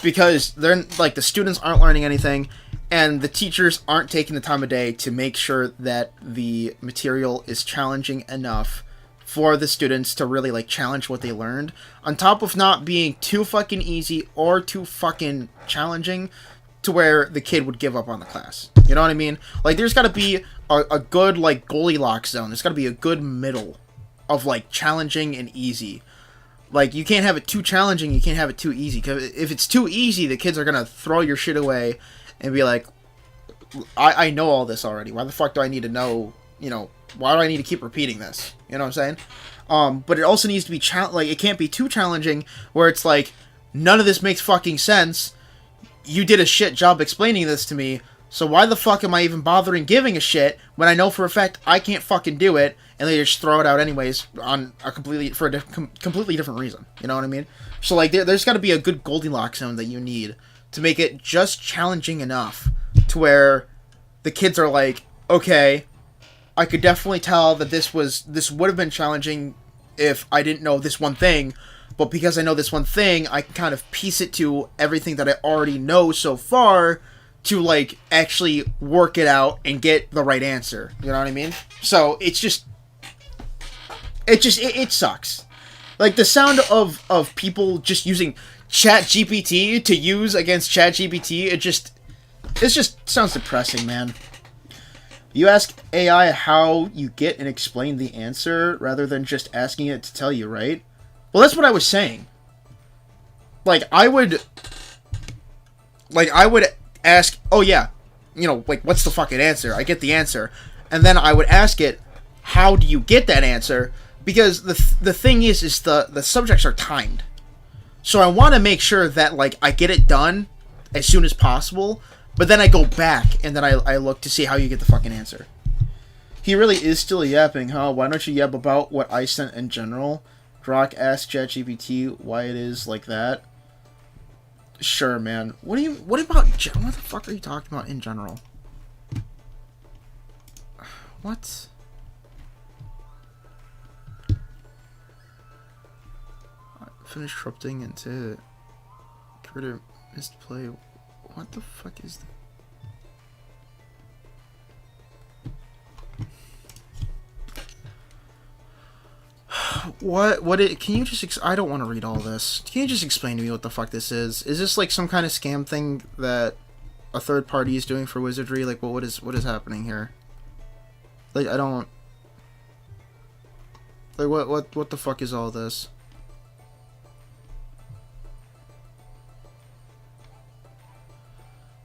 Because they're, like, the students aren't learning anything, and the teachers aren't taking the time of day to make sure that the material is challenging enough for the students to really, like, challenge what they learned. On top of not being too fucking easy or too fucking challenging to where the kid would give up on the class. You know what I mean? Like, there's gotta be a good, like, Goldilocks zone. There's gotta be a good middle of, like, challenging and easy. Like, you can't have it too challenging, you can't have it too easy. Because if it's too easy, the kids are gonna throw your shit away and be like, I know all this already. Why the fuck do I need to know, you know, why do I need to keep repeating this? You know what I'm saying? But it also needs to be, like, it can't be too challenging where it's like, none of this makes fucking sense. You did a shit job explaining this to me, so why the fuck am I even bothering giving a shit when I know for a fact I can't fucking do it, and they just throw it out anyways on a completely different reason. You know what I mean? So, like, there's got to be a good Goldilocks zone that you need to make it just challenging enough to where the kids are like, okay, I could definitely tell that this would have been challenging if I didn't know this one thing, but because I know this one thing, I can kind of piece it to everything that I already know so far to, like, actually work it out and get the right answer. You know what I mean? So, it sucks. Like, the sound of people just using ChatGPT to use against ChatGPT, it just sounds depressing, man. You ask AI how you get and explain the answer rather than just asking it to tell you, right? Well, that's what I was saying. Like, I would ask, oh yeah, you know, like, what's the fucking answer? I get the answer. And then I would ask it, how do you get that answer? because the thing is the subjects are timed, so I want to make sure that like I get it done as soon as possible. But then I go back and then I look to see how you get the fucking answer. He really is still yapping, huh? Why don't you yap about what I sent in general? Grok asked ChatGPT why it is like that. Sure, man. What about what the fuck are you talking about in general? What? Finish corrupting into critter misplay. What the fuck is that? Can you just I don't want to read all this. Can you just explain to me what the fuck this is? Is this like some kind of scam thing that a third party is doing for Wizardry? Like what is happening here? Like I don't like what the fuck is all this?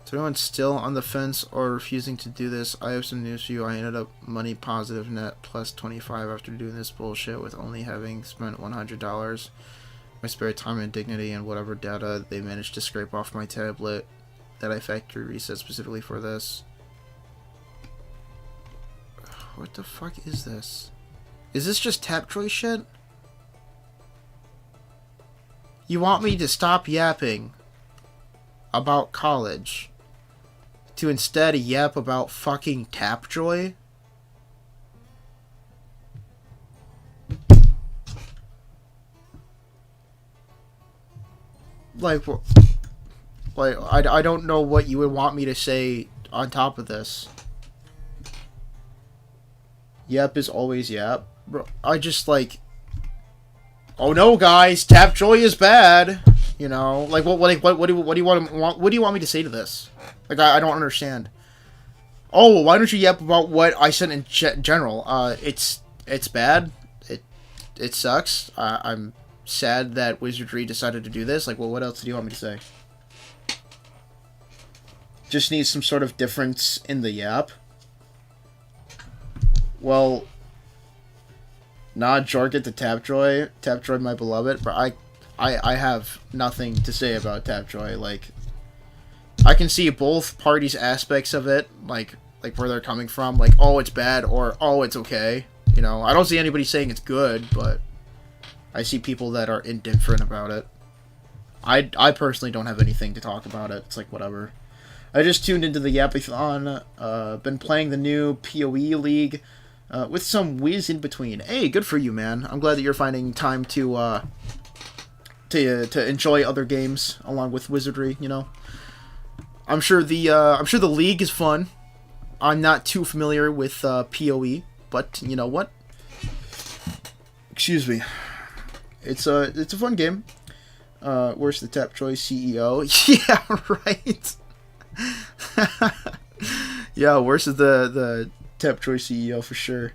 To anyone still on the fence or refusing to do this, I have some news for you. I ended up money positive net plus 25 after doing this bullshit with only having spent $100. My spare time and dignity and whatever data they managed to scrape off my tablet that I factory reset specifically for this. What the fuck is this? Is this just Tapjoy shit? You want me to stop yapping about college to instead yap about fucking Tapjoy? I don't know what you would want me to say on top of this. Yep is always yap. Bro, I just like, oh no guys, Tapjoy is bad. You know, like what do you want me to say to this? Like I don't understand. Oh, why don't you yap about what I said in general? It's bad. It sucks. I'm sad that Wizardry decided to do this. Like, well, what else do you want me to say? Just needs some sort of difference in the yap. Well, nah, Jorget to Tapjoy, my beloved, but I have nothing to say about Tapjoy. Like, I can see both parties' aspects of it, like where they're coming from. Like, oh, it's bad, or oh, it's okay. You know, I don't see anybody saying it's good, but I see people that are indifferent about it. I personally don't have anything to talk about it. It's like, whatever. I just tuned into the Yapathon. Been playing the new PoE League with some whiz in between. Hey, good for you, man. I'm glad that you're finding time to enjoy other games along with Wizardry. You know, I'm sure the league is fun. I'm not too familiar with PoE, but you know what? Excuse me. It's a fun game. Where's the Tapjoy CEO? Yeah, right. Yeah, where's the Tapjoy CEO for sure.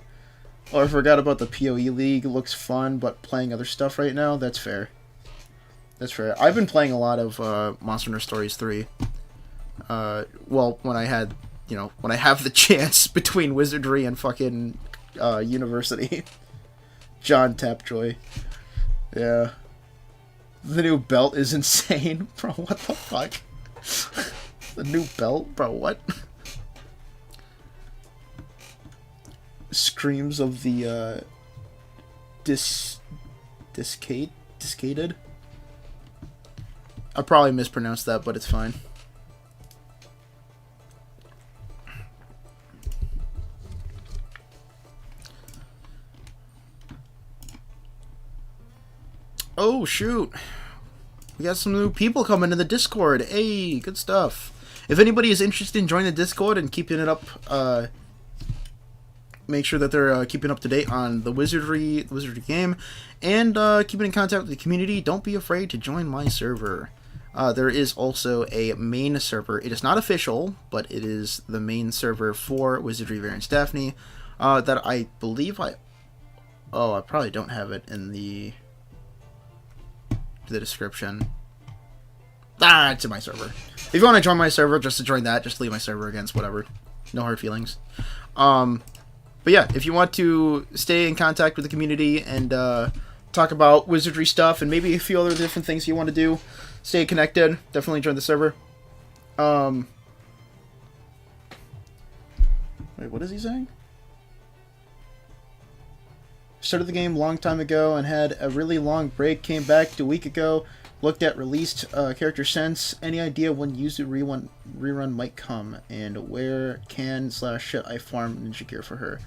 Oh, I forgot about the PoE League. It looks fun, but playing other stuff right now, that's fair. That's fair. I've been playing a lot of Monster Hunter Stories 3. Well, when I have the chance between Wizardry and fucking University. John Tapjoy. Yeah. The new belt is insane. Bro, what the fuck? The new belt? Bro, what? Screams of the, discated? I probably mispronounced that, but it's fine. Oh, shoot. We got some new people coming to the Discord. Hey, good stuff. If anybody is interested in joining the Discord and keeping it up, make sure that they're keeping up to date on the Wizardry game, and keeping in contact with the community, don't be afraid to join my server. There is also a main server. It is not official, but it is the main server for Wizardry Variants Daphne, that I believe I probably don't have it in the description. It's in my server. If you want to join my server, just to join that, just leave my server against whatever. No hard feelings. But yeah, if you want to stay in contact with the community and talk about wizardry stuff and maybe a few other different things you want to do, stay connected, definitely join the server. Wait, what is he saying? Started the game a long time ago and had a really long break. Came back a week ago. Looked at released character since. Any idea when Yuzu rerun might come? And where can/should I farm Ninja Gear for her?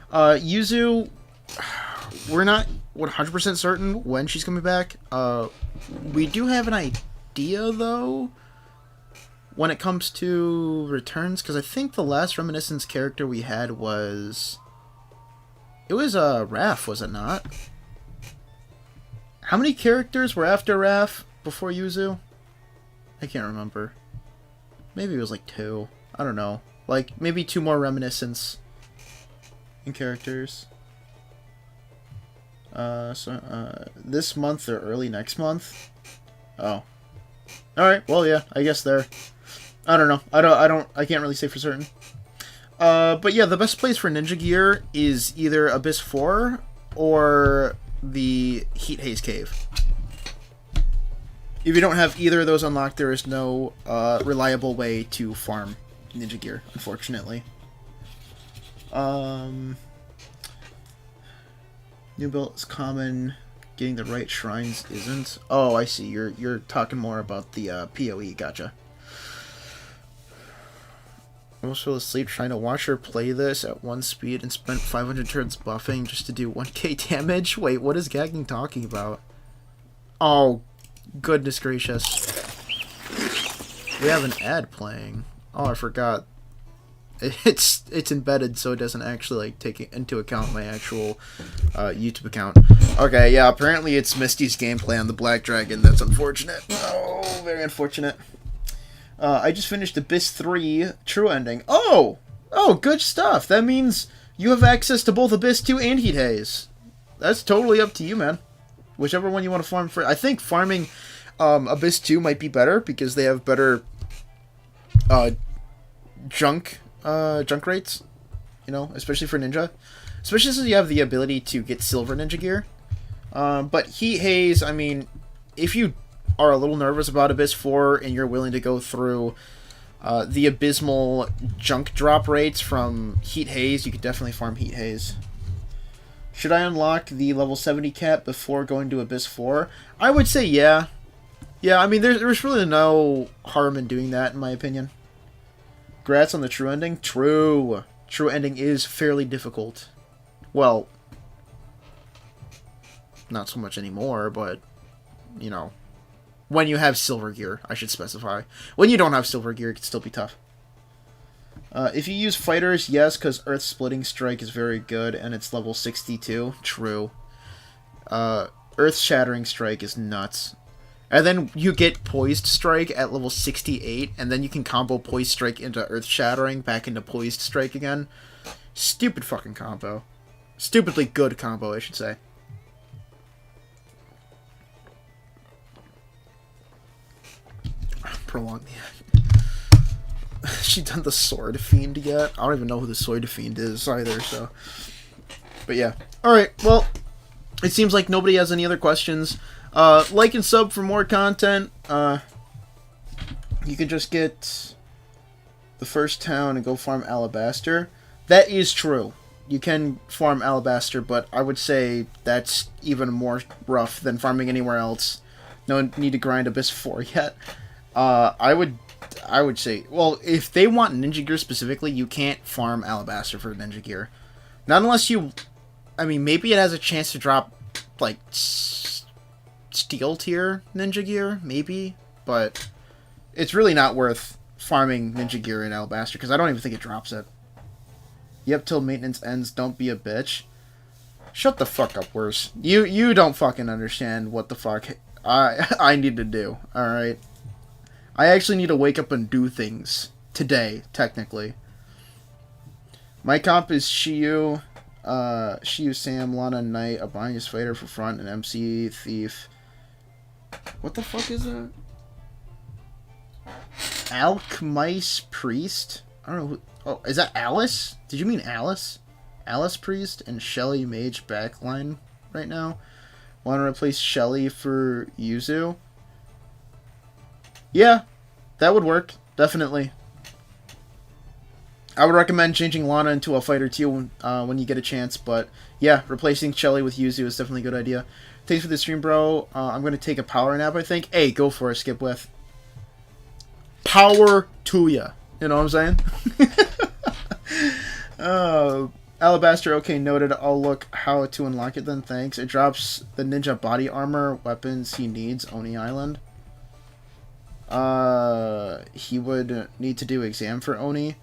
Yuzu, we're not 100% certain when she's coming back. We do have an idea, though, when it comes to returns, because I think the last Reminiscence character we had was... It was Raph, was it not? How many characters were after Raph before Yuzu? I can't remember. Maybe it was like 2. I don't know. Like, maybe 2 more Reminiscence in characters. This month or early next month? Oh. Alright, well, yeah, I guess there. I don't know. I can't really say for certain. But yeah, the best place for Ninja Gear is either Abyss 4 or the Heat Haze Cave. If you don't have either of those unlocked, there is no reliable way to farm Ninja Gear, unfortunately. New build is common. Getting the right shrines isn't. Oh, I see. You're talking more about the PoE. Gotcha. I almost fell asleep trying to watch her play this at 1 speed and spent 500 turns buffing just to do 1k damage. Wait, what is Gagging talking about? Oh, goodness gracious. We have an ad playing. Oh, I forgot. It's embedded, so it doesn't actually like take into account my actual YouTube account. Okay, yeah, apparently it's Misty's gameplay on the Black Dragon. That's unfortunate. Oh, very unfortunate. I just finished Abyss 3 True Ending. Oh! Oh, good stuff. That means you have access to both Abyss 2 and Heat Haze. That's totally up to you, man. Whichever one you want to farm for. I think farming Abyss 2 might be better because they have better junk rates. You know, especially for Ninja. Especially since you have the ability to get Silver Ninja Gear. But Heat Haze, I mean, if you are a little nervous about Abyss 4 and you're willing to go through the abysmal junk drop rates from Heat Haze, you could definitely farm Heat Haze. Should I unlock the level 70 cap before going to Abyss 4? I would say yeah. Yeah, I mean, there's really no harm in doing that, in my opinion. Congrats on the True Ending. True. True Ending is fairly difficult. Well, not so much anymore, but, you know, when you have Silver Gear, I should specify. When you don't have Silver Gear, it can still be tough. If you use fighters, yes, because Earth Splitting Strike is very good, and it's level 62. True. Earth Shattering Strike is nuts. And then you get Poised Strike at level 68, and then you can combo Poised Strike into Earth Shattering, back into Poised Strike again. Stupid fucking combo. Stupidly good combo, I should say. Prolong the She done the Sword Fiend yet? I don't even know who the Sword Fiend is either, so. But yeah. Alright, well, it seems like nobody has any other questions. Like and sub for more content. You can just get the first town and go farm Alabaster. That is true. You can farm Alabaster, but I would say that's even more rough than farming anywhere else. No need to grind Abyss 4 yet. I would say, well, if they want Ninja Gear specifically, you can't farm Alabaster for Ninja Gear. Not unless you, I mean, maybe it has a chance to drop, like, Steel Tier Ninja Gear, maybe, but it's really not worth farming Ninja Gear in Alabaster, because I don't even think it drops it. Yep, till maintenance ends, don't be a bitch. Shut the fuck up, Worse. You don't fucking understand what the fuck I need to do, alright? I actually need to wake up and do things. Today, technically. My comp is Shiyu. Shiyu, Sam, Lana, Knight, a Banyas Fighter for front, and MC Thief. What the fuck is that? Alchemist Priest? I don't know who... Oh, is that Alice? Did you mean Alice? Alice Priest and Shelly Mage backline right now. Want to replace Shelly for Yuzu? Yeah, that would work. Definitely. I would recommend changing Lana into a fighter too when you get a chance, but yeah, replacing Shelly with Yuzu is definitely a good idea. Thanks for the stream, bro. I'm going to take a power nap, I think. Hey, go for it, Skip with. Power to ya. You know what I'm saying? Alabaster, okay, noted. I'll look how to unlock it then, thanks. It drops the ninja body armor weapons he needs, Oni Island. He would need to do exam for Oni.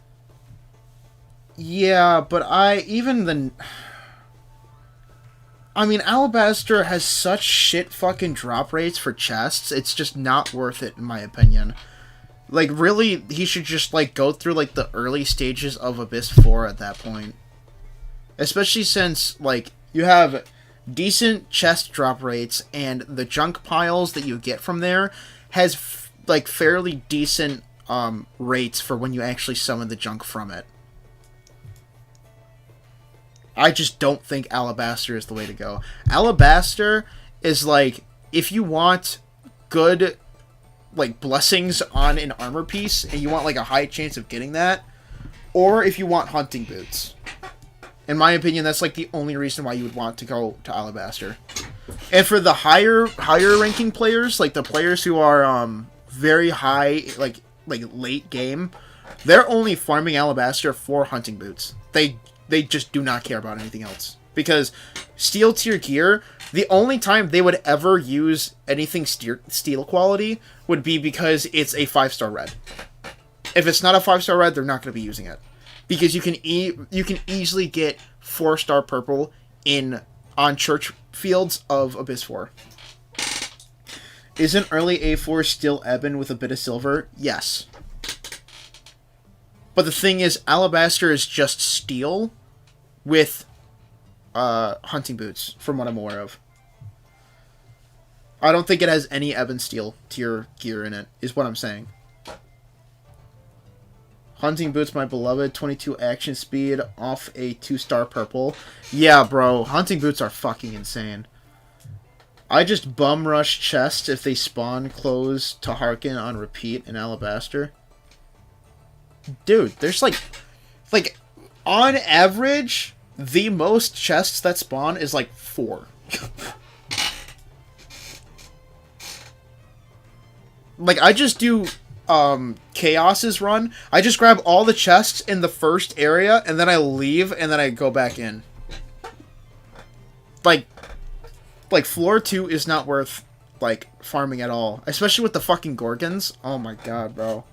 Yeah, but I mean, Alabaster has such shit fucking drop rates for chests, it's just not worth it, in my opinion. Like, really, he should just, like, go through, like, the early stages of Abyss 4 at that point. Especially since, like, you have decent chest drop rates, and the junk piles that you get from there has, like, fairly decent, rates for when you actually summon the junk from it. I just don't think Alabaster is the way to go. Alabaster is, like, if you want good, like, blessings on an armor piece, and you want, like, a high chance of getting that, or if you want hunting boots. In my opinion, that's, like, the only reason why you would want to go to Alabaster. And for the higher ranking players, like, the players who are, very high, like, late game, they're only farming Alabaster for hunting boots. They just do not care about anything else. Because steel tier gear, the only time they would ever use anything steel quality would be because it's a 5-star red. If it's not a 5-star red, they're not going to be using it. Because you can easily get 4-star purple on church fields of Abyss 4. Isn't early A4 still ebon with a bit of silver? Yes. But the thing is, Alabaster is just steel with hunting boots, from what I'm aware of. I don't think it has any ebon steel tier gear in it, is what I'm saying. Hunting boots, my beloved, 22 action speed off a 2-star purple. Yeah, bro, hunting boots are fucking insane. I just bum rush chests if they spawn close to Harken on repeat in Alabaster. Dude, there's like, on average, the most chests that spawn is like 4. Like, I just do, Chaos's run. I just grab all the chests in the first area, and then I leave, and then I go back in. Like, floor 2 is not worth, like, farming at all. Especially with the fucking Gorgons. Oh my god, bro.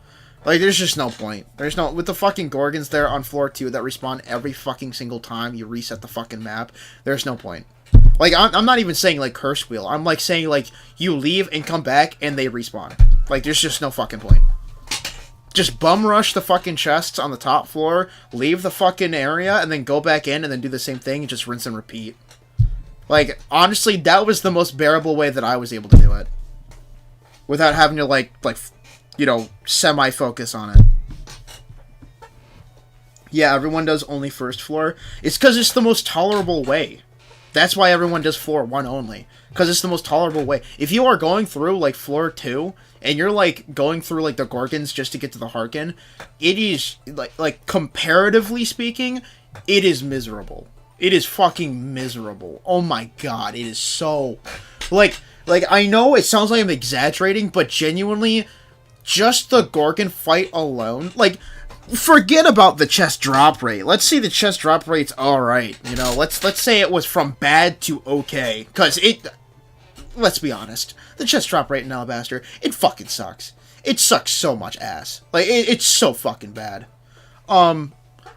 Like, there's just no point. With the fucking Gorgons there on floor 2 that respawn every fucking single time you reset the fucking map, there's no point. Like, I'm not even saying, like, curse wheel. I'm, like, saying, like, you leave and come back and they respawn. Like, there's just no fucking point. Just bum rush the fucking chests on the top floor, leave the fucking area, and then go back in and then do the same thing and just rinse and repeat. Like, honestly, that was the most bearable way that I was able to do it. Without having to, like, you know, semi-focus on it. Yeah, everyone does only first floor. It's because it's the most tolerable way. That's why everyone does floor 1 only. Because it's the most tolerable way. If you are going through, like, floor 2, and you're, like, going through, like, the Gorgons just to get to the Harken, it is, like comparatively speaking, it is miserable. It is fucking miserable. Oh my god, it is so... Like, I know it sounds like I'm exaggerating, but genuinely, just the Gorgon fight alone, like, forget about the chest drop rate. Let's say the chest drop rate's alright, you know? Let's say it was from bad to okay. Because let's be honest, the chest drop rate in Alabaster, it fucking sucks. It sucks so much ass. Like, it's so fucking bad. But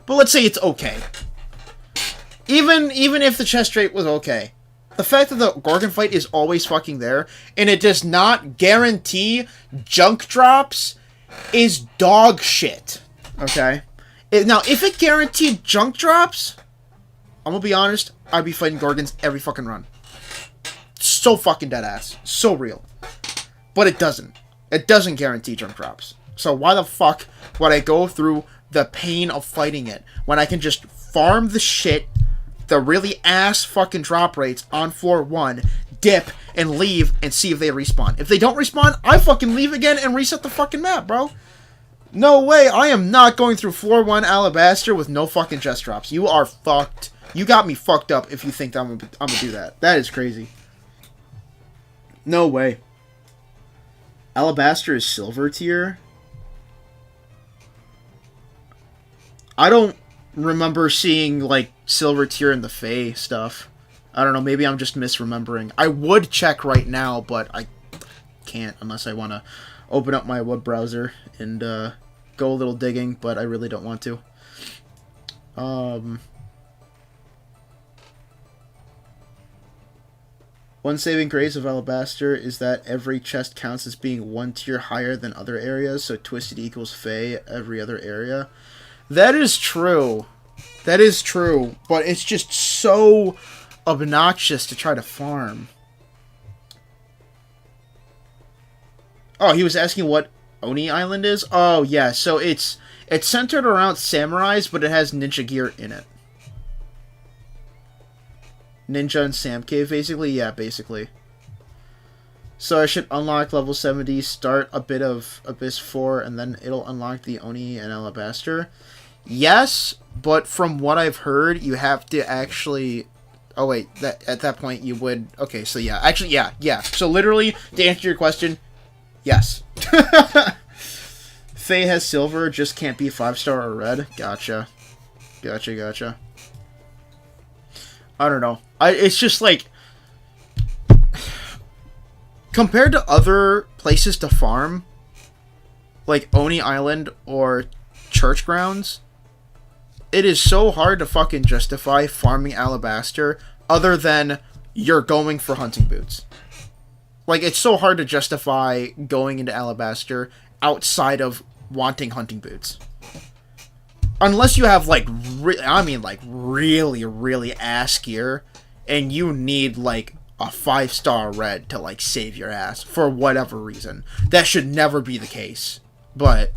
let's say it's okay. Even if the chest rate was okay, the fact that the Gorgon fight is always fucking there, and it does not guarantee junk drops, is dog shit. Okay? Now, if it guaranteed junk drops, I'm gonna be honest, I'd be fighting Gorgons every fucking run. So fucking deadass. So real. But it doesn't. It doesn't guarantee junk drops. So why the fuck would I go through the pain of fighting it when I can just farm the shit the really ass fucking drop rates on floor 1, dip, and leave, and see if they respawn. If they don't respawn, I fucking leave again and reset the fucking map, bro. No way, I am not going through floor 1 Alabaster with no fucking chest drops. You are fucked. You got me fucked up if you think I'm gonna do that. That is crazy. No way. Alabaster is silver tier? I don't remember seeing, like, silver tier in the Fae stuff. I don't know, maybe I'm just misremembering. I would check right now, but I can't unless I want to open up my web browser and go a little digging, but I really don't want to. One saving grace of Alabaster is that every chest counts as being one tier higher than other areas, so Twisted equals Fae every other area. That is true. That is true, but it's just so obnoxious to try to farm. Oh, he was asking what Oni Island is? Oh, yeah, so it's centered around samurais, but it has ninja gear in it. Ninja and Sam Cave, basically? Yeah, basically. So I should unlock level 70, start a bit of Abyss 4, and then it'll unlock the Oni and Alabaster. Yes, but from what I've heard, you have to actually... Oh, wait, at that point you would... Okay, so yeah. Actually, yeah. So literally, to answer your question, yes. Fae has silver, just can't be 5-star or red. Gotcha. I don't know. It's just like... Compared to other places to farm, like Oni Island or Church Grounds, it is so hard to fucking justify farming Alabaster other than you're going for hunting boots. Like, it's so hard to justify going into Alabaster outside of wanting hunting boots. Unless you have, like, really, really ass gear, and you need, like, a 5-star red to, like, save your ass for whatever reason. That should never be the case. But,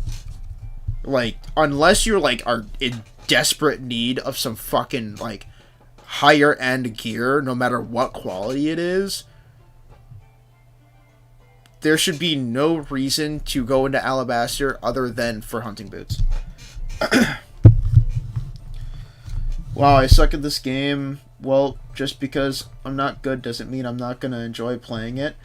like, unless you're, like, are in desperate need of some fucking, like, higher end gear, no matter what quality it is, there should be no reason to go into Alabaster other than for hunting boots. Wow, I suck at this game. Well, just because I'm not good doesn't mean I'm not going to enjoy playing it.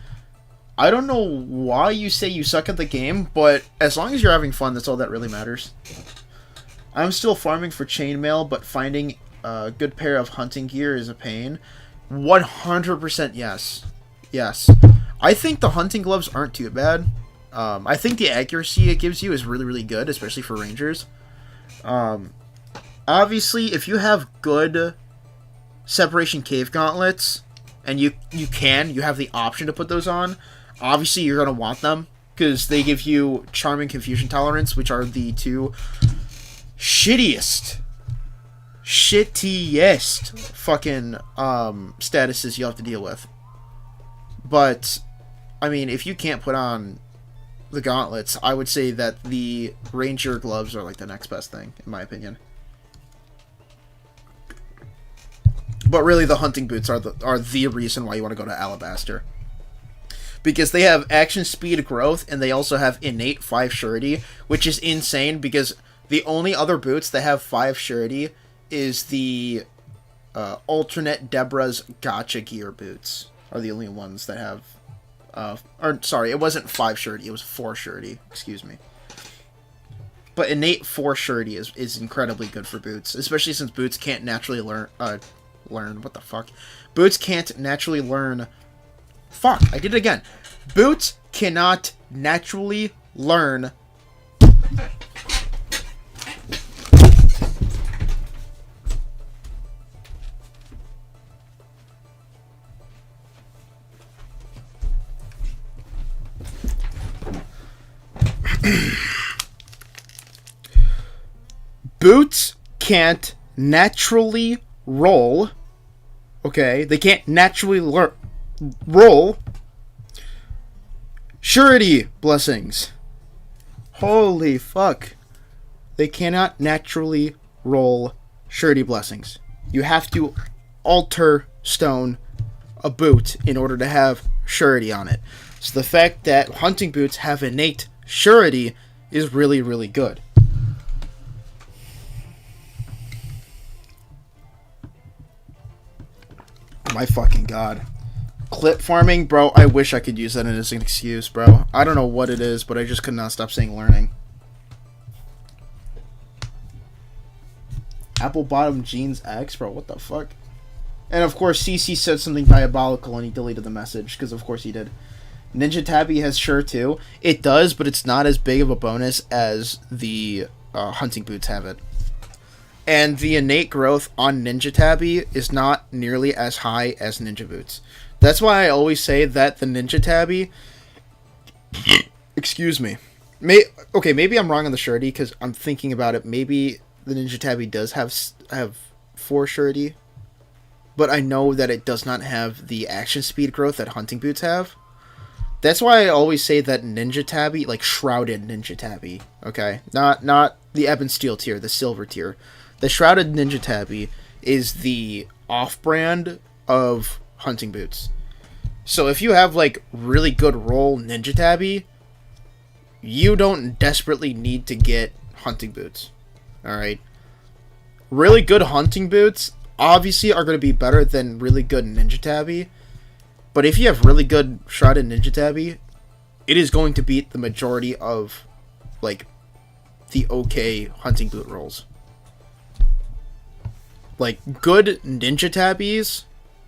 I don't know why you say you suck at the game, but as long as you're having fun, that's all that really matters. I'm still farming for chainmail, but finding a good pair of hunting gear is a pain. 100% yes. Yes. I think the hunting gloves aren't too bad. I think the accuracy it gives you is really, really good, especially for rangers. Obviously, if you have good Separation Cave gauntlets, and you have the option to put those on, obviously you're going to want them, because they give you Charming Confusion Tolerance, which are the two shittiest fucking statuses you have to deal with. But, I mean, if you can't put on the gauntlets, I would say that the Ranger gloves are like the next best thing, in my opinion. But really, the hunting boots are the reason why you want to go to Alabaster. Because they have action speed growth, and they also have innate 5 surety, which is insane, because the only other boots that have 5 surety is the alternate Deborah's Gotcha Gear boots. Are the only ones that have... sorry, it wasn't 5 surety, it was 4 surety. Excuse me. But innate 4 surety is incredibly good for boots, especially since boots can't naturally learn... what the fuck? Boots can't naturally learn... Fuck, I did it again. Boots cannot naturally learn... Boots can't naturally roll. Okay, they can't naturally roll surety blessings. Holy fuck. They cannot naturally roll surety blessings. You have to altar stone a boot in order to have surety on it. So the fact that hunting boots have innate surety is really, really good. My fucking god. Clip farming, bro, I wish I could use that as an excuse, bro. I don't know what it is, but I just could not stop saying learning. Apple bottom jeans X, bro, what the fuck? And of course, CC said something diabolical and he deleted the message, because of course he did. Ninja Tabby has sure too. It does, but it's not as big of a bonus as the hunting boots have it. And the innate growth on Ninja Tabby is not nearly as high as Ninja Boots. That's why I always say that the Ninja Tabby... excuse me. Maybe I'm wrong on the surety, because I'm thinking about it. Maybe the Ninja Tabby does have 4 surety. But I know that it does not have the action speed growth that Hunting Boots have. That's why I always say that Ninja Tabby, like Shrouded Ninja Tabby, okay? Not the Ebon Steel tier, the Silver tier. The Shrouded Ninja Tabby is the off-brand of Hunting Boots. So if you have, like, really good roll Ninja Tabby, you don't desperately need to get Hunting Boots. Alright? Really good Hunting Boots, obviously, are going to be better than really good Ninja Tabby. But if you have really good Shrouded Ninja Tabby, it is going to beat the majority of, like, the okay Hunting Boot rolls. Like, good Ninja Tabbies,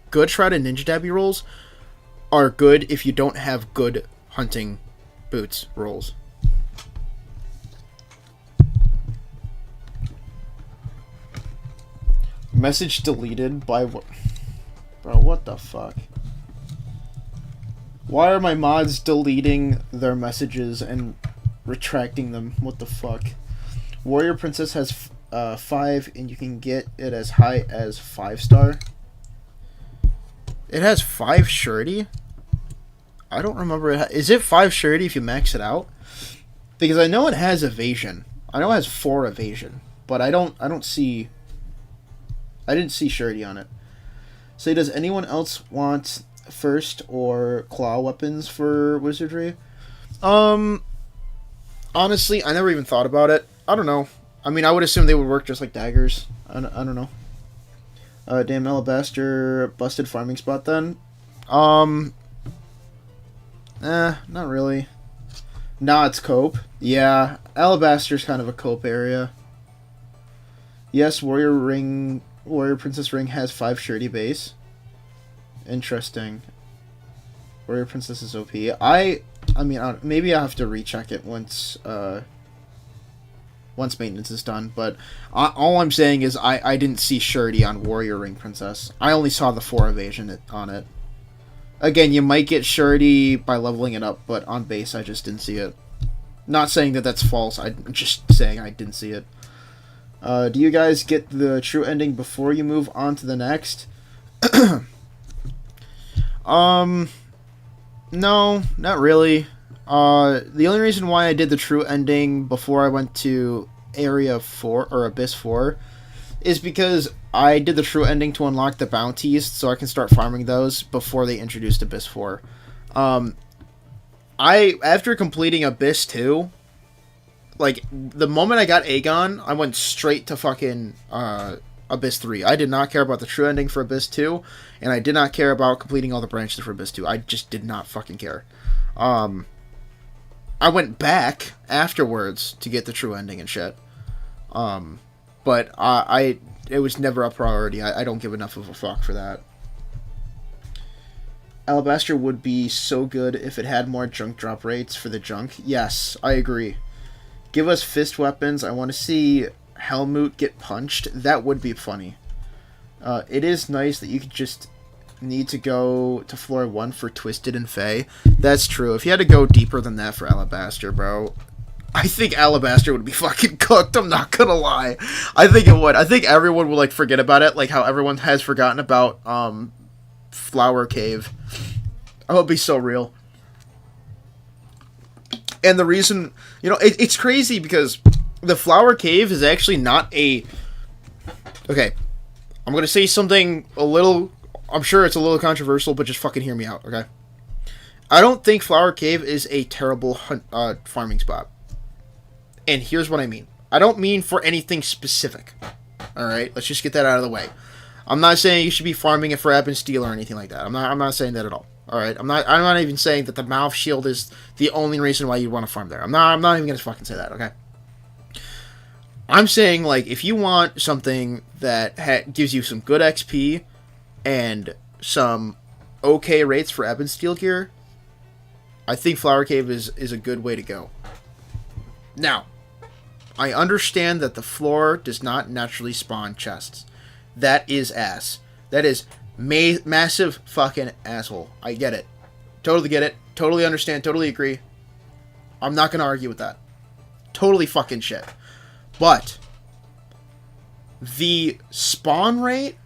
good Shrouded Ninja Tabby rolls, are good if you don't have good Hunting Boots rolls. Message deleted by what? Bro, what the fuck? Why are my mods deleting their messages and retracting them? What the fuck? Warrior Princess has 5, and you can get it as high as 5-star. It has 5 surety? I don't remember it. Is it 5 surety if you max it out? Because I know it has evasion. I know it has 4 evasion, but I didn't see surety on it. So does anyone else want first or claw weapons for wizardry? Honestly, I never even thought about it. I don't know. I mean, I would assume they would work just like daggers. I don't know. Damn, Alabaster busted farming spot then. Not really. Nah, it's cope. Yeah, Alabaster's kind of a cope area. Yes, Warrior Princess Ring has 5 surety base. Interesting. Warrior Princess is OP. I mean, maybe I'll have to recheck it once maintenance is done, but all I'm saying is I didn't see surety on Warrior Ring Princess. I only saw the 4 evasion on it. Again, you might get surety by leveling it up, but on base I just didn't see it. Not saying that that's false, I'm just saying I didn't see it. Do you guys get the true ending before you move on to the next? No, not really. The only reason why I did the true ending before I went to Area 4, or Abyss 4, is because I did the true ending to unlock the bounties, so I can start farming those before they introduced Abyss 4. After completing Abyss 2, like, the moment I got Aegon, I went straight to fucking, Abyss 3. I did not care about the true ending for Abyss 2, and I did not care about completing all the branches for Abyss 2. I just did not fucking care. I went back afterwards to get the true ending and shit. But it was never a priority. I don't give enough of a fuck for that. Alabaster would be so good if it had more junk drop rates for the junk. Yes, I agree. Give us fist weapons. I want to see Helmut get punched. That would be funny. It is nice that you could just need to go to floor 1 for Twisted and Fey. That's true. If you had to go deeper than that for Alabaster, bro, I think Alabaster would be fucking cooked. I'm not gonna lie. I think it would. I think everyone would, like, forget about it, like how everyone has forgotten about Flower Cave. Oh, it'd be so real. And the reason, you know, it's crazy because the Flower Cave is actually not a... Okay, I'm going to say something a little... I'm sure it's a little controversial, but just fucking hear me out, okay? I don't think Flower Cave is a terrible farming spot. And here's what I mean. I don't mean for anything specific. Alright? Let's just get that out of the way. I'm not saying you should be farming it for ebb and steel or anything like that. I'm not saying that at all. Alright? I'm not even saying that the mouth shield is the only reason why you want to farm there. I'm not even going to fucking say that, okay? I'm saying, like, if you want something that gives you some good XP and some okay rates for ebb and steel gear, I think Flower Cave is a good way to go. Now, I understand that the floor does not naturally spawn chests. That is ass. That is massive fucking asshole. I get it. Totally get it. Totally understand. Totally agree. I'm not going to argue with that. Totally fucking shit. But the spawn rate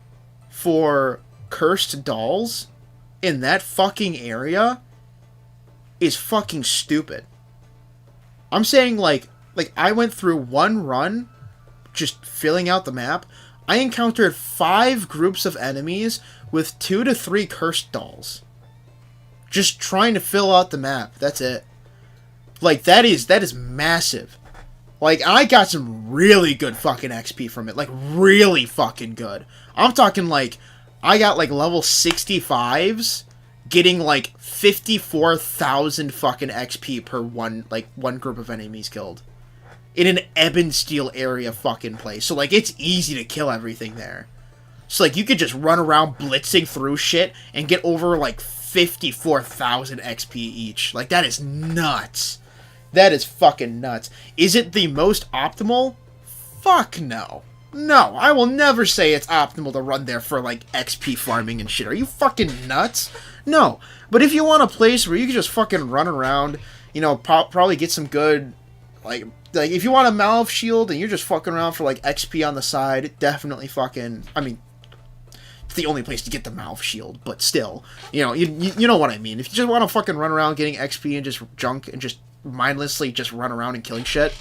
for cursed dolls in that fucking area is fucking stupid. I'm saying, like I went through one run just filling out the map. I encountered 5 groups of enemies with 2 to 3 cursed dolls. Just trying to fill out the map. That's it. Like, that is massive. Like, I got some really good fucking XP from it. Like, really fucking good. I'm talking, like, I got, like, level 65s, getting, like, 54,000 fucking XP per one group of enemies killed. In an ebb and steel area fucking place. So, like, it's easy to kill everything there. So, like, you could just run around blitzing through shit and get over, like, 54,000 XP each. Like, that is nuts. That is fucking nuts. Is it the most optimal? Fuck no. No, I will never say it's optimal to run there for, like, XP farming and shit. Are you fucking nuts? No. But if you want a place where you can just fucking run around, you know, probably get some good, like, if you want a mouth shield and you're just fucking around for, like, XP on the side, definitely fucking, I mean, it's the only place to get the mouth shield, but still, you know, you know what I mean. If you just want to fucking run around getting XP and just junk and just mindlessly just run around and killing shit,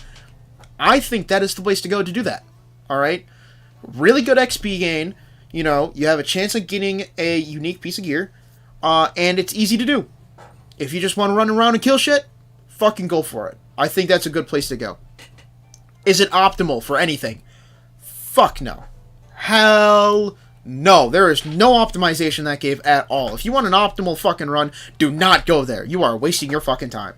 I think that is the place to go to do that. Alright? Really good XP gain, you know, you have a chance of getting a unique piece of gear, and it's easy to do. If you just want to run around and kill shit, fucking go for it. I think that's a good place to go. Is it optimal for anything? Fuck no. Hell no. There is no optimization in that game at all. If you want an optimal fucking run, do not go there. You are wasting your fucking time.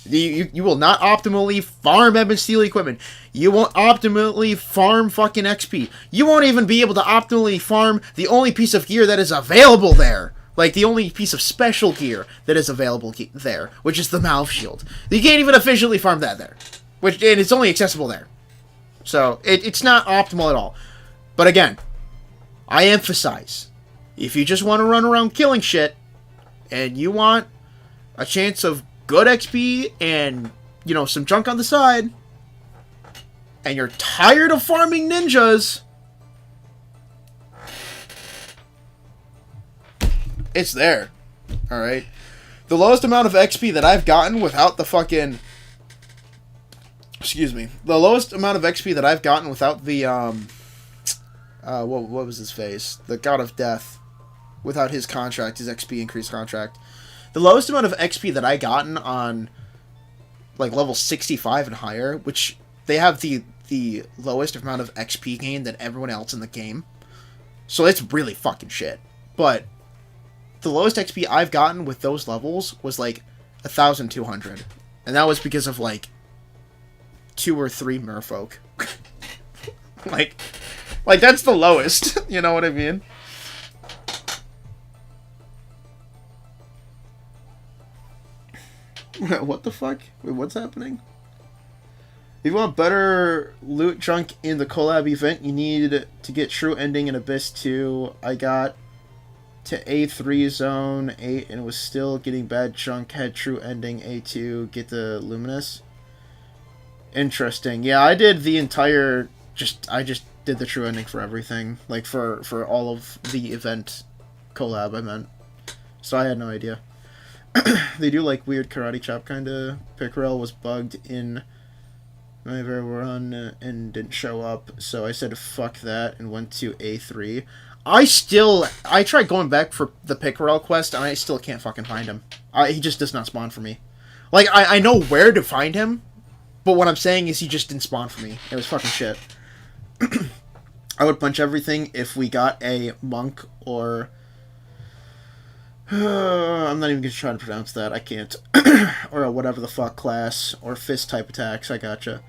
You will not optimally farm ebb and steel equipment. You won't optimally farm fucking XP. You won't even be able to optimally farm the only piece of gear that is available there. Like, the only piece of special gear that is available there, which is the mouth shield. You can't even officially farm that there. And it's only accessible there. So, it's not optimal at all. But again, I emphasize, if you just want to run around killing shit, and you want a chance of good XP and, you know, some junk on the side, and you're tired of farming ninjas, it's there. Alright? The lowest amount of XP that I've gotten without the fucking... Excuse me. The lowest amount of XP that I've gotten without the, what was his face? The God of Death. Without his contract, his XP increase contract. The lowest amount of XP that I gotten on, like, level 65 and higher, which they have the lowest amount of XP gain than everyone else in the game. So it's really fucking shit. But the lowest XP I've gotten with those levels was, like, 1,200. And that was because of, like, 2 or 3 merfolk. like, that's the lowest. You know what I mean? What the fuck? Wait, what's happening? If you want better loot junk in the collab event, you need to get True Ending in Abyss 2. I got to A3 Zone 8 and was still getting bad junk. Had True Ending A2. Get the Luminous. Interesting. Yeah, I did the entire... I just did the True Ending for everything. Like, for all of the event collab, I meant. So I had no idea. They do like weird karate chop kind of. Pickerel was bugged in My very run and didn't show up, so I said fuck that and went to A3. I tried going back for the Pickerel quest and I still can't fucking find him. He just does not spawn for me. Like, I know where to find him, but what I'm saying is he just didn't spawn for me. It was fucking shit. I would punch everything if we got a monk or... I'm not even going to try to pronounce that. I can't. Or a whatever the fuck class. Or fist type attacks. I gotcha.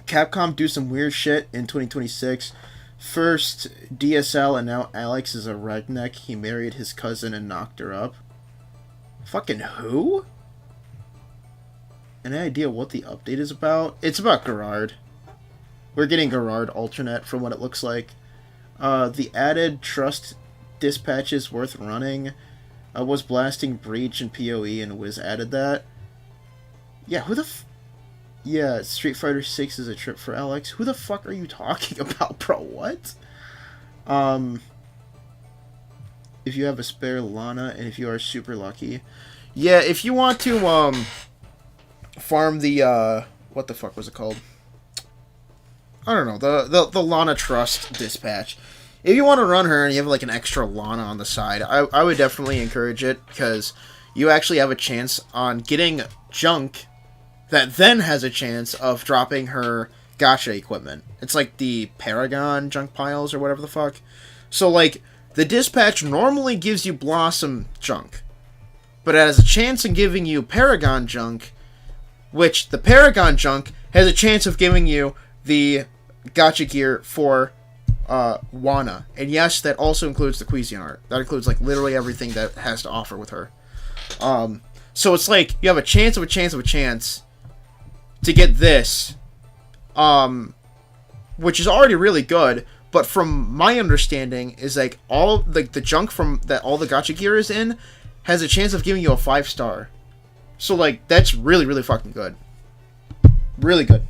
Capcom do some weird shit in 2026. First, DSL and now Alex is a redneck. He married his cousin and knocked her up. Fucking who? Any idea what the update is about? It's about Gerard. We're getting Gerard alternate from what it looks like. The added trust dispatches worth running. Was blasting Breach and PoE and Wiz added that. Yeah, who the yeah, Street Fighter 6 is a trip for Alex. Who the fuck are you talking about, bro? What? If you have a spare Lana and if you are super lucky. Yeah, if you want to farm the what the fuck was it called? I don't know, the Lana Trust dispatch. If you want to run her and you have like an extra Lana on the side, I would definitely encourage it, because you actually have a chance on getting junk that then has a chance of dropping her gacha equipment. It's like the Paragon junk piles or whatever the fuck. So like, the dispatch normally gives you Blossom junk, but it has a chance in giving you Paragon junk, which the Paragon junk has a chance of giving you the gacha gear for Wana. And yes, that also includes the Cuisinart. That includes like literally everything that has to offer with her. So it's like you have a chance of a chance of a chance to get this, which is already really good. But from my understanding, is like all the junk from that all the gacha gear is in has a chance of giving you a 5-star. So like that's really really fucking good. Really good.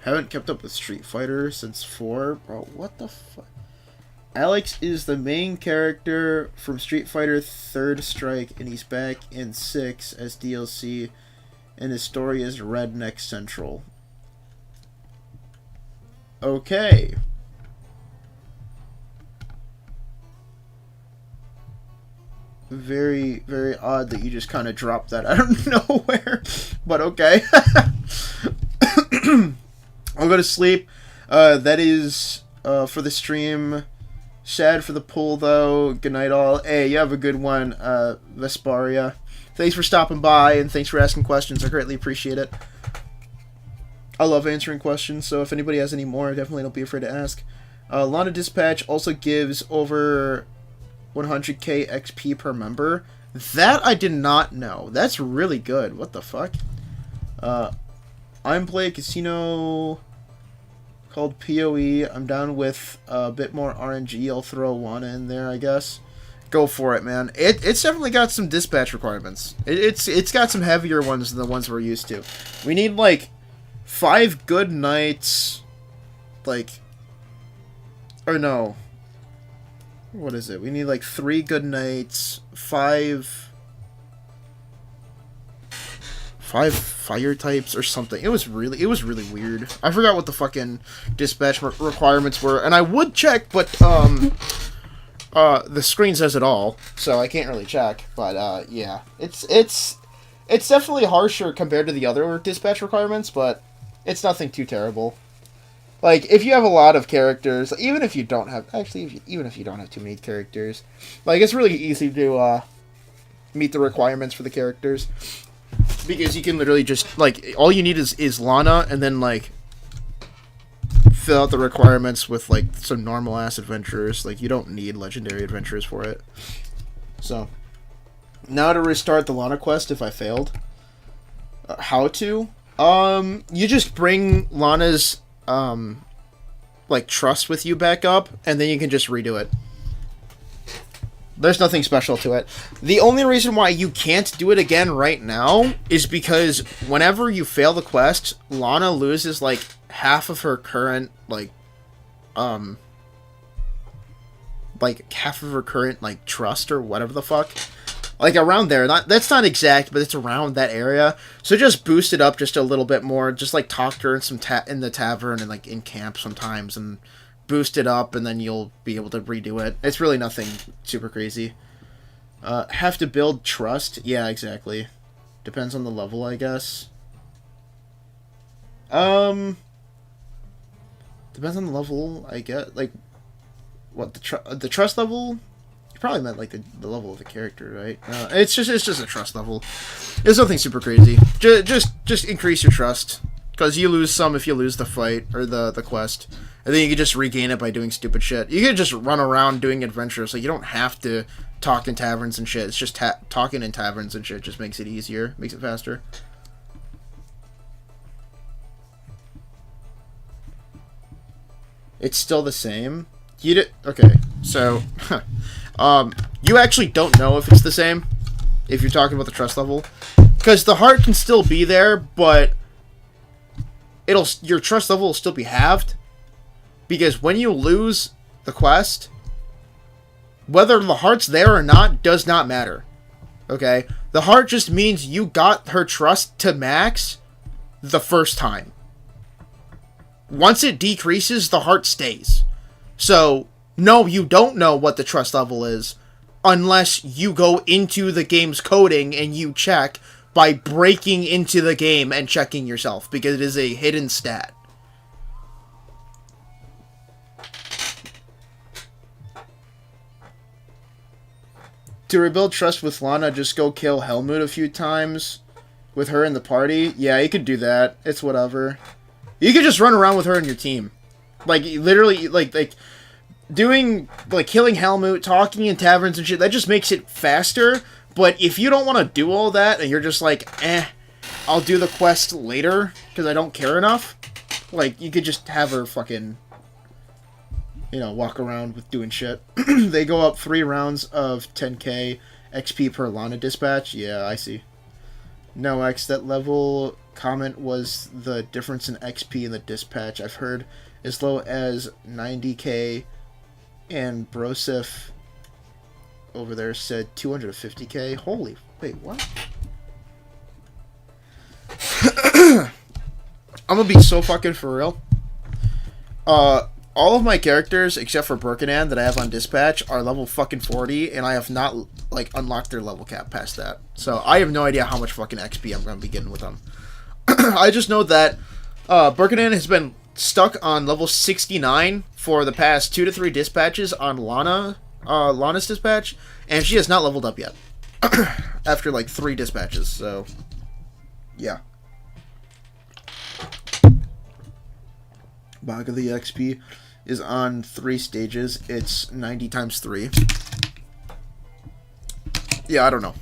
Haven't kept up with Street Fighter since 4. Bro, what the fuck? Alex is the main character from Street Fighter 3rd Strike, and he's back in 6 as DLC, and his story is Redneck Central. Okay. Very, very odd that you just kind of dropped that out of nowhere, but okay. I'll go to sleep. That is for the stream. Sad for the pool, though. Good night, all. Hey, you have a good one, Vesparia. Thanks for stopping by, and thanks for asking questions. I greatly appreciate it. I love answering questions, so if anybody has any more, definitely don't be afraid to ask. Lana Dispatch also gives over 100k XP per member. That I did not know. That's really good. What the fuck? I'm playing a casino called PoE. I'm down with a bit more RNG. I'll throw Wana in there, I guess. Go for it, man. It's definitely got some dispatch requirements. It's got some heavier ones than the ones we're used to. We need like 5 good nights, like, or no, what is it? We need like 3 good nights, 5 fire types or something. It was really weird. I forgot what the fucking dispatch requirements were, and I would check, but the screen says it all, so I can't really check. But yeah, it's definitely harsher compared to the other dispatch requirements, but it's nothing too terrible. Like, if you have a lot of characters, even if you don't have, even if you don't have too many characters, like, it's really easy to meet the requirements for the characters. Because you can literally just, like, all you need is Lana, and then, like, fill out the requirements with, like, some normal-ass adventurers. Like, you don't need legendary adventurers for it. So, now to restart the Lana quest if I failed. How to? You just bring Lana's, like, trust with you back up, and then you can just redo it. There's nothing special to it. The only reason why you can't do it again right now is because whenever you fail the quest, Lana loses, like, half of her current, like, half of her current, like, trust or whatever the fuck. Like around there. That's not exact, but it's around that area. So just boost it up just a little bit more. Just like talk to her in the tavern and like in camp sometimes, and boost it up, and then you'll be able to redo it. It's really nothing super crazy. Have to build trust? Yeah, exactly. Depends on the level, I guess. Depends on the level, I guess. Like, what, the trust level? You probably meant, like, the level of the character, right? It's just a trust level. It's nothing super crazy. Just increase your trust. Because you lose some if you lose the fight, or the quest. And then you can just regain it by doing stupid shit. You can just run around doing adventures, so you don't have to talk in taverns and shit. It's just talking in taverns and shit just makes it easier, makes it faster. It's still the same? Okay, so... you actually don't know if it's the same, if you're talking about the trust level. Because the heart can still be there, but... your trust level will still be halved. Because when you lose the quest, whether the heart's there or not does not matter. Okay? The heart just means you got her trust to max the first time. Once it decreases, the heart stays. So, no, you don't know what the trust level is unless you go into the game's coding and you check by breaking into the game and checking yourself, because it is a hidden stat. To rebuild trust with Lana, just go kill Helmut a few times with her in the party. Yeah, you could do that. It's whatever. You could just run around with her in your team. Like, literally, like doing, like, killing Helmut, talking in taverns and shit, that just makes it faster. But if you don't want to do all that, and you're just like, I'll do the quest later, because I don't care enough, like, you could just have her fucking, you know, walk around with doing shit. They go up 3 rounds of 10k XP per Lana dispatch. Yeah, I see. No, X, that level comment was the difference in XP in the dispatch. I've heard as low as 90k, and Brosif over there said 250k. Holy, wait, what? I'm gonna be so fucking for real. All of my characters, except for Birkanan that I have on dispatch, are level fucking 40, and I have not, like, unlocked their level cap past that. So I have no idea how much fucking XP I'm gonna be getting with them. I just know that Birkanan has been stuck on level 69 for the past 2 to 3 dispatches on Lana's dispatch, and she has not leveled up yet. After, like, 3 dispatches, so... yeah. Bog of the XP is on 3 stages. It's 90 times 3. Yeah, I don't know.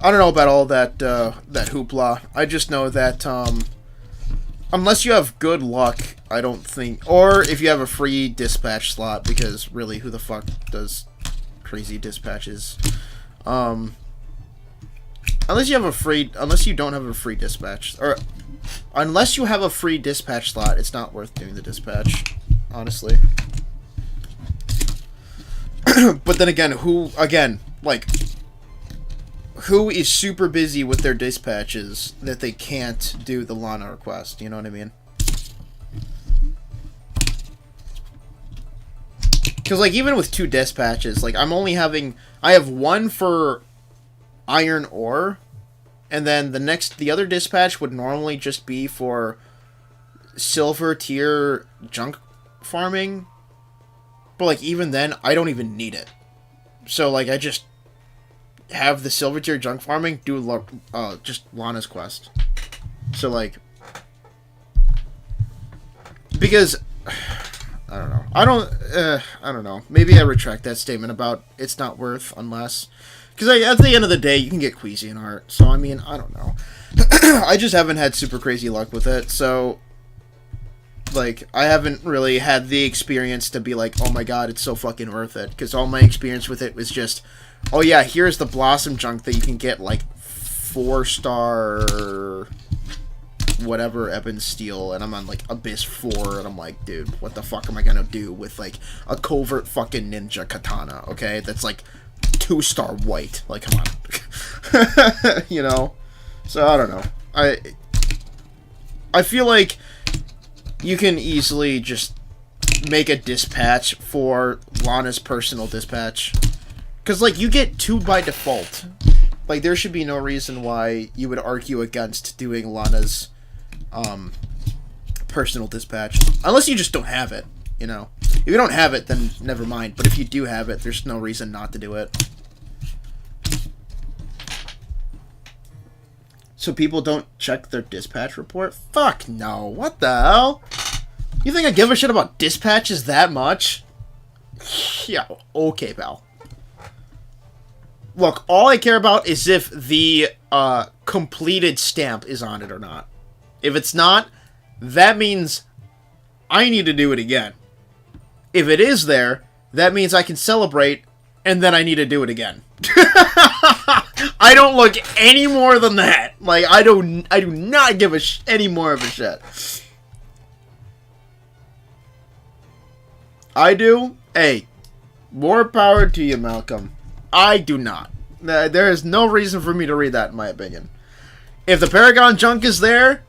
I don't know about all that that hoopla. I just know that unless you have good luck, I don't think, or if you have a free dispatch slot, because really, who the fuck does crazy dispatches? Unless you don't have a free dispatch, or unless you have a free dispatch slot, it's not worth doing the dispatch, honestly. But then again, who is super busy with their dispatches that they can't do the Lana request? You know what I mean? Because, like, even with 2 dispatches, like, I have 1 for iron ore, and then the other dispatch would normally just be for silver tier junk farming. But, like, even then, I don't even need it. So, like, I just have the silver tier junk farming do just Lana's quest. So, like, because I don't know. I don't know. Maybe I retract that statement about it's not worth unless, because at the end of the day, you can get Queasy in art. So, I mean, I don't know. I just haven't had super crazy luck with it. So, like, I haven't really had the experience to be like, oh my god, it's so fucking worth it. Because all my experience with it was just, oh yeah, here's the Blossom junk that you can get, like, 4-star whatever Ebon Steel, and I'm on, like, Abyss 4, and I'm like, dude, what the fuck am I gonna do with, like, a covert fucking ninja katana, okay? That's, like, 2-star white. Like, come on. You know? So, I don't know. I feel like you can easily just make a dispatch for Lana's personal dispatch. Because, like, you get 2 by default. Like, there should be no reason why you would argue against doing Lana's personal dispatch. Unless you just don't have it, you know. If you don't have it, then never mind. But if you do have it, there's no reason not to do it. So people don't check their dispatch report? Fuck no. What the hell? You think I give a shit about dispatches that much? Yeah, okay, pal. Look, all I care about is if the completed stamp is on it or not. If it's not, that means I need to do it again. If it is there, that means I can celebrate, and then I need to do it again. I don't look any more than that. Like, I do not give any more of a shit. I do? Hey, more power to you, Malcolm. I do not. There is no reason for me to read that, in my opinion. If the Paragon junk is there,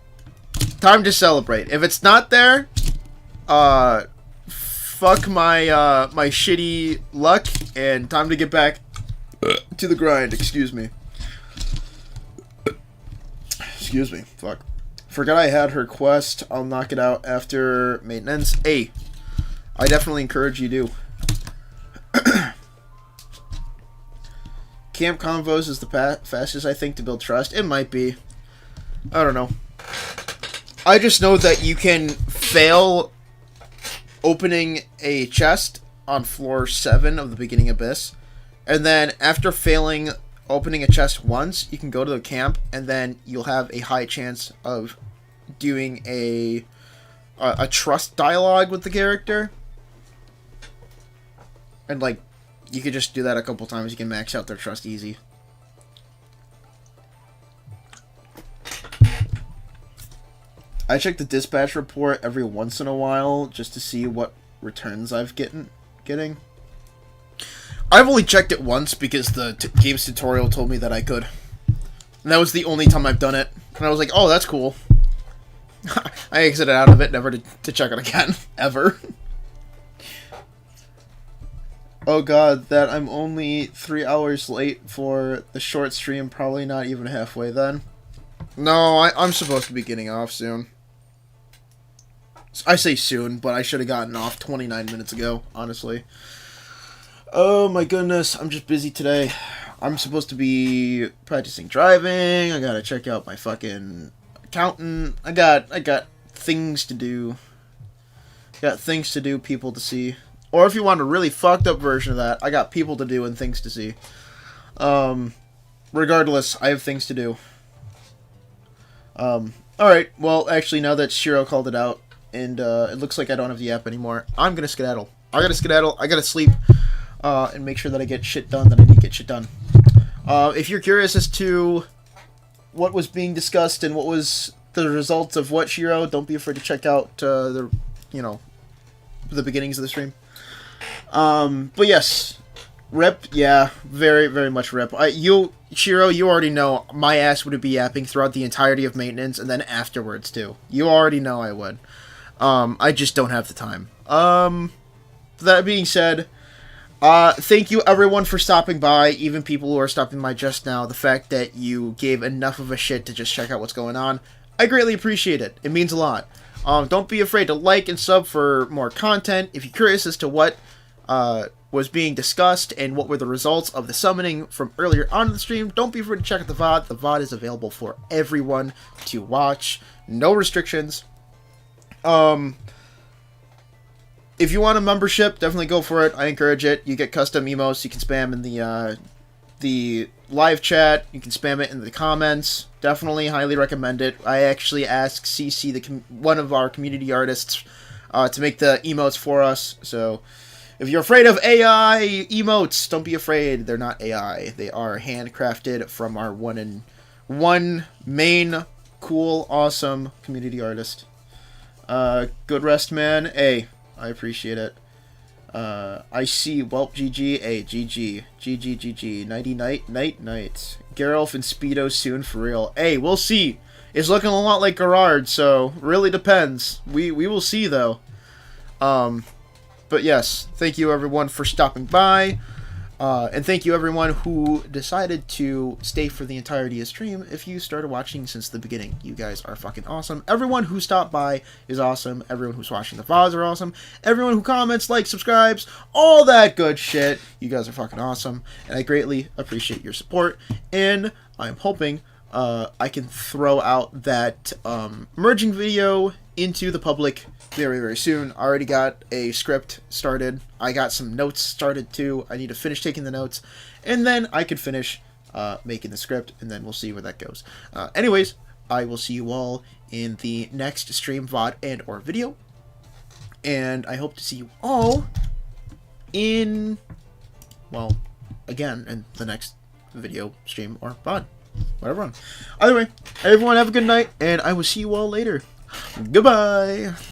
time to celebrate. If it's not there, fuck my my shitty luck, and time to get back to the grind. Excuse me. Excuse me. Fuck. Forgot I had her quest. I'll knock it out after maintenance. Hey, I definitely encourage you to. Camp Convos is the fastest, I think, to build trust. It might be. I don't know. I just know that you can fail opening a chest on floor 7 of the beginning abyss, and then after failing opening a chest once, you can go to the camp, and then you'll have a high chance of doing a trust dialogue with the character. And, like, you could just do that a couple times. You can max out their trust easy. I check the dispatch report every once in a while just to see what returns I've getting. I've only checked it once because the game's tutorial told me that I could. And that was the only time I've done it. And I was like, oh, that's cool. I exited out of it, never to check it again. Ever. Oh god, that I'm only 3 hours late for the short stream, probably not even halfway then. No, I'm supposed to be getting off soon. I say soon, but I should have gotten off 29 minutes ago, honestly. Oh my goodness, I'm just busy today. I'm supposed to be practicing driving, I gotta check out my fucking accountant, I got things to do. Got things to do, people to see. Or if you want a really fucked up version of that, I got people to do and things to see. Regardless, I have things to do. Alright, well, actually, now that Shiro called it out, and it looks like I don't have the app anymore, I'm gonna skedaddle. I gotta sleep, and make sure that I get shit done that I need to get shit done. If you're curious as to what was being discussed and what was the results of what, Shiro, don't be afraid to check out, the beginnings of the stream. But yes, rip, yeah, very, very much rip. Shiro, you already know my ass would be yapping throughout the entirety of maintenance, and then afterwards, too. You already know I would. I just don't have the time. That being said, thank you everyone for stopping by, even people who are stopping by just now. The fact that you gave enough of a shit to just check out what's going on, I greatly appreciate it. It means a lot. Don't be afraid to like and sub for more content. If you're curious as to what was being discussed and what were the results of the summoning from earlier on in the stream, don't be afraid to check out the VOD. The VOD is available for everyone to watch. No restrictions. If you want a membership, definitely go for it. I encourage it. You get custom emotes you can spam in the live chat. You can spam it in the comments. Definitely highly recommend it. I actually asked CC, one of our community artists, to make the emotes for us. So if you're afraid of AI emotes, don't be afraid. They're not AI. They are handcrafted from our one main cool, awesome community artist. Good rest, man. Hey, I appreciate it. I see. Well, GG. Hey, GG. GG, GG. Nighty night, night, night. Geralt and Speedo soon for real. Hey, we'll see. It's looking a lot like Gerard, so really depends. We will see, though. But yes, thank you everyone for stopping by. And thank you everyone who decided to stay for the entirety of stream. If you started watching since the beginning, you guys are fucking awesome. Everyone who stopped by is awesome. Everyone who's watching the VODs are awesome. Everyone who comments, likes, subscribes, all that good shit. You guys are fucking awesome. And I greatly appreciate your support. And I'm hoping I can throw out that merging video into the public very, very soon. I already got a script started. I got some notes started too. I need to finish taking the notes, and then I can finish making the script, and then we'll see where that goes. Anyways, I will see you all in the next stream, VOD, and or video, and I hope to see you all in, well, again, in the next video, stream, or VOD. Whatever one. Either way, everyone have a good night, and I will see you all later. Goodbye!